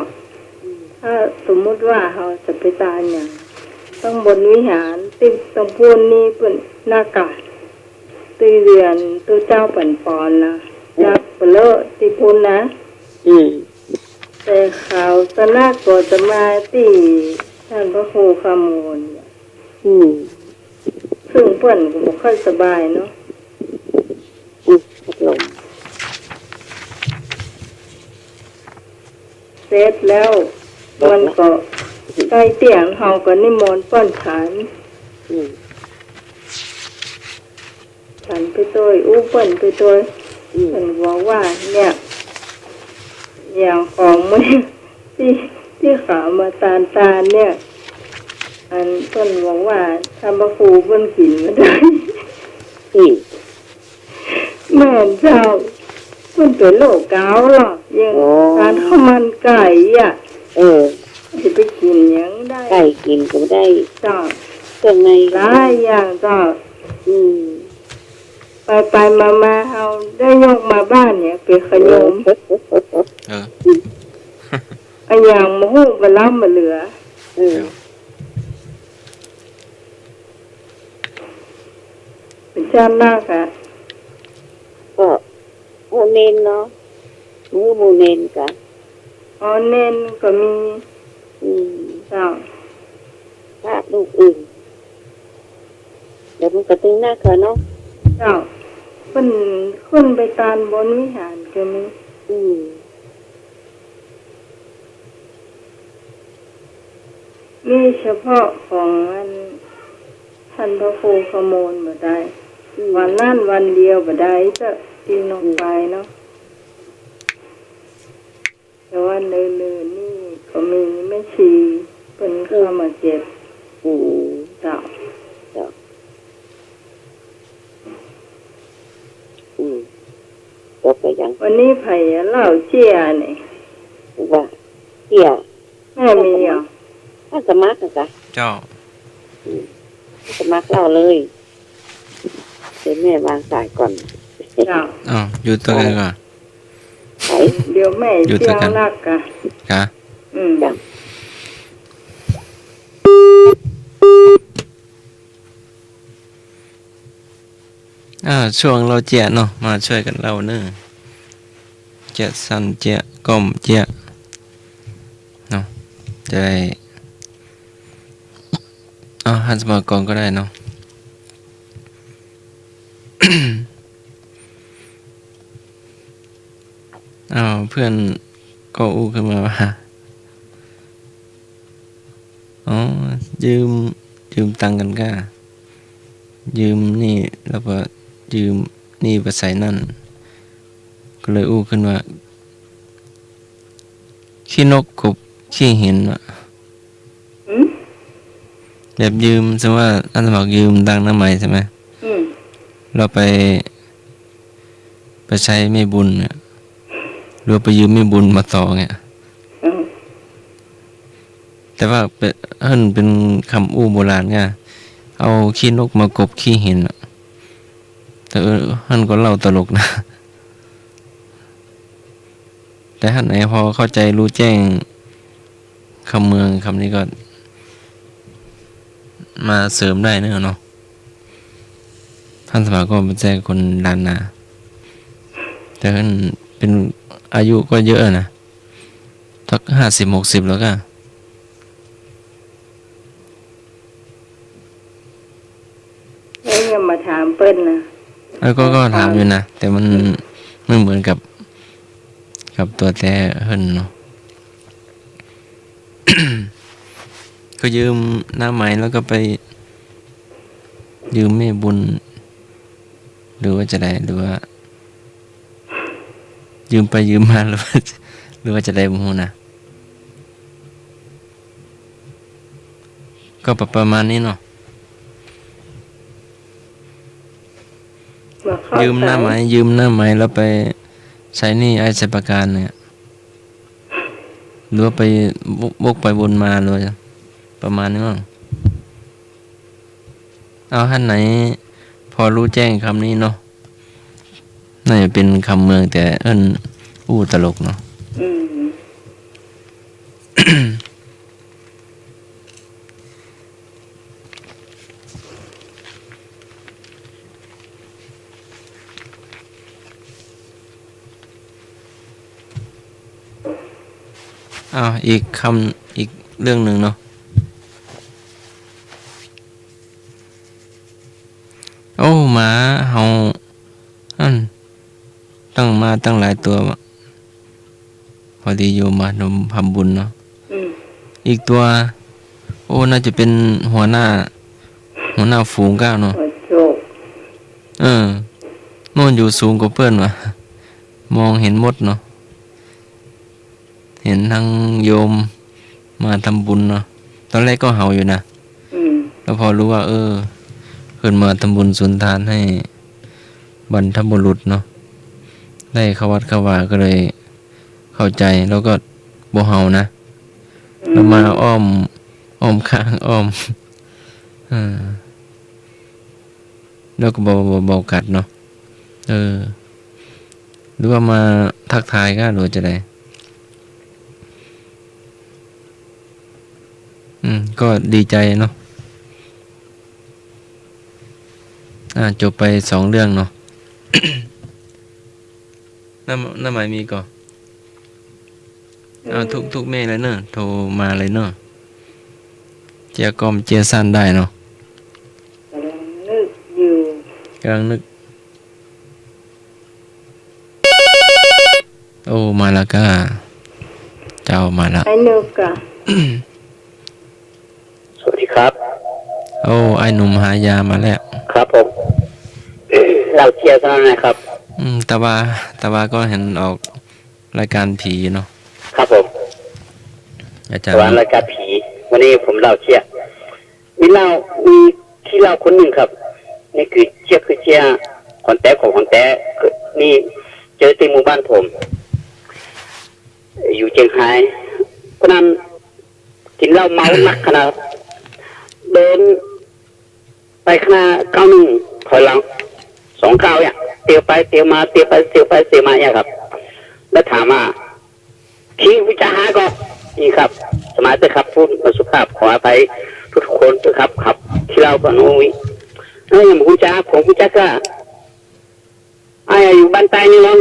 ถ้าสมมุติว่าเราจะไปตายอย่างต้องบนวิหารติดตรงพูนนี่เป็นหน้ากาศตีเรือนตัวเจ้าปันปอนนะนักเปลอะตีพูนนะ แต่ข่าวสนากก็จะมาที่ท่านพระครูคำมูลซึ่งเปิ้นก็บ่ค่อยสบายเนาะ พัดลม เสร็จแล้วมันก็ใกล้เตียงเฮาก็นิมนต์ป้อนฉันฉันไปตัวอู้เปิ้นไปตัวเพิ่นบอกว่าเนี่ยอย่างของมื้อที่ขามาตาลเนี่ย อันเพิ่นบอกว่าทำพระครูเพิ่นกินมาได้ แม่นเจ้าเพิ่นเป็นโรคเกาต์หรอกยังทานข้าวมันไก่อ่ะจะไปกินหยังได้ ไก่กินก็ได้ เจ้า เครื่องใน หลายอย่างเจ้าไปมาเฮาได้ยกมาบ้านเนี่ยเป็นขนมอันอย่างมะฮู้บ่ล้ำบ่เหลือเป็นชาติหน้าค่ะ ก็โมเนนเนาะมือโมเนนกัน อ๋อเน้นก็มีเจ้า พระลูกอื่น เดี๋ยวมันก็ตึงหน้าเขาเนาะ เจ้าคนคนไปตานบนวิหารก็มี อืม มีเฉพาะของมันท่านพระครูขโมยบ่ได้ วันนั่นวันเดียวบ่ได้จะตีนออกไปเนาะแต่ว่าเนือๆนี่ก็มีแม่ชีเป็นเข้ามาเก็บ อืม เจ้า อืมจบไปยัง วันนี้ไผ่เหล่าเจียนี่ ว่าเกี่ยว แม่มีอ่ะ ถ้าสมัครนะคะ เจ้า สมัครเล่าเลยเดี๋ยวแม่วางสายก่อน เจ้า อ้าวอยู่ตัวกันก่อน ไหน เดี๋ยวแม่ อยู่ เจี ด้วย ยง กัน รักกะ กะ จ้ะ ช่วงเราเจียเนาะมาช่วยกันเล่าเนอะเจียสั้นเจียก้มเจียเนาะจะได้หันสมากรก็ได้เนาะ เพื่อนก็อู้ขึ้นมาว่าอ๋อยืมตังค์กันก้ายืมนี่แล้วก็ยืมนี่ไปใส่นั่นก็เลยอู้ขึ้นว่าขี้นกกบขี้เห็นว่ะ อืม แบบยืมสมมติว่าอันสมัครยืมตังค์น้ำใหม่ใช่ไหม อืม เราไปใช้ไม่บุญเนี่ยหรือไปยืมไม่บุญมาต่อเนี่ย อืม แต่ว่าเป็นคำอู้โบราณไงเอาขี้นกมากบขี้เห็นอะแต่ท่านก็เล่าตลกนะ แต่ท่านไหนพอเข้าใจรู้แจ้งคำเมืองคำนี้ก็มาเสริมได้เนอะเนาะท่านสมัครก็เป็นใจคนดันนะแต่ท่านเป็นอายุก็เยอะนะสัก50-60แล้วก็ แล้วยังมาถามเปิ้นนะ แล้วก็ถามอยู่นะแต่มันไม่เหมือนกับตัวแต่เฮิรนเนาะ ก็ยืมหน้าไม้แล้วก็ไปยืมแม่บุญหรือว่าจะได้หรือว่า ยืมไปยืมมาหรือว่าจะได้บุญนะก็ประมาณนี้เนาะ มาเข้า ยืมหน้าไม้แล้วไปใช้หนี้ไอ้ใช้ประกันเนี่ยหรือว่าไปวกไปบนมาเลยประมาณนี้มั้งเอาท่านไหนพอรู้แจ้งคำนี้เนาะน่าจะเป็นคำเมืองแต่อู้ตลกเนาะ อืม อีกอีกเรื่องหนึ่งเนาะโอ้หมาเห่าตั้งหลายตัวพอดีโยมมาดมทำบุญเนาะ อืม อีกตัวโอ้น่าจะเป็นหัวหน้าฝูงก้าวเนาะ หัวโจก โน่นอยู่สูงกว่าเพื่อนวะมองเห็นหมดเนาะเห็นทั้งโยมมาทำบุญเนาะตอนแรกก็เห่าอยู่นะ อืม แล้วพอรู้ว่าเพิ่นมาทำบุญสุนทานให้บรรพบุรุษเนาะได้เข้าวัดเข้าวาก็เลยเข้าใจแล้วก็บ่เห่านะแล้วมาอ้อมข้างอ้อมแล้วก็เบากัดเนาะหรือว่ามาทักทายก็หรือจะได้ก็ดีใจเนาะจบไป2 เรื่องเนาะ น้าหมายมีก่อนทุกเมย์เลยเนอะโทรมาเลยเนอะเจียกอมเจียสั้นได้เนาะ กำลังนึก กำลังนึก โอ้ มาแล้วก็เจ้ามาแล้ว ไอ้นึกอะ สวัสดีครับ โอ้ ไอ้หนุ่มหายามาแล้ว ครับผม เราเชียร์กันนะครับ แต่ว่าก็เห็นออกรายการผีเนาะ ครับผม อาจาร วัน ย์ รายการผี วันนี้ผมเราเชียร์มีขี้เล่าคนหนึ่งครับ นี่คือเชียร์คนแต่ของคนแต่นี่เจอที่หมู่บ้านผม อยู่เชียงรายเพราะนั้นกินเหล้าเมาหนักขนาดเดินไปข้างหน้าก้าวหนึ่งถอยหลัง2 ก้าวเนี่ยเตียวไปเตียวมาเตียวไปเตียวไปเตียวมาเนี่ยครับ แล้วถามว่าขี้วิจารหาก็นี่ครับ สมัยเตครับพูดสุภาพขออภัยทุกคนด้วยครับครับที่เราก็นุ้ยอย่างคุณจ้าผมคุณจ้าก็อยู่บ้านใต้นี่น้อง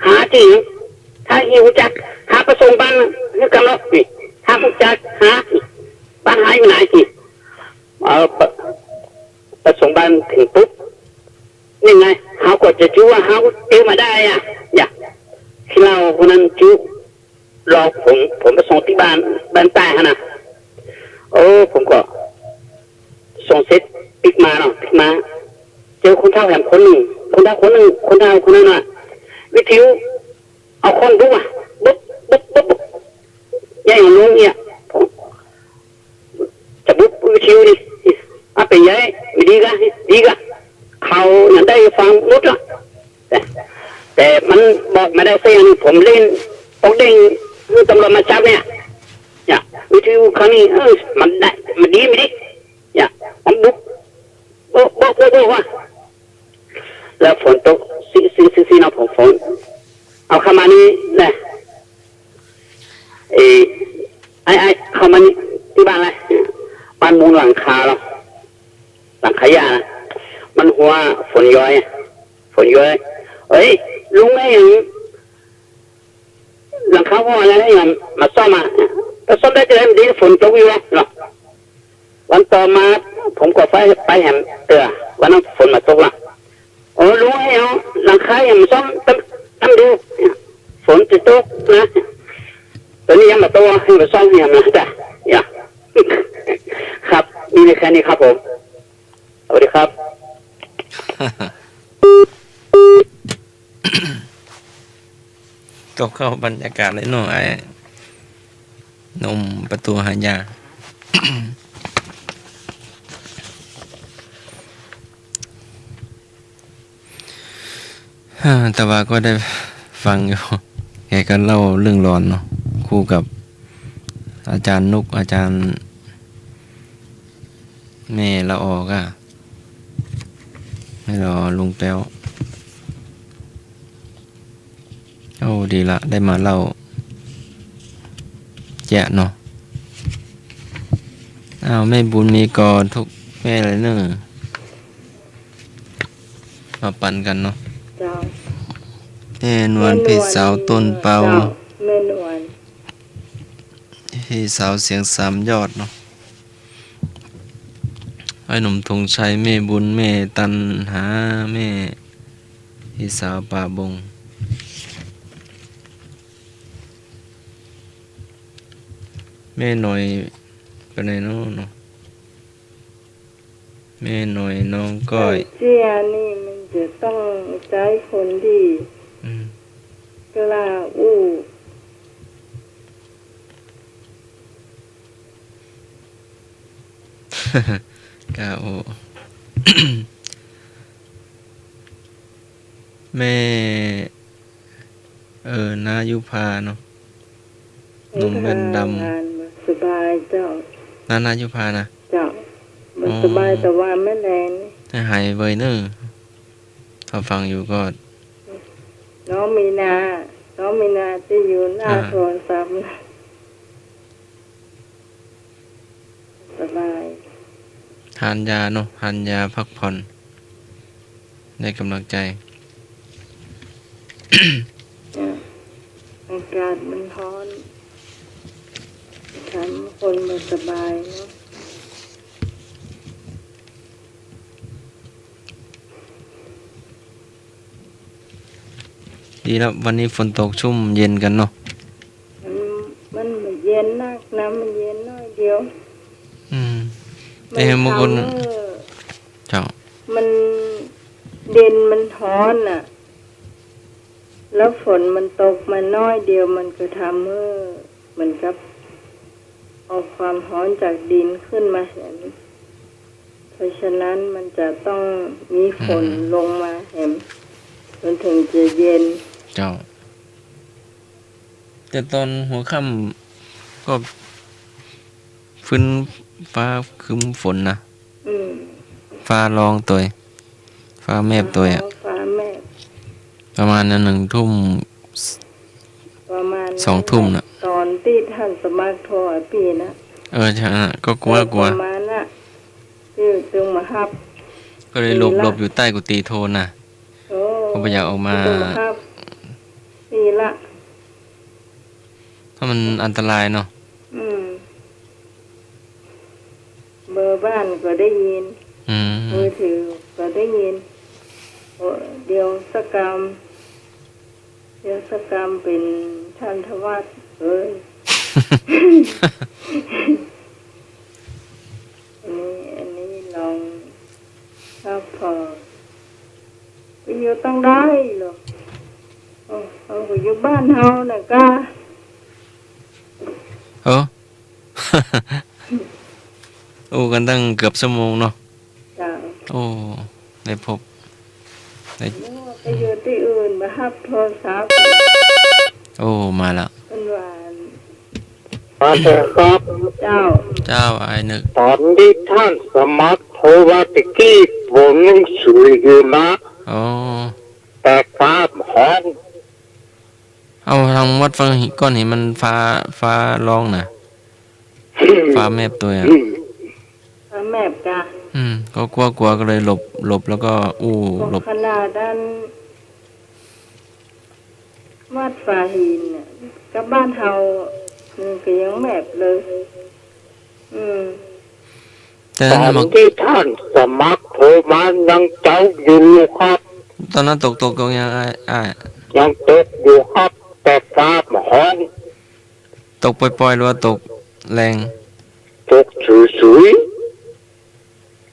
หาจริงถ้าหิวจักหาประสงค์บ้านนี่กันแล้วนี่ถ้าคุณจักหาบ้านหายอยู่ไหนสิประสงค์บ้านถึงปุ๊บนี่ไงเขาก็จะจู้ว่าเขาเอวมาได้อ่ะอย่าที่เราคนนั้นจู้รอผมไปส่งที่บ้านใต้ฮะนะผมก็ส่งเสร็จปิกมาเนาะปิกมาเจอคนเฒ่าแหมคนหนึ่งคนเฒ่าคนนั้นน่ะวิทยุเอาคนดูอ่ะบุ๊บยังลุงเนี่ยจะบุ๊บวิทยุดิเป็นยัยไม่ดีกะเขาอย่างได้ฟังมุดละแต่มันบอกไม่ได้เสียงผมเล่นตกเด้งตำรวจมาจับเนี่ยวิทยุครั้งนี้มันได้มันดีไม่ดีมันบุ๊บว่าแล้วฝนตกซีนะผมฝนเอาเข้ามานี่แหละไอ้เข้ามานี่ที่บ้านอะไรบ้านมูลหลังคาเราหลังขยะนะมันหัวฝนย้อยลุงไอ้อย่างหลังคาหัวอะไรอย่างมาซ่อมแต่ซ่อมได้จะได้ดีฝนตกอยู่เนาะวันต่อมาผมก็ไปแหมวันนั้นฝนมาตกละลุงไอ้หลังคาอย่างมาซ่อมตั้งดูฝนจะตกนะตอนนี้ยังมาโตให้มาซ่อมอย่างนะจ้ะครับมีแค่นี้ครับผมสวัสดีครับ ก็เข้าบรรยากาศเลยหน่อยนมประตูหายา แต่ว่าก็ได้ฟังอยู่แกก็เล่าเรื่องร้อนเนาะคู่กับอาจารย์นุกอาจารย์แม่ละออกอะไม่รอลุงแป๊วดีละได้มาเล่าแย่เนาะแม่บุญมีกอทุกแม่เลยเนอะมาปั่นกันเนาะ เจ้า แม่นวลพี่สาวต้นเปา แม่นวล พี่สาวเสียงสามยอดเนาะไอ้หนุ่มธงชัยแม่บุญแม่ตันหาแม่พี่สาวป่าบงแม่หน่อยไปไหนเนาะแม่หน่อยน้องก้อย เจียนี่มันจะต้องใช้คนที่กล้าอู้ กาโอ แม่นายุพาเนาะหนุ่มแว่นด งานมันสบายเจ้า ำนายุพานะ เจ้ามันสบายแต่ว่าไม่แรงนี่ ถ้าหายเบยเนอร์พอฟังอยู่ก็ น้องมีนาที่อยู่หน้าโทรศัพท์นะสบาย ทานยาเนาะทานยาพักผ่อนได้กำลังใจ อากาศมันร้อนทำคนมันสบายเนาะ ดีแล้ววันนี้ฝนตกชุ่มเย็นกันเนาะ มันไม่เย็นนักนะมันเย็นน้อยเดียว อืมแต่บางคน มันทำให้ เจ้า มันเด่นมันร้อนอ่ะ แล้วฝนมันตกมาน้อยเดียวมันก็ทำให้เหมือนกับเอาความร้อนจากดินขึ้นมาเห็น เพราะฉะนั้นมันจะต้องมีฝนลงมาเห็นมันถึงจะเย็น เจ้า แต่ตอนหัวค่ำก็ฟื้นฟ้าครึ้มฝนนะ อืม ฟ้าร้องตัวฟ้าแมบตัวอ่ะ ฟ้าแม่ ประมาณนั้น1 ทุ่ม ประมาณ 2 ทุ่มน่ะ ตอนที่ท่านสมัครโทรปีนะ ใช่น่ะก็กลัว ประมาณน่ะที่ตึงมาฮับ ก็เลยหลบอยู่ใต้กุฏิโทนน่ะ โอ้ ก็ไม่อยากออกมา ตึงฮับนี่ละ ถ้ามันอันตรายเนาะ อืม เบอร์บ้านก็ได้ยิน อืม มือถือก็ได้ยินโอ้เดี๋ยวสกรรมเป็นท่านทวัดเอ้ย อันนี้ลองถ้าพอไปอยู่ต้องได้หรอกเอาไปอยู่บ้านเฮาน่ะก็ โอ้ โอ้กันตั้งเกือบชั่วโมงเนาะ จ้ะ โอ้ได้พบได้ นึกว่าไปอยู่ที่อื่นมาฮับโทรศัพท์ โอ้มาแล้ว เป็นหวาน มาเถอะครับ เจ้า เจ้าไอ้นึก ตอนที่ท่านสมัครโทรว่าตะกี้ผมยังสวยอยู่นะ อ๋อ แต่ฟ้าห้อง เอาทางวัดฟังหิก้อนหินมันฟ้าร้องน่ะ ฟ้าแมบตัวอ่ะ พระแม่กะ ก็กลัวก็เลยหลบแล้วก็หลบ ขนาดด้านวัดฝาหินน่ะกับบ้านเฮาก็ยังแมบเลย แต่ ต นั้น อน มัน ที่ท่านสมัครโทรมายังเจ้าอยู่ครับ ตอนนั้นตกยังไอ้ ยังตกอยู่ครับแต่ฟ้าห้อง ตกปล่อยๆหรือว่าตกแรง ตกสวย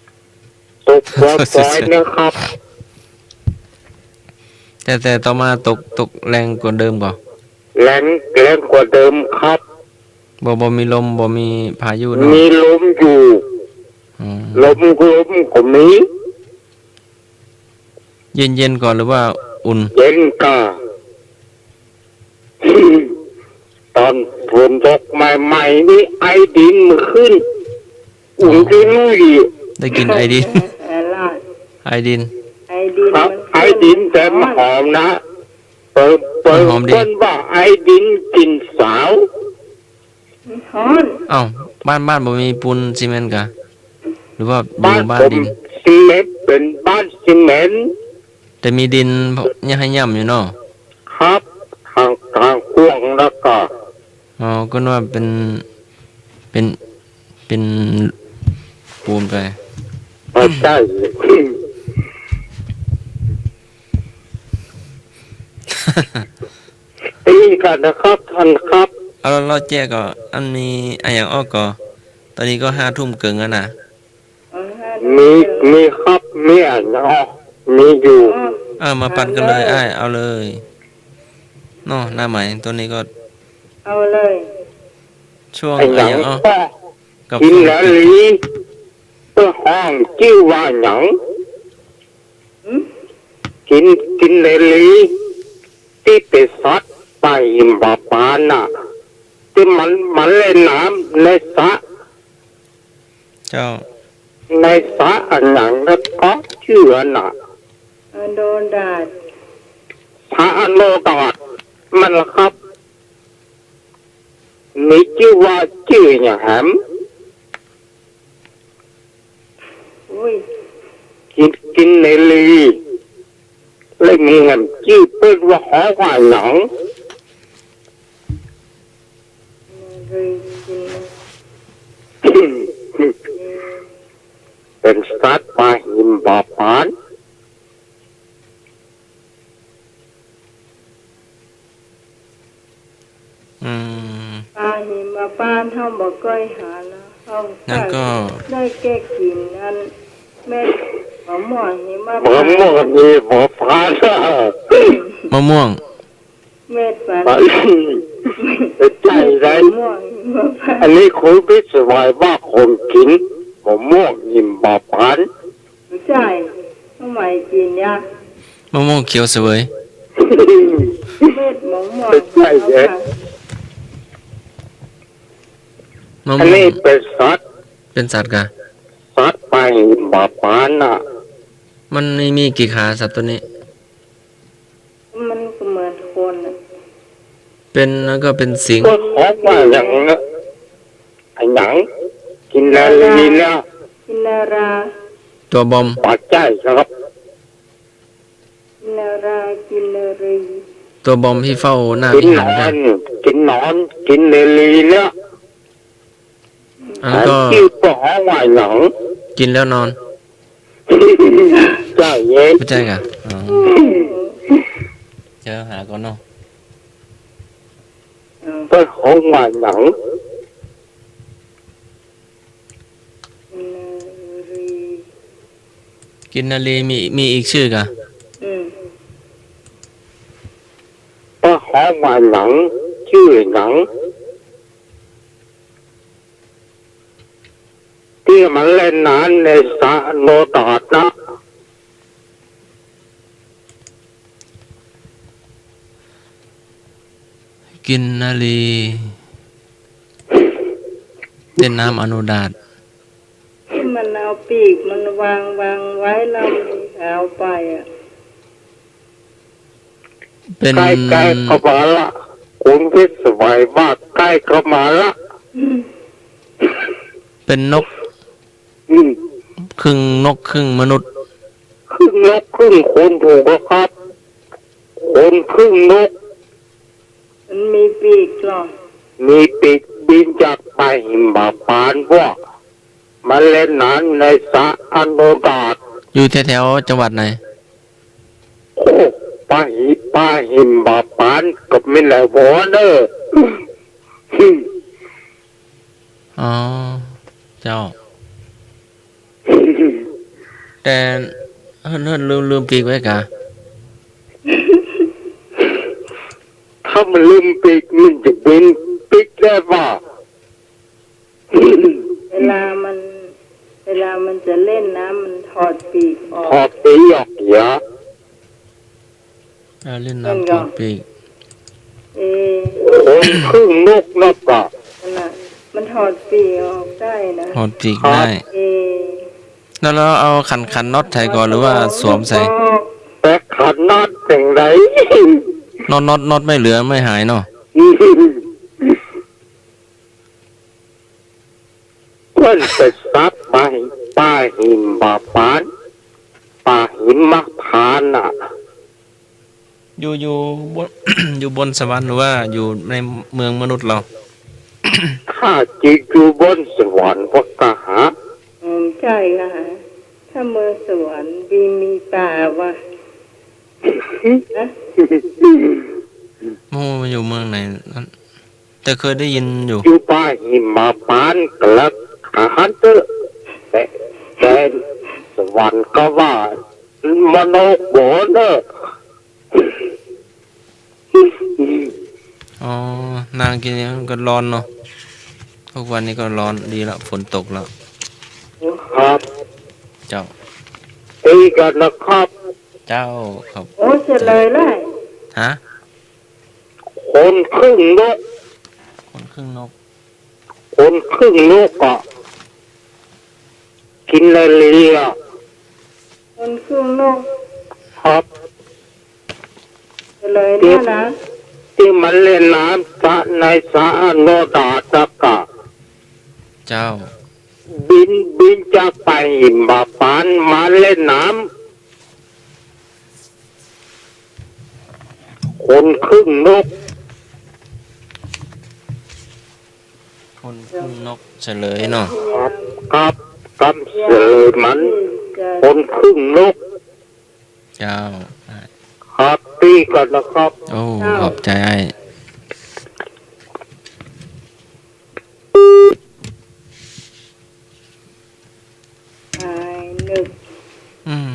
ๆตกปล่อยๆนะครับ แต่ต่อมาตกแรงกว่าเดิมก่อน แรงกว่าเดิมครับ บ่มีลมบ่มีพายุเนาะ มีลมอยู่ อืม ลมก็มี เย็นก่อนหรือว่าอุ่น เย็นกา ตอนฝนตกใหม่ๆนี่ไอดินมันขึ้น อุ่นที่นู่น ได้กินไอดิน ล่ะ ไอดิน ไอดิน ครับ มัน ไอดินแต่มหอมนะเปิด หอมดี เปิ้นว่าไอดินกลินสาว ฮ้อน เอ้าบ้านบ่มีปูนซีเมนต์กะหรือว่าอยู่ บ้าน บ้าน ผม ดิน ซีเมนต์เป็นบ้านซีเมนต์ แต่มีดินยังให้ย่ำอยู่เนาะ ครับทางกว้างแล้วก็ อ๋อก็นึกว่าเป็นปูนไป ใช่ ตีกันนะครับท่านครับ เอาเราแจ้ก็อันมีอะไรอย่างอ้อก็ตอนนี้ก็5 ทุ่มเกินแล้วนะ มีครับมีอ่ะเนาะมีอยู่ มาปั่นกันเลยอ้ายเอาเลยเนาะหน้าใหม่ตัวนี้ก็ เอาเลย ช่วง ไอ้ อะไร หยัง อย่างอ้อ ก็ กับ กิน ช่วง แล้วลีเพื่อห้องชื่อว่าหยังกินเลยลีที่ไปซัดไปบาปานน่ะที่มันเล่นน้ำในสระ เจ้า ในสระอันหยังแล้วก็ชื่ออันน่ะ โดนดาด พระอโนดาตมันล่ะครับมีชื่อว่าชื่ออย่างแหม อุ้ย กินในลีแล้วมีเงินชื่อเปิ้นว่าหอว่าหนัง เลยกิน เป็นสัตว์ป่าหิมบาปาน บอกก้อยหานะเอา งั้นก็ ได้แก้กินนั่นแม่หมอหมอหิมะ หมอหมอนี่หมอพาซะ มะม่วง เม็ดฝัน ไปใจไร หมอม่วงหิมะผ่าน อันนี้คุณพิสวายว่าคนกินหมอม่วงหิมบาพัน ใช่ทำไมกินยาก มะม่วงเขียวเสวย เม็ดหมอม่วง ใช่เด้ มะ อัน ม่ว นี้ ง เป็นสัตว์ เป็นสัตว์กะ สัตว์ไปหิมบาพันน่ะ มันมีกี่ขาสัตว์ตัวนี้ มันก็เหมือนคนน่ะ เป็นแล้วก็เป็นสิง ก็ขอว่าอย่างนั้นไอ้หนังกินแล้วลีแล้ว กินนารา ตัวบอม ปัจจัยครับ กินนารากินนารี ตัวบอมที่เฝ้าหน้า กิ วิ น หาร นอ กัน นกินนอนกินลีแล้ว อันนั้นก็ ชื่อก็หอว่าหนัง กินแล้วนอน ใจเย็น ไม่ใช่กะอ๋อเจอหาก่อนเนาะ ก็หอว่าหนัง นารี กินนาลีมีอีกชื่อกะ อืม ก็หอว่าหนังชื่อหนังที่มันเล่นนานในสระโนดาดนะ กินนาลีเล่นน้ำอนุดาต ที่มันเอาปีกมันวางไว้แล้วมีขาวไปอ่ะ เป็น ใกล้ๆเข้ามาละคุณพิสวัยว่าใกล้เข้ามาละ เป็นนก อืม ครึ่งนกครึ่งมนุษย์ ครึ่งนกครึ่งคนถูกแล้วครับคนครึ่งนก มันมีปีกหรอ มีปีกบินจากไปหิมบาปานว่ามันเล่นน้ำในสระอนุดาต อยู่แถวๆจังหวัดไหน โอ้ป้าหิมบาปานกับไม่ไหลหัวเนอะ อ๋อ เจ้า แต่เฮิ่นลืมปีกไว้กะ ถ้ามันลืมปีกมันจะบินปีกได้ป่ะ เวลามันจะเล่นน้ำมันถอดปีกออ พอก ปีออกเยอะ เล่นน้ำถอดปีก เอะ คนครึ่งนกนะป่ะ นั่นน่ะมันถอดปีกออกได้นะ ถอดปีกได้ เอะ แล้วเราเอาขันน็อตใส่ก่อนหรือว่าสวมใส่ แต่ขันนัดเป็นไร น็อตไม่เหลือไม่หายเนาะ เพื่อนไปซับไปป้าหิมบาปานป้าหิมมักพานน่ะ อยู่บน อยู่บนสวรรค์หรือว่าอยู่ในเมืองมนุษย์เรา ถ้าจิตอยู่บนสวรรค์ก็กะหา ใช่ค่ะถ้าเมืองสวรรค์มีป่าวะนะ โอ้อยู่เมืองไหนนั่นแต่เคยได้ยินอยู่ อยู่ป้าหิมมาปานกะลักอาหารเตอะแต่สวรรค์ก็ว่ามโนโบเนอะ อ๋อนางกินอย่างนั้นก็ร้อนเนาะทุกวันนี้ก็ร้อนดีแล้วฝนตกแล้ว ครับ เจ้า ตีกันนะครับ เจ้าครับ โอ้เฉลยเลย ฮะ คนครึ่งนก คนครึ่งนก คนครึ่งนกอ่ะกินละเลีย คนครึ่งนก ครับ เฉลยเนี่ยนะ ที่มันเล่นน้ำสระในสระโนดาตะกะ เจ้า บินจากไปหิมบาปานมาเล่นน้ำคนครึ่งนก คนครึ่งนกเฉลยเนาะ ครับครับเสยมัน จะ คนครึ่งนก เจ้า ครับตีกันนะครับ โอ้ขอบใจ นึก อืม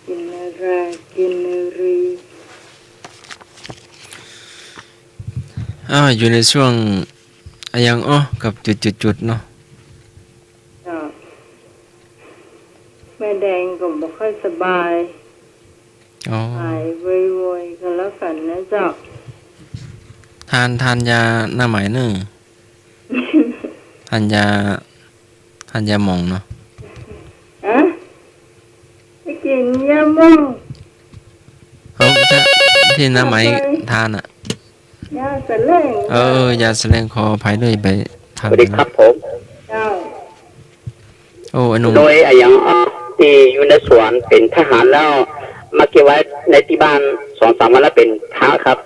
กินอะไรกินอะไร อยู่ในช่วงอะยังกับจุดๆเนาะ จ้ะแม่แดงก็บ่ค่อยสบาย อ๋อ หายไวๆกันแล้วกันนะเจ้า ทานยาหน้าไหมเนอะทานยาหมองเนาะ อะไปกินยาม่อง เขาจะที่หน้าไหมทานอ่ะ ยาสะเล่ง ยาแสลงคอภัยเลยไปทา ส น วัสดีครับผม เจ้า โอ้ไอ้หนุ่ม โดยอย่างที่อยู่ในสวนเป็นทหารแล้วมาเก็บไว้ในที่บ้าน2-3 วันแล้วเป็นพระครับ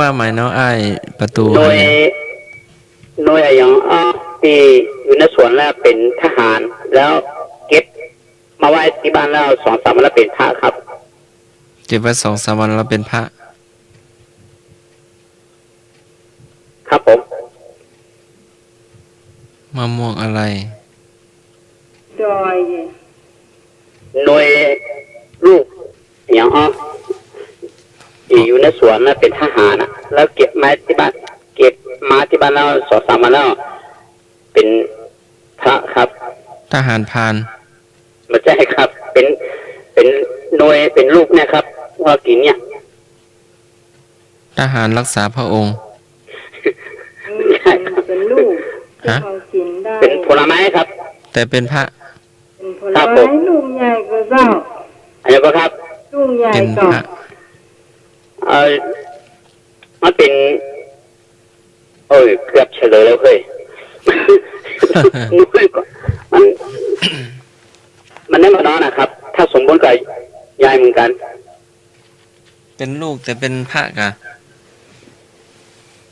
ว่าไหมเนาะไอ้ประตู โดยอย่างที่อยู่ในสวนแล้วเป็นทหาร แล้วเก็บมาไว้ที่บ้านแล้ว2-3 วันแล้วเป็นพระครับ เก็บไว้2-3 วันแล้วเป็นพระ ครับผม มะม่วงอะไร จอยเนี่ย โดยลูกอย่างที่อยู่ในสวนแล้วเป็นทหารนะแล้วเก็บมาที่บ้านแล้ว2-3 วันแล้วเป็นพระครับ ทหารพราน ไม่ใช่ครับ เป็นหน่วยเป็นลูกเนี่ยครับว่ากินเนี่ย ทหารรักษาพระองค์ เป็นลูกที่ ฮะ เขากินได้ เป็นผลไม้ครับ แต่เป็นพระ เป็นผลไม้ลูกใหญ่ก็เจ้า อันนี้ก็ครับ ลูกใหญ่ เป็น ก็ พระ มันเป็นเกือบเฉลยแล้วเฮ้ย หน่วยก็มันได้มาน้อยนะครับ ถ้าสมบูรณ์กับยายเหมือนกัน เป็นลูกแต่เป็นพระกะ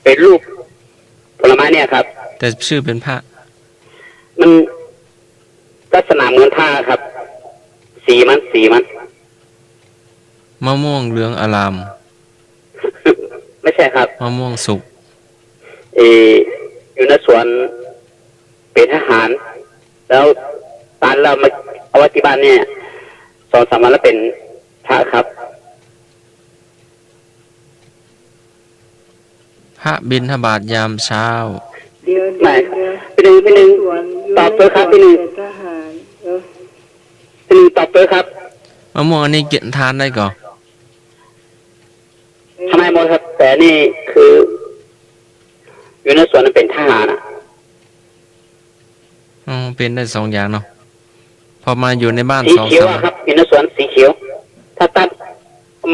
เป็นลูกผลไม้เนี่ยครับ แต่ชื่อเป็นพระ มันลักษณะเหมือนท่าครับ สีมัน มะม่วงเหลืองอาราม ไม่ใช่ครับ มะม่วงสุก อยู่ในสวนเป็นทหาร แล้วตอนเรามาเอาไว้ที่บ้านเนี่ย2-3 วันแล้วเป็นพระครับ พระบิณฑบาตยามเช้า เดี๋ยว ไม่ เดี๋ยว พี่หนึ่ง สวนอยู่ ตอบ ใน ตัว ส ครับ วน พี่หนึ่ง เป็นทหารเออ พี่หนึ่งตอบตัวครับ มะม่วงอันนี้กินทานได้ก่อ ทำไมหมดครับ แต่นี่คือ อยู่ในสวนนั้นเป็นทหารนะ เป็นได้2 อย่างเนาะ พอมาอยู่ในบ้าน สี 2-3 เขียวอะครับอยู่ในสวนสีเขียว ถ้าตัด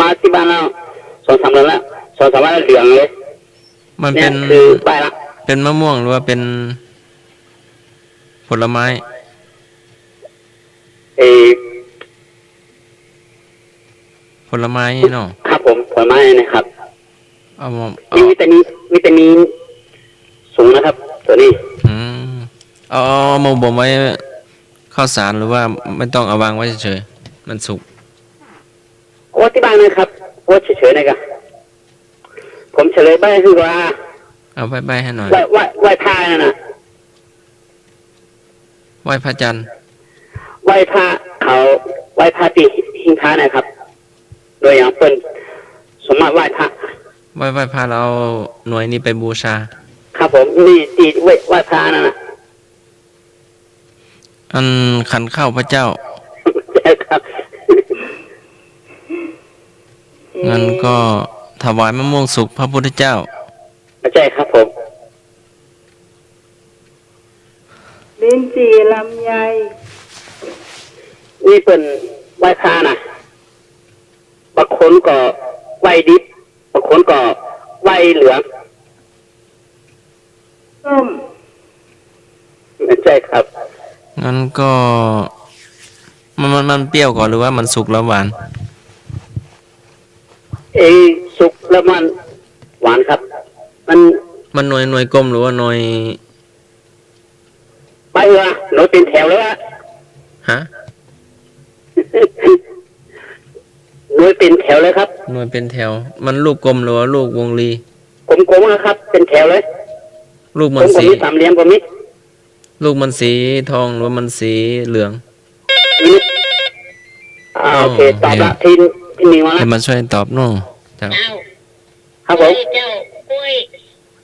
มาที่บ้านแล้ว2-3 วันแล้ว2-3 วันแล้วเหลืองเลย มัน เนี่ เป็ ย น คือใบละ เป็นมะม่วงหรือว่าเป็นผลไม้ ผลไม้เนาะ ครับผมผลไม้นะครับ เอามา มีวิตามินสูงนะครับ ตัวนี้ เอามาบ่มไว้ข้าวสารหรือว่าไม่ต้องเอาวางไว้เฉยๆมันสุก ว่าที่บ้านนะครับว่าเฉยๆนะครับผมเฉลยไปคือว่า เอาใบให้หน่อย ไหว้พระนั่นน่ะ ไหว้พระจันทร์ ไหว้พระเขาไหว้พระตีหิ้งพระนะครับ โดยอย่างเปิ้นสมมติไหว้พระ ไหว้พระแล้วเอาหน่วยนี้ไปบูชา ครับผมนี่ตีไหว้พระนั่นน่ะ อันขันข้าวพระเจ้า ใช่ครับ งั้นก็ถวายมะม่วงสุกพระพุทธเจ้า ไม่ใช่ครับผม ลิ้นจี่ลำไย นี่เป็นไหว้พระนะบางคนก็ไหว้ดิบบางคนก็ไหว้เหลือง ส้ม ไม่ใช่ครับ งั้นก็มันเปรี้ยวก่อนหรือว่ามันสุกแล้วหวาน สุกแล้วมันหวานครับ มันหน่วยกลมหรือว่าหน่วย ไปเออหนูเป็นแถวแล้วอะ ฮะ หน่วยเป็นแถวเลยครับ หน่วยเป็นแถว มันลูกกลมหรือว่าลูกวงรี กลมๆนะครับ เป็นแถวเลย ลูก ผ มัน มก็ สี มีสามเหลี่ยมก็มี ลูกมันสีทองหรือว่ามันสีเหลือง โอเคตอบละที่มีมาละ ให้มาช่วยตอบหน่อยเจ้า เจ้า ครับผม เจ้ากล้วย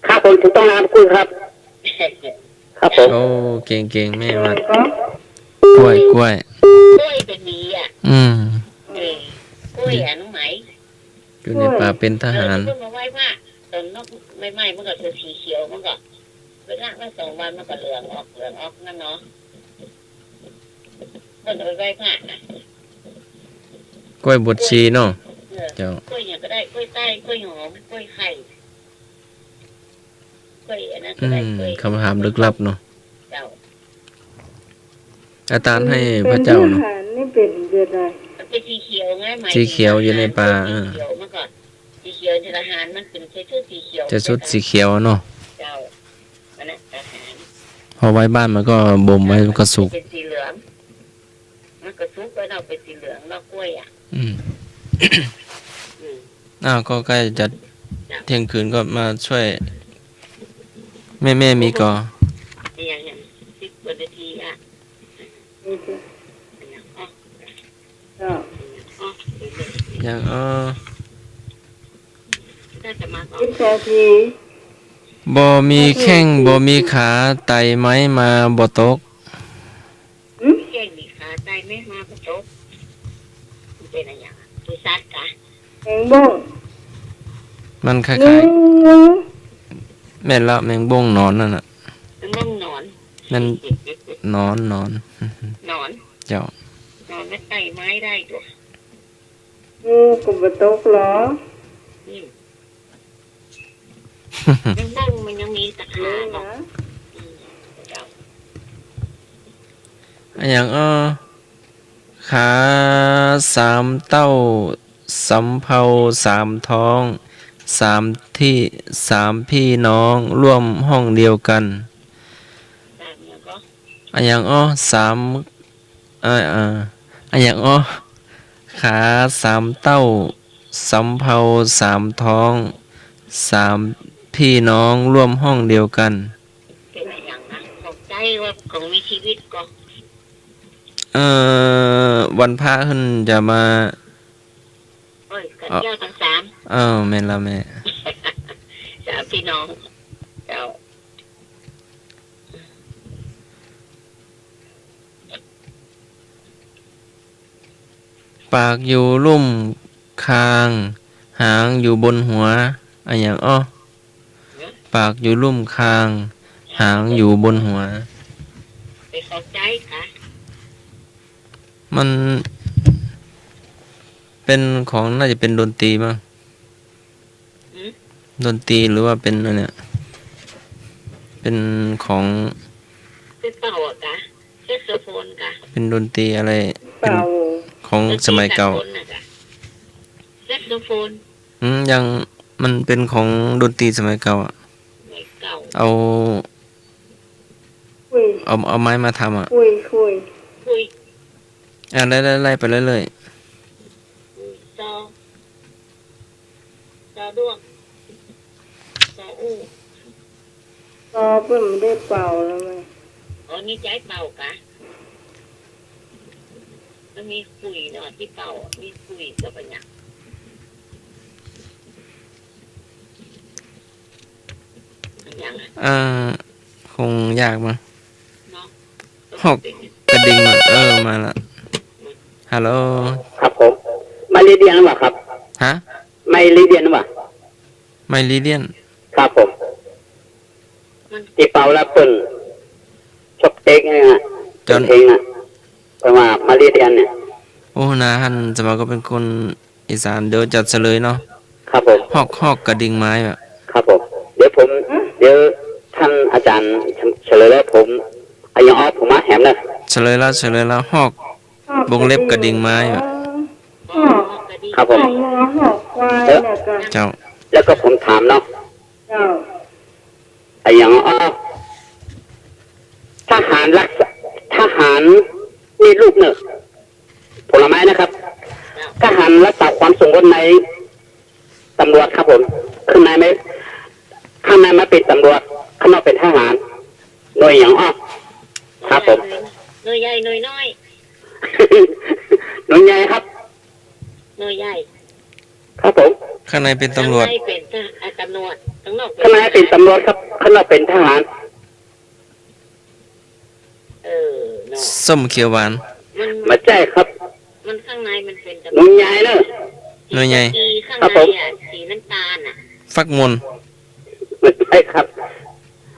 ครับผมถูกต้องนะครับคุยครับ ครับผม โอ้เก่งๆแม่มา ก็ กล้วย กล้วยเป็นมีอ่ะ อืม กล้วยอ่ะน้องไหม อยู่ในป่าเป็นทหาร เพิ่งมาไหว้พระตอนนกไม่ไหม้มันก็คือสีเขียวมันก็เวลามา2 วันมันก็เหลืองออกนั่นเนาะเพิ่นเอาไปไหว้พระนะ กล้วยบดชีเนาะ เจ้า กล้วยเนี่ยก็ได้กล้วยใต้กล้วยหอมกล้วยไข่กล้วยอันนั้นก็ อื ได้ ม กล้วย คำถามลึกลับเนาะ เจ้า อาจารย์ให้พระเจ้า เป็นท เนาะ หารนี่เป็นอะไร มันเป็นสีเขียวไงหมาย สีเขียวอยู่ในป่า สีเขียวมันก็สีเขียวในทหารมันเป็นชุดสีเขียว จะชุดสีเขียวเนาะ เจ้าอันนั้นทหาร พอไว้บ้านมันก็บ่มไว้มันก็สุก เป็นสีเหลืองมันก็ซุกไว้เราเป็นสีเหลืองแล้วกล้วยอ่ะ อืม อืม อ้าวก็ใกล้จะเที่ยงคืนก็มาช่วย แม่มีก่อ อย่าง10 นาทีอ่ะ นี่จ้ะ อย่างอ๋อ เจ้า อ๋อ อย่างถ้าจะมาก็ 10 นาที บ่มีแข้งบ่มีขาไตไม้มาบ่ตก แก่งมีขาใจไม่มาก็จบมันเป็นอะไรอย่างตัวสัตว์กะ แมงบ้ง มันคล้ งู ายๆแม่นละแมงบ้งหนอนนั่นน่ะ มันต้องนอน มันหนอน นอน เจ้าน อนไม่ไต่ไม้ได้ตัว งูก็บ่ตกหรอ นี่มันบ้งมันยังมีตะขา นี่ บอ นะ กเจ้า อันอย่างขา3 เต้าสำเภา3 ท้อง3 พี่น้องร่วมห้องเดียวกัน ตามแล้วก็ อันอย่างอันอย่างขา3 เต้าสำเภา3 ท้อง3 พี่น้องร่วมห้องเดียวกัน เป็นอะไรอย่างนะตกใจว่าของมีชีวิตก็ วันพระขึ้นจะมา โอ้ยกันเจ้าทั้ง3 แม่นละแม่ 3 พี่น้องเจ้า ปากอยู่ลุ่มคาง หางอยู่บนหัวอันอย่างปากอยู่ลุ่มคาง หางอยู่บนหัว ไปเข้าใจค่ะ มันเป็นของน่าจะเป็นดนตรีมั้งดนตรีหรือว่าเป็นอะไรเนี่ยเป็นของ เป็นเป่าอะกะเซกโซโฟนกะ เป็นดนตรีอะไรเป็น เป่า ของสมัยเก่า เซกโซโฟน ยังมันเป็นของดนตรีสมัยเก่าอะ ไม่เก่า เอา คุย เอาไม้มาทำอ่ะ คุย คุย ไล่ไปเรื่อย ซอด้วงซออู้ ก็เพิ่นไม่ได้เป่าแล้วมั้ย อ๋อนี่ใจเป่ากะมันมีคุยเนาะที่เป่ามีคุยกับปัญญาปัญญา คงยากมั้ง เนาะ หก กระดิ่งมาละฮัลโหล ครับผมไม่รีเดียนหรือเปล่าครับ ฮะ ไม่รีเดียนหรือเปล่า ไมลิเลียน ครับผมที่เป่าแล้วเปิ่นชอบเต็กไงฮะ จน เพลงอ่ะเพราะว่ามารีเดียนเนี่ย โอ้นาฮันจะมาก็เป็นคนอีสานเดี๋ยวจัดเฉลยเนาะ ครับผม ฮอกกระดิ่งไม้แบบ ครับผมเดี๋ยวท่านอาจารย์เฉลยแล้วผมอายุออฟผมมาแหมเลย เฉลยแล้วฮอกวงเล็บกระดิ่งไม้แบบ หอก ครับผม หอกงัวหอกควายน่ะก็ เจ้า แล้วก็ผมถามเนาะ เจ้า อายุออฟทหารนี่ลูกเนอะผลไม้นะครับ ทหารรักษาความสงบในตำรวจครับผมข้างในไม่ข้างในมาเป็นตำรวจข้างนอกเป็นทหารหน่วยอย่างอ้อครับผม หน่วยใหญ่หน่วยน้อย หน่วยใหญ่ครับ หน่วยใหญ่ ครับผม ข้างในเป็นตำรวจ ข้างในเป็นตำรวจข้างนอก ข้างในเป็นตำรวจครับข้างนอกเป็นทหาร เนาะ ส้มเขียวหวาน มัน มาแจ้ครับ มันข้างในมันเป็น หน่วยใหญ่เนอะ หน่วยใหญ่ สีข้าง ครับ ใน ผม อ่ะสีน้ำตาลอ่ะ ฟักมน มาใช่ครับ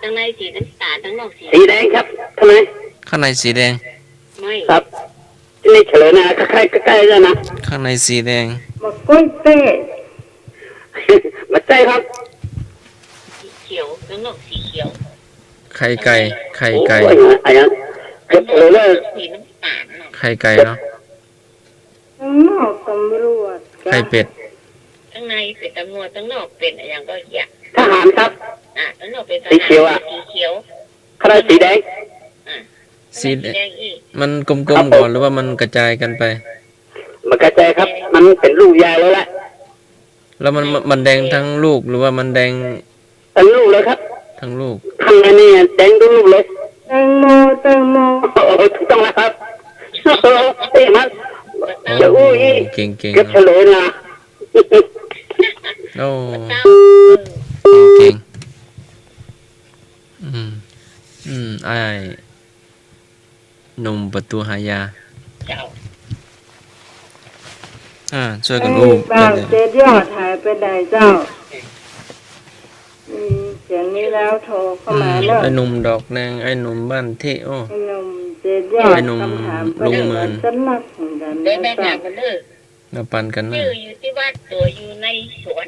ข้างในสีน้ำตาลข้างนอกสี สีแดงครับทำไม ข้างในสีแดง ไม่ ครับนี่เฉลยนะใกล้ๆใกล้ๆแล้วนะ ข้างในสีแดง บอกกล้วยเต้ มาใช่ครับ สีเขียวข้างนอกสีเขียว ไข่ไก่ ไข่ โอ้ ไก่ ยอะไรนะเก็บเฉลยเลย สีน้ำตาลเนาะ ไข่ไก่เนาะ ข้างนอกตำรวจ ไข่เป็ด ข้างในเป็นตำรวจข้างนอกเป็นอะไรอย่างก็เหี้ย ทหารครับ ข้างนอกเป็นทหาร สีเขียวอะ สีเขียว ข้างในสีแดง สี สีแดงอีก มันกลมๆก่อนหรือว่ามันกระจายกันไป มันกระจายครับ มันเป็นลูกยาแล้วแหละ แล้วมันแดงทั้งลูกหรือว่ามันแดง เป็นลูกเลยครับ ทั้งลูก ข้างในนี่แดงทุกลูกเลย แตงโมแตงโม โอ้โหถูกต้องแล้วครับโอ้โหเอ้ยมัน โอ้ จะอู้ย เก่งเก่ง เก็บเฉลยนะ โอ้ เจ้า เก่งไอ้หนุ่มประตูหายา เจ้า ช่วยกัน ไอ้ รูป บ่าว เลย เจ็ดยอดหายไปไหนเจ้ามีเสียงนี้แล้วโทรเข้ามาเนอะ ไอ้หนุ่มดอกแดงไอ้หนุ่มบ้านเท่โอ้ ไอ้หนุ่มเจ็ดยอด ไอ้หนุ่ม คำถาม ลุงเมิน จะนักเหมือนกัน ได้ นะ แม่ เจ้า ถามกันเด้อ มาปันกันนะ ชื่ออยู่ที่วัดตัวอยู่ในสวน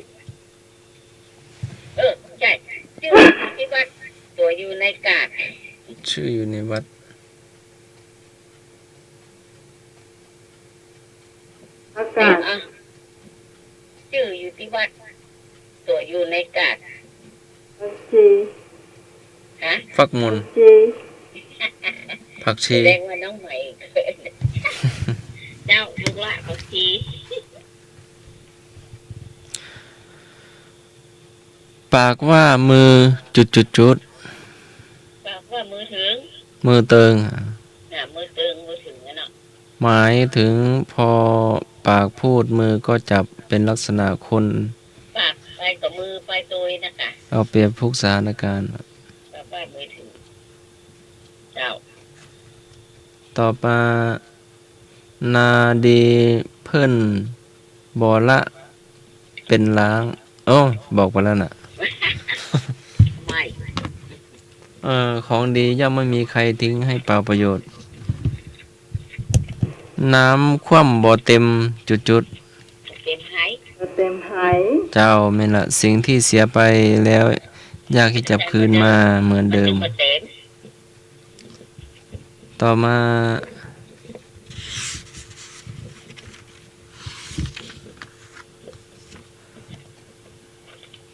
ใช่ชื่ออยู่ที่วัดตัวอยู่ในกาด ชื่ออยู่ในวัด อากาศ ชื่ออยู่ที่วัดตัวอยู่ในกาด จี ฮะ ฟักมน จี ผัก แส ชี ดงว่าน้องใหม่เกินเจ้าลูกละเขาชี้ ปากว่ามือจุด บอกว่ามือถึง มือเติง มือตึงมือถึงนะเนาะ หมายถึงพอปากพูดมือก็จับเป็นลักษณะคน ปากไปกับมือไปตัวนะคะ เอาเปรียบทุกสถานการณ์ บอกว่ามือถึงเจ้า ต่อมานาดีเพิ่นบอละเป็นล้างโอ้บอกไปแล้วน่ะ ไม่ ของดีย่อมไม่มีใครทิ้งให้เปล่าประโยชน์ น้ำคว่ำบ่อเต็มจุด เต็มหาย เต็มหาย ๆเจ้าไม่นละสิ่งที่เสียไปแล้วยากที่จะคืนมาเหมือนเดิม นเต็ม ต่อมา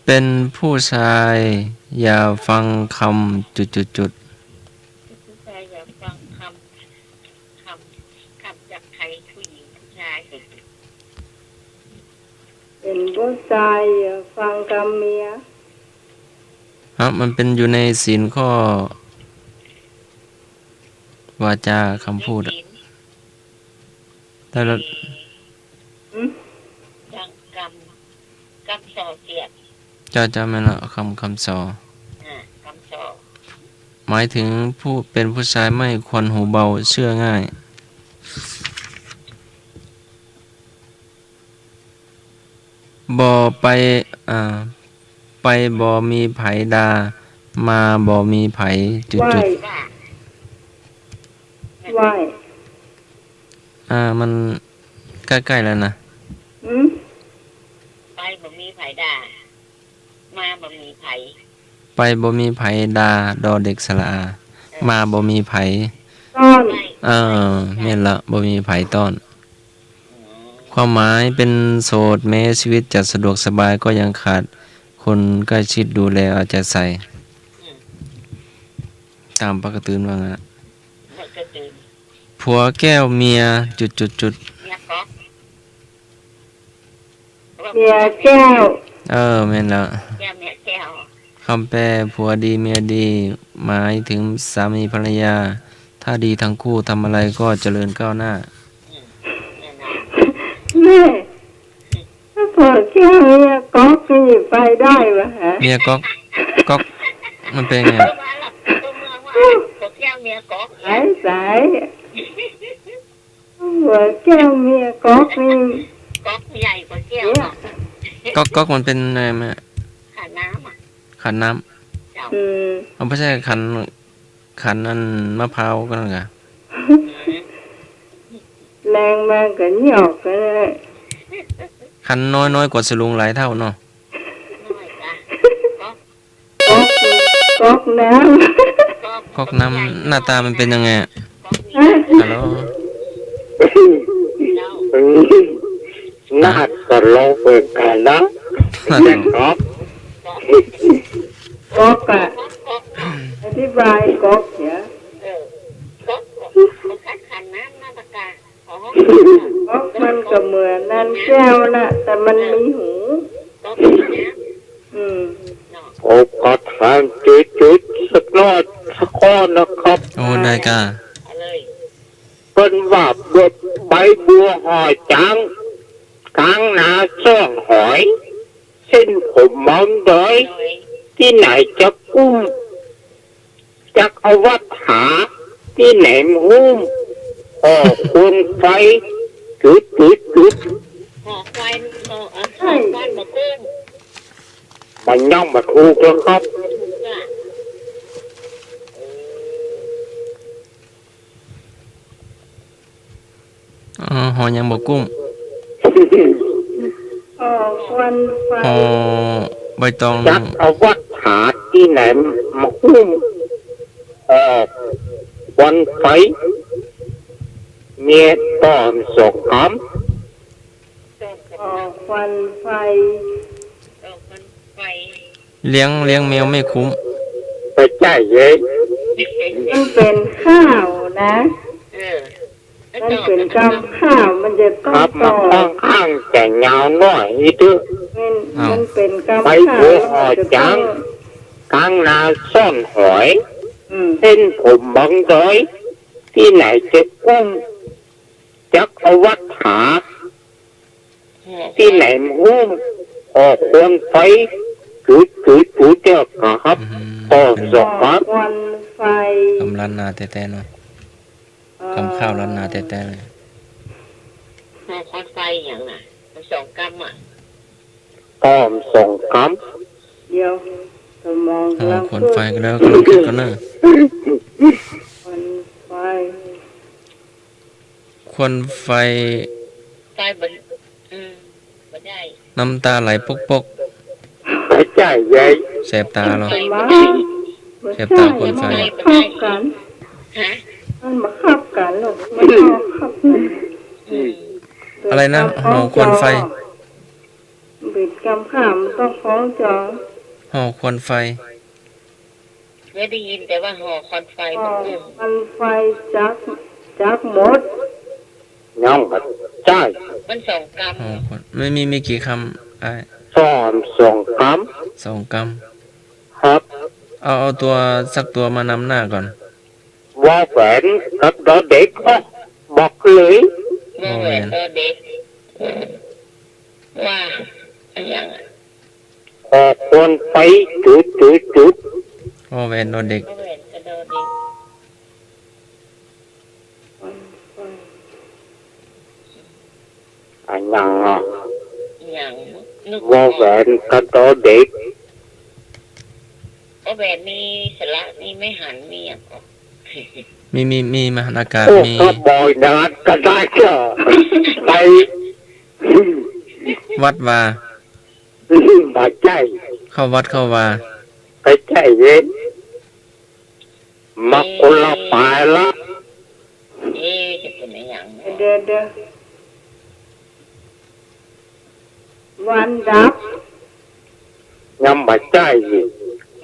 เป็นผู้ชายอย่าฟังคำจุด ผู้ชายอย่าฟังคำจากใครผู้หญิงผู้ชาย เป็นผู้ชายอย่าฟังกำเมีย ครับมันเป็นอยู่ในศีลข้อวาจาคำพูดอะแต่ละ อืม จังกำสอเสียด จะจำไม่ละคำสอน กำสอ หมายถึงผู้เป็นผู้ชายไม่ควรหูเบาเชื่อง่ายบ่ไปไปบ่มีไผดามาบ่มีไผจุด ไหว ว่า ไหว มันใกล้ๆแล้วนะ อืม ไปบ่มีไผด่ามาบ่มีไผ ไปบ่มีไผดาดอเด็กสระอามาบ่มีไผ ต้อน ไม่ แม่นละบ่มีไผต้อน ความหมายเป็นโสดแม้ชีวิตจะสะดวกสบายก็ยังขาดคนใกล้ชิดดูแลเอาใจใส่ ตามปกติว่างั้น มันก็ตื่น ผัวแก้วเมียจุด เนี่ยก็ เมียแก้ว แม่นแล้ว แก้วเมียแก้ว คำแปลผัวดีเมียดี หมายถึงสามีภรรยา ถ้าดีทั้งคู่ทำอะไรก็เจริญก้าวหน้า แน่นอน แม่ถ้าพอแก้วเมียก๊อกนี่ไปได้วะฮะ เมียก๊อกก๊อกมันเป็นไง ตัวมาหลับตัวเมืองว่าตัวแก้วเมียก๊อก สายหัวแก้วเมียก๊อกนี่ ก๊อกใหญ่กว่าแก้ว เนี่ย เนาะ ก๊อกก๊อกมันเป็นไงแม่ ขาน้ำอ่ะ ขันน้ เจ้า ำมันไม่ใช่ขันอันมะพร้าวกันเหรอ แรงมากกันหยอกกันเลย ขันน้อยกว่าสลุงหลายเท่าเนาะ น้อยจ้ะก๊อก ก๊อกน้ ก๊อกน้ำหน้าตามันเป็นยังไงอะ ก๊อกนี่ ำ ฮัลโหล เจ้า น่าตลกเหมือนกันนะแม่ก๊อก ก๊อกอะ ก๊อก อธิบายก๊อกเนี่ย ก๊อกคัดขันน้ำหน้าตากาของ ก๊อกมันก็เหมือนนั่นแก้วนะแต่มันมีหู ก๊อกนี่นะ อืม เนาะ โอ้ก็ทานจุดสักนอดสักข้อนะครับ โอ้ได้กา เอาเลย เป็นว่าบทใบบัวหอยจังกลางนาซ่องหอย เส้นผมมองดอย หน่อย ที่ไหนจะกุ้มจักเอาวัดหาที่ไหนหุ้มออกควงไฟจุด ห่อควายห่อห่อควายมากุ้ง มันย่องมาถูกแล้วครับ ถูกอ่ะ หอยังบอกกุ้ง ออกควันไฟ หอใบตอง จักเอาวัดหาที่ไหนมาหุ้มออกวันไฟเมียตอนสกค ออกควันไฟ ดอกมันไฟ เลี้ยงแมวไม่คุ้ม ำไปใจเย้ย มันเป็นข้าวนะ เออ มันเป็นกำข้าวมันจะต้อ ครั ง บ ต่ มา อ ข้างแต่ยาวหน่อยนี่เด้อ มันเป็นกำ ไป ข้า หั ว วหอจัง กลางนาซ่อนหอย อืม เส้นผมบังดอยที่ไหนจะกุ้งจักเอาวัดหาที่ไหนหุ้มออกควงไฟจุดเจ้าครับ ต่อ เป็น สกครับ ควันไฟ คำร้านนาแต่ๆเนาะคำข้าวร้านนาแต่ๆเลย ห่อควันไฟอย่างน่ะมันสองกำอ่ะ ต้อมส่งค เดียวสมอง หอก ำลัง ขน ขึ้น ไฟก็แล้วกำลังคิดกันเนอะ ควันไฟ ควันไฟ ไฟบนบ่ได้ น้ำตาไหลปก ำไปใจเย้ย ๆแสบตาเหรอ สมา เสียบตาควันไฟ มันเข้ากัน ฮะ มันมาขับกันหรอกมันเข้าขับกัน อะไรนะหอควันไฟ บิดกำข้ามนต้องคล้องจอง หอควันไฟ ไม่ได้ยินแต่ว่าห่อควันไฟ อ๋ มั อน กุ้ง ควันไฟจักหมด ย่องมาใจ มันสองก หอควันไม่มีกี่คำไอ้ ต้อมส่งค 2 ก ำครับ ำเอาตัวสักตัวมานำหน้าก่อน ว่าแหวนกับดอเด็กบอกเลย ำเมื่อแหวนเด็กว่าอะไรอย่างอ่ะ ออกควงไฟจุด พ่อแวนโดนเด็ก เมื่อแหวนกระโดดเด็ก อันยังอ่ะ อย่างนึก ว่าแหวนกับดอเด็ก ว่าแหวนมีสระมีไม่หันมีอย่างก็ มีมหานากาศ โอ้ มี ก็บอยนานก็ได้เจ้าไป วัดวา มาใจ เข้าวัดเข้าวา ไปใจเย็นมาคนละปลายละ จะเป็นอะไรอย่าง เดี๋ยววันดับ ยังมาใจอีก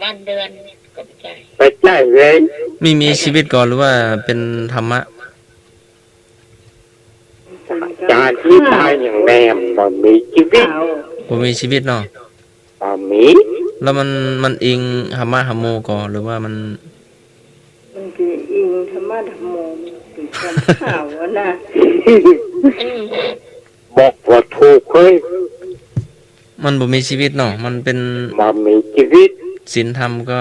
วันเดือนก็ไม่ใช่ ไปใจเย็น มีชีวิตก่อนหรือว่าเป็นธรรมะ การที่ตายอย่างแนมมันมีชีวิต ข้าว บ่มีชีวิตเนาะ มี แล้วมันอิงหามะหาโมก่อหรือว่ามัน มันคืออิงธรรมะธรรมโมถึงความข่าวอะนะ บอกว่าถูกเฮ้ย มันบ่มีชีวิตเนาะมันเป็น มามีชีวิต ศีลธรรมก็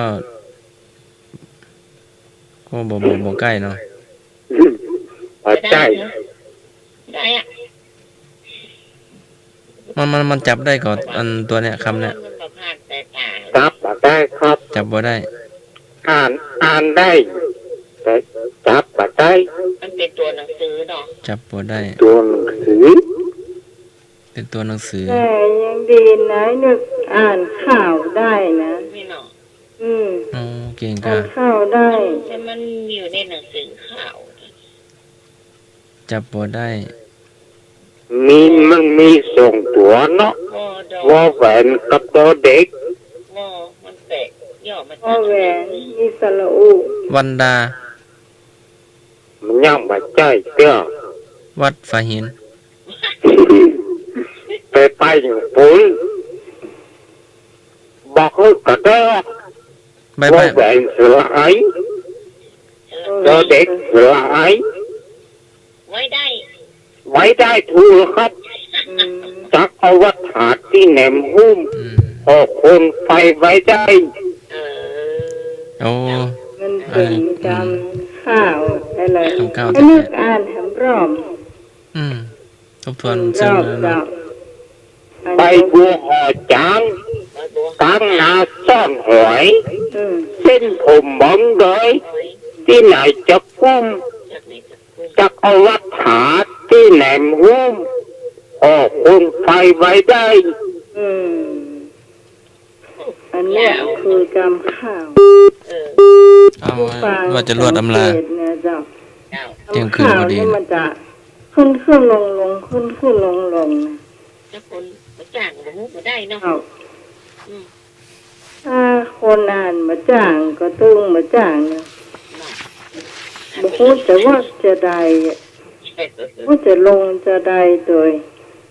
บ่ใกล้เนาะ ปัจจัย ได้อะ มันจับได้ก่อนอันตัวเนี้ยคำเนี้ย มันประพาสแต่ตา จับมาได้ครับ จับบ่ได้ อ่านได้แต่จับมาได้ มันเป็นตัวหนังสือเนาะ จับบ่ได้ ตัวหนังสือ เป็นตัวหนังสือ แต่ยังดีนะนึกอ่านข่าวได้นะ ไม่เนาะ อืม อ๋อเก่ง อ่า ค่ะ นข่าวได้ แต่มันอยู่ในหนังสือข่าว จับบ่ได้ มันมีส่งตัวเนาะ วอดอ ว่าแหวนกับตัวเด็ก วอมันแตกย่อมา พ่อ จาก แหวนมีสระอุ วันดา มันยังปัจจัยเตี้ย วัดฝาหิน ไปอย่างปุ๋ยบอกให้กระเด้อ ใบ ว่าแหวนเสือไอ้ตัวเด็กเสือไอ้ ไว้ได้ ไว้ได้ถูกครับ อืม จักเอาวัดถาดที่แหนมหุ้ม อืม ออกคนไฟไว้ได้ เออ โอ้ มันเป็นจำข่าวอะไร จำข่าว ให้นึกอ่านแถมรอบ อืมทบทวน ร ซึ่ง อบ แล้ว เจ้า เนาะ ไปบัวห่อจาง ไว้บัว กลางนาซ่อนหอย อืม เส้นผมบังเลย หอย ที่ไหนจะกุ้ม จากไหนจะคุย จักเอาวัดถาดที่แหนมหุ้มออกคนไฟไว้ได้ อืมอันเนี้ยคือกรรมข่าว เออ เอาว่าจะรวดอำลา สังเกตเนี่ยเจ้า เจ้า เที่ยงคืน ข่าว พอดี นี่มันจะขึ้นลงขึ้นลงนะ ถ้าคนมาจ้างมาหุบมาได้เนาะ เอา อืม ถ้าคนอ่านมาจ้างก็ตึงมาจ้างเนี่ย เนาะ บุพูดแต่ว่าจะได้ว่าจะลงจะได้โดย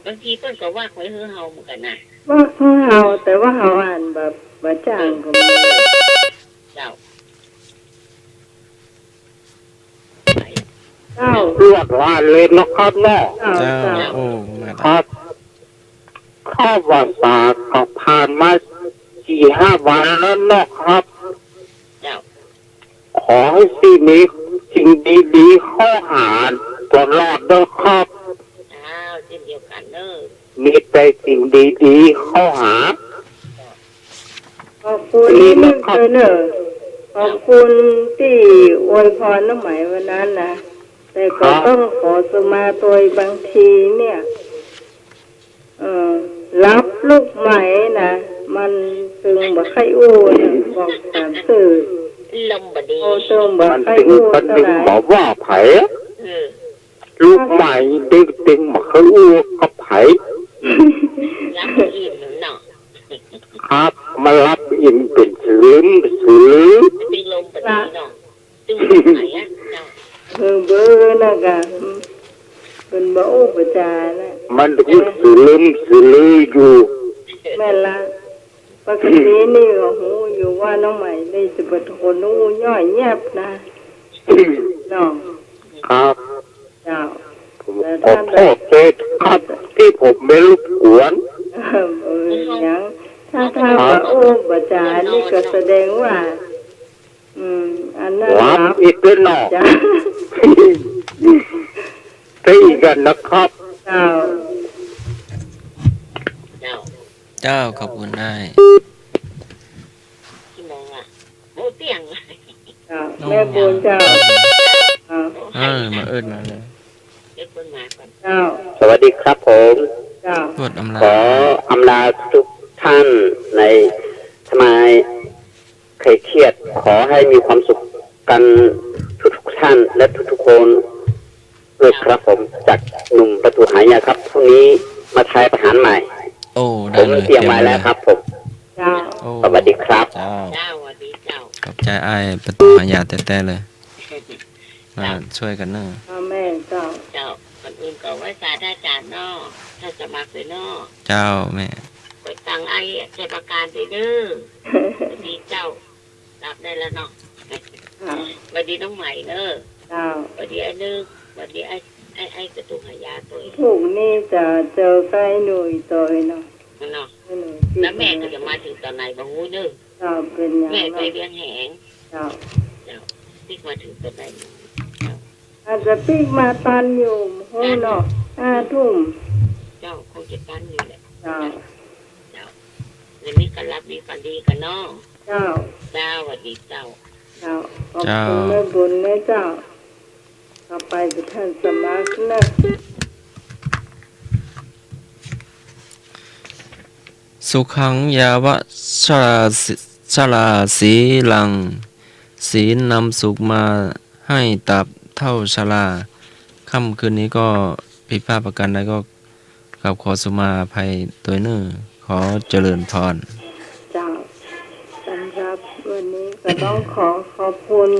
บางทีเพิ่นก็ว่าคอยเฮือเฮาเหมือนกันนะ ว่าเขาเอาแต่ว่าเขาอ่านแบบมาจ้างก็มี เจ้า เจ้า ลวดลานเลยนะครับเนาะ เจ้า เจ้า เจ้า โอ้มา ค ได้ รับข้าววาสาก็ผ่านมา4-5 วันแล้วเนาะครับ เจ้า ขอให้สิ่งนี้สิ่งดีๆเข้าหาตลอดเด้อครับ เจ้าเช่นเดียวกันเนอะ มีแต่สิ่งดีๆเข้าหา ขอบคุณที่นึกเลยเนอะขอบคุณที่อวยพรน้ำไหมวันนั้นนะแต่ก็ต้องขอสมาตัวบางทีเนี่ย รับลูกไหมนะมันตึงบ่ไข่อู้นะบอกตามสื่อ ลมบดี โอ้ตึงบ่ มัน ไข่ ถึง อู้ มัน เท่า ถึง ไหร่ บอกว่าไผ เออ ลูกใหม่ดึงมาเขาอู้กับไผ รับอิ่มเนาะ ครับมารับอินเป็นสืมสือ ตึงลมบดีเนาะตึงไหนอ่ะเจ้า เบอร์นะกะเป็นบ่อู้ประจานะ มันถึงสืออยู่ แม่ละปกตินี่ก็หูอยู่ว่าน้องใหม่ได้จะเป็นคนอู้ย่อยแยบนะน้อง ครับ เจ้า ผมขอโทษเลยครับที่ผมไม่รบกวน ยังถ้าว่าอู้ประจานี่ก็แสดงว่า อันนั้น รับ รับ อีกแล้วเนาะ จ้า ตีกันนะครับ เจ้า เจ้า เจ้าขอบคุณได้ ที่มองอ่ะโมเตียง เจ้าแม่บุญเจ้าเจ้า มาเอิ้นมาเลย เด็กคนมาก่อน เจ้า สวัสดีครับผม เจ้า รวดอำลา ขออำลาทุกท่านในทำไมใครเครียด ขอให้มีความสุขกันทุกท่านและทุกคนด้วยครับผมจากหนุ่มประตูหายาครับพรุ่งนี้มาทายประหารใหม่ โอ้ ผ ได้ ม เลย เตรียมไว้แล้วครับผม เจ้า โอ้ สวัสดีครับ เจ้า เจ้าสวัสดีเจ้า ขอบใจอ้ายประตูหายาแต่ๆเลยมาช่วยกันเนอะ พ่อแม่เจ้า เจ้าคนอื่นก็ไว้สาธาจารย์เนาะถ้าจะมาเลยเนาะ เจ้าแม่ สั่งไอ้ใจประการไปเด้อสวัสดีเจ้ารับได้แล้วเนาะ ค่ะ สวัสดีน้องใหม่เด้อ เจ้า สวัสดีไอ้นึกสวัสดีไอ้กระตุกหายาตัวเอง พรุ่งนี้จะเจอใกล้หนุ่ยตัวเนาะ เนาะ ให้หนุ่ยที่ แล้วแม่ก็จะมาถึงตอนไหนบ้างหูเด้อ เจ้าเป็นอย่าง แม่ไป นั้น เลี้ยงแหง เจ้า เจ้าที่มาถึงตอนไหน อาจจะปีกมาตันอยู่โหเนาะ5 ทุ่ม เจ้าคงจะตั้งอยู่แหละ เจ้า เจ้าเดี๋ยวนี้ก็รับดีกันดีกันเนาะ เจ้า เจ้าสวัสดีเจ้า เจ้าขอบคุณแม่บุญแม่เจ้าต่อไปจะท่านสมัครนะ สุขังยาวะชราสีลัง ศีลนำสุขมาให้ตับเท่าชราค่ำคืนนี้ก็ผิดพลาดประกันใดก็กับขอสุมาภัยตัวเนื้อขอเจริญพร เจ้าสำหรับวันนี้ก็ต้องขอบคุณ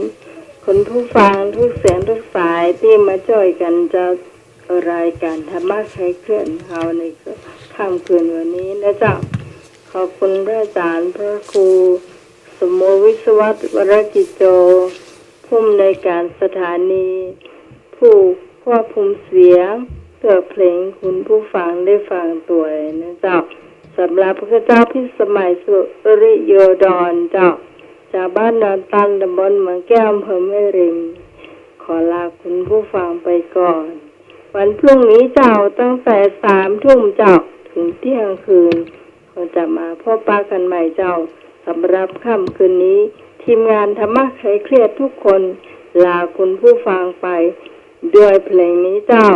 คุณผู้ฟังทุกเสียงทุกสายที่มาช่วยกันจะรายการธรรมะไขเคลื่อนเฮาในค่ำคืนวันนี้นะเจ้าขอบคุณพระอาจารย์พระครูสมโมวิศวัตวรกิจโจผู้อำนวยการสถานี ผู้ควบคุมเสียงเพื่อเพลงคุณผู้ฟังได้ฟังตัวนะเจ้าสำหรับพระเจ้าพิสมัยสุริโยดรเจ้าจากบ้านนอนตันตำบลเมืองแก้วอำเภอแม่ริมขอลาคุณผู้ฟังไปก่อนวันพรุ่งนี้เจ้าตั้งแต่3 ทุ่มเจ้าถึงเที่ยงคืนเราจะมาพบปะกันใหม่เจ้าสำหรับค่ำคืนนี้ทีมงานธรรมะคลายเครียดทุกคนลาคุณผู้ฟังไปด้วยเพลงนี้เจ้า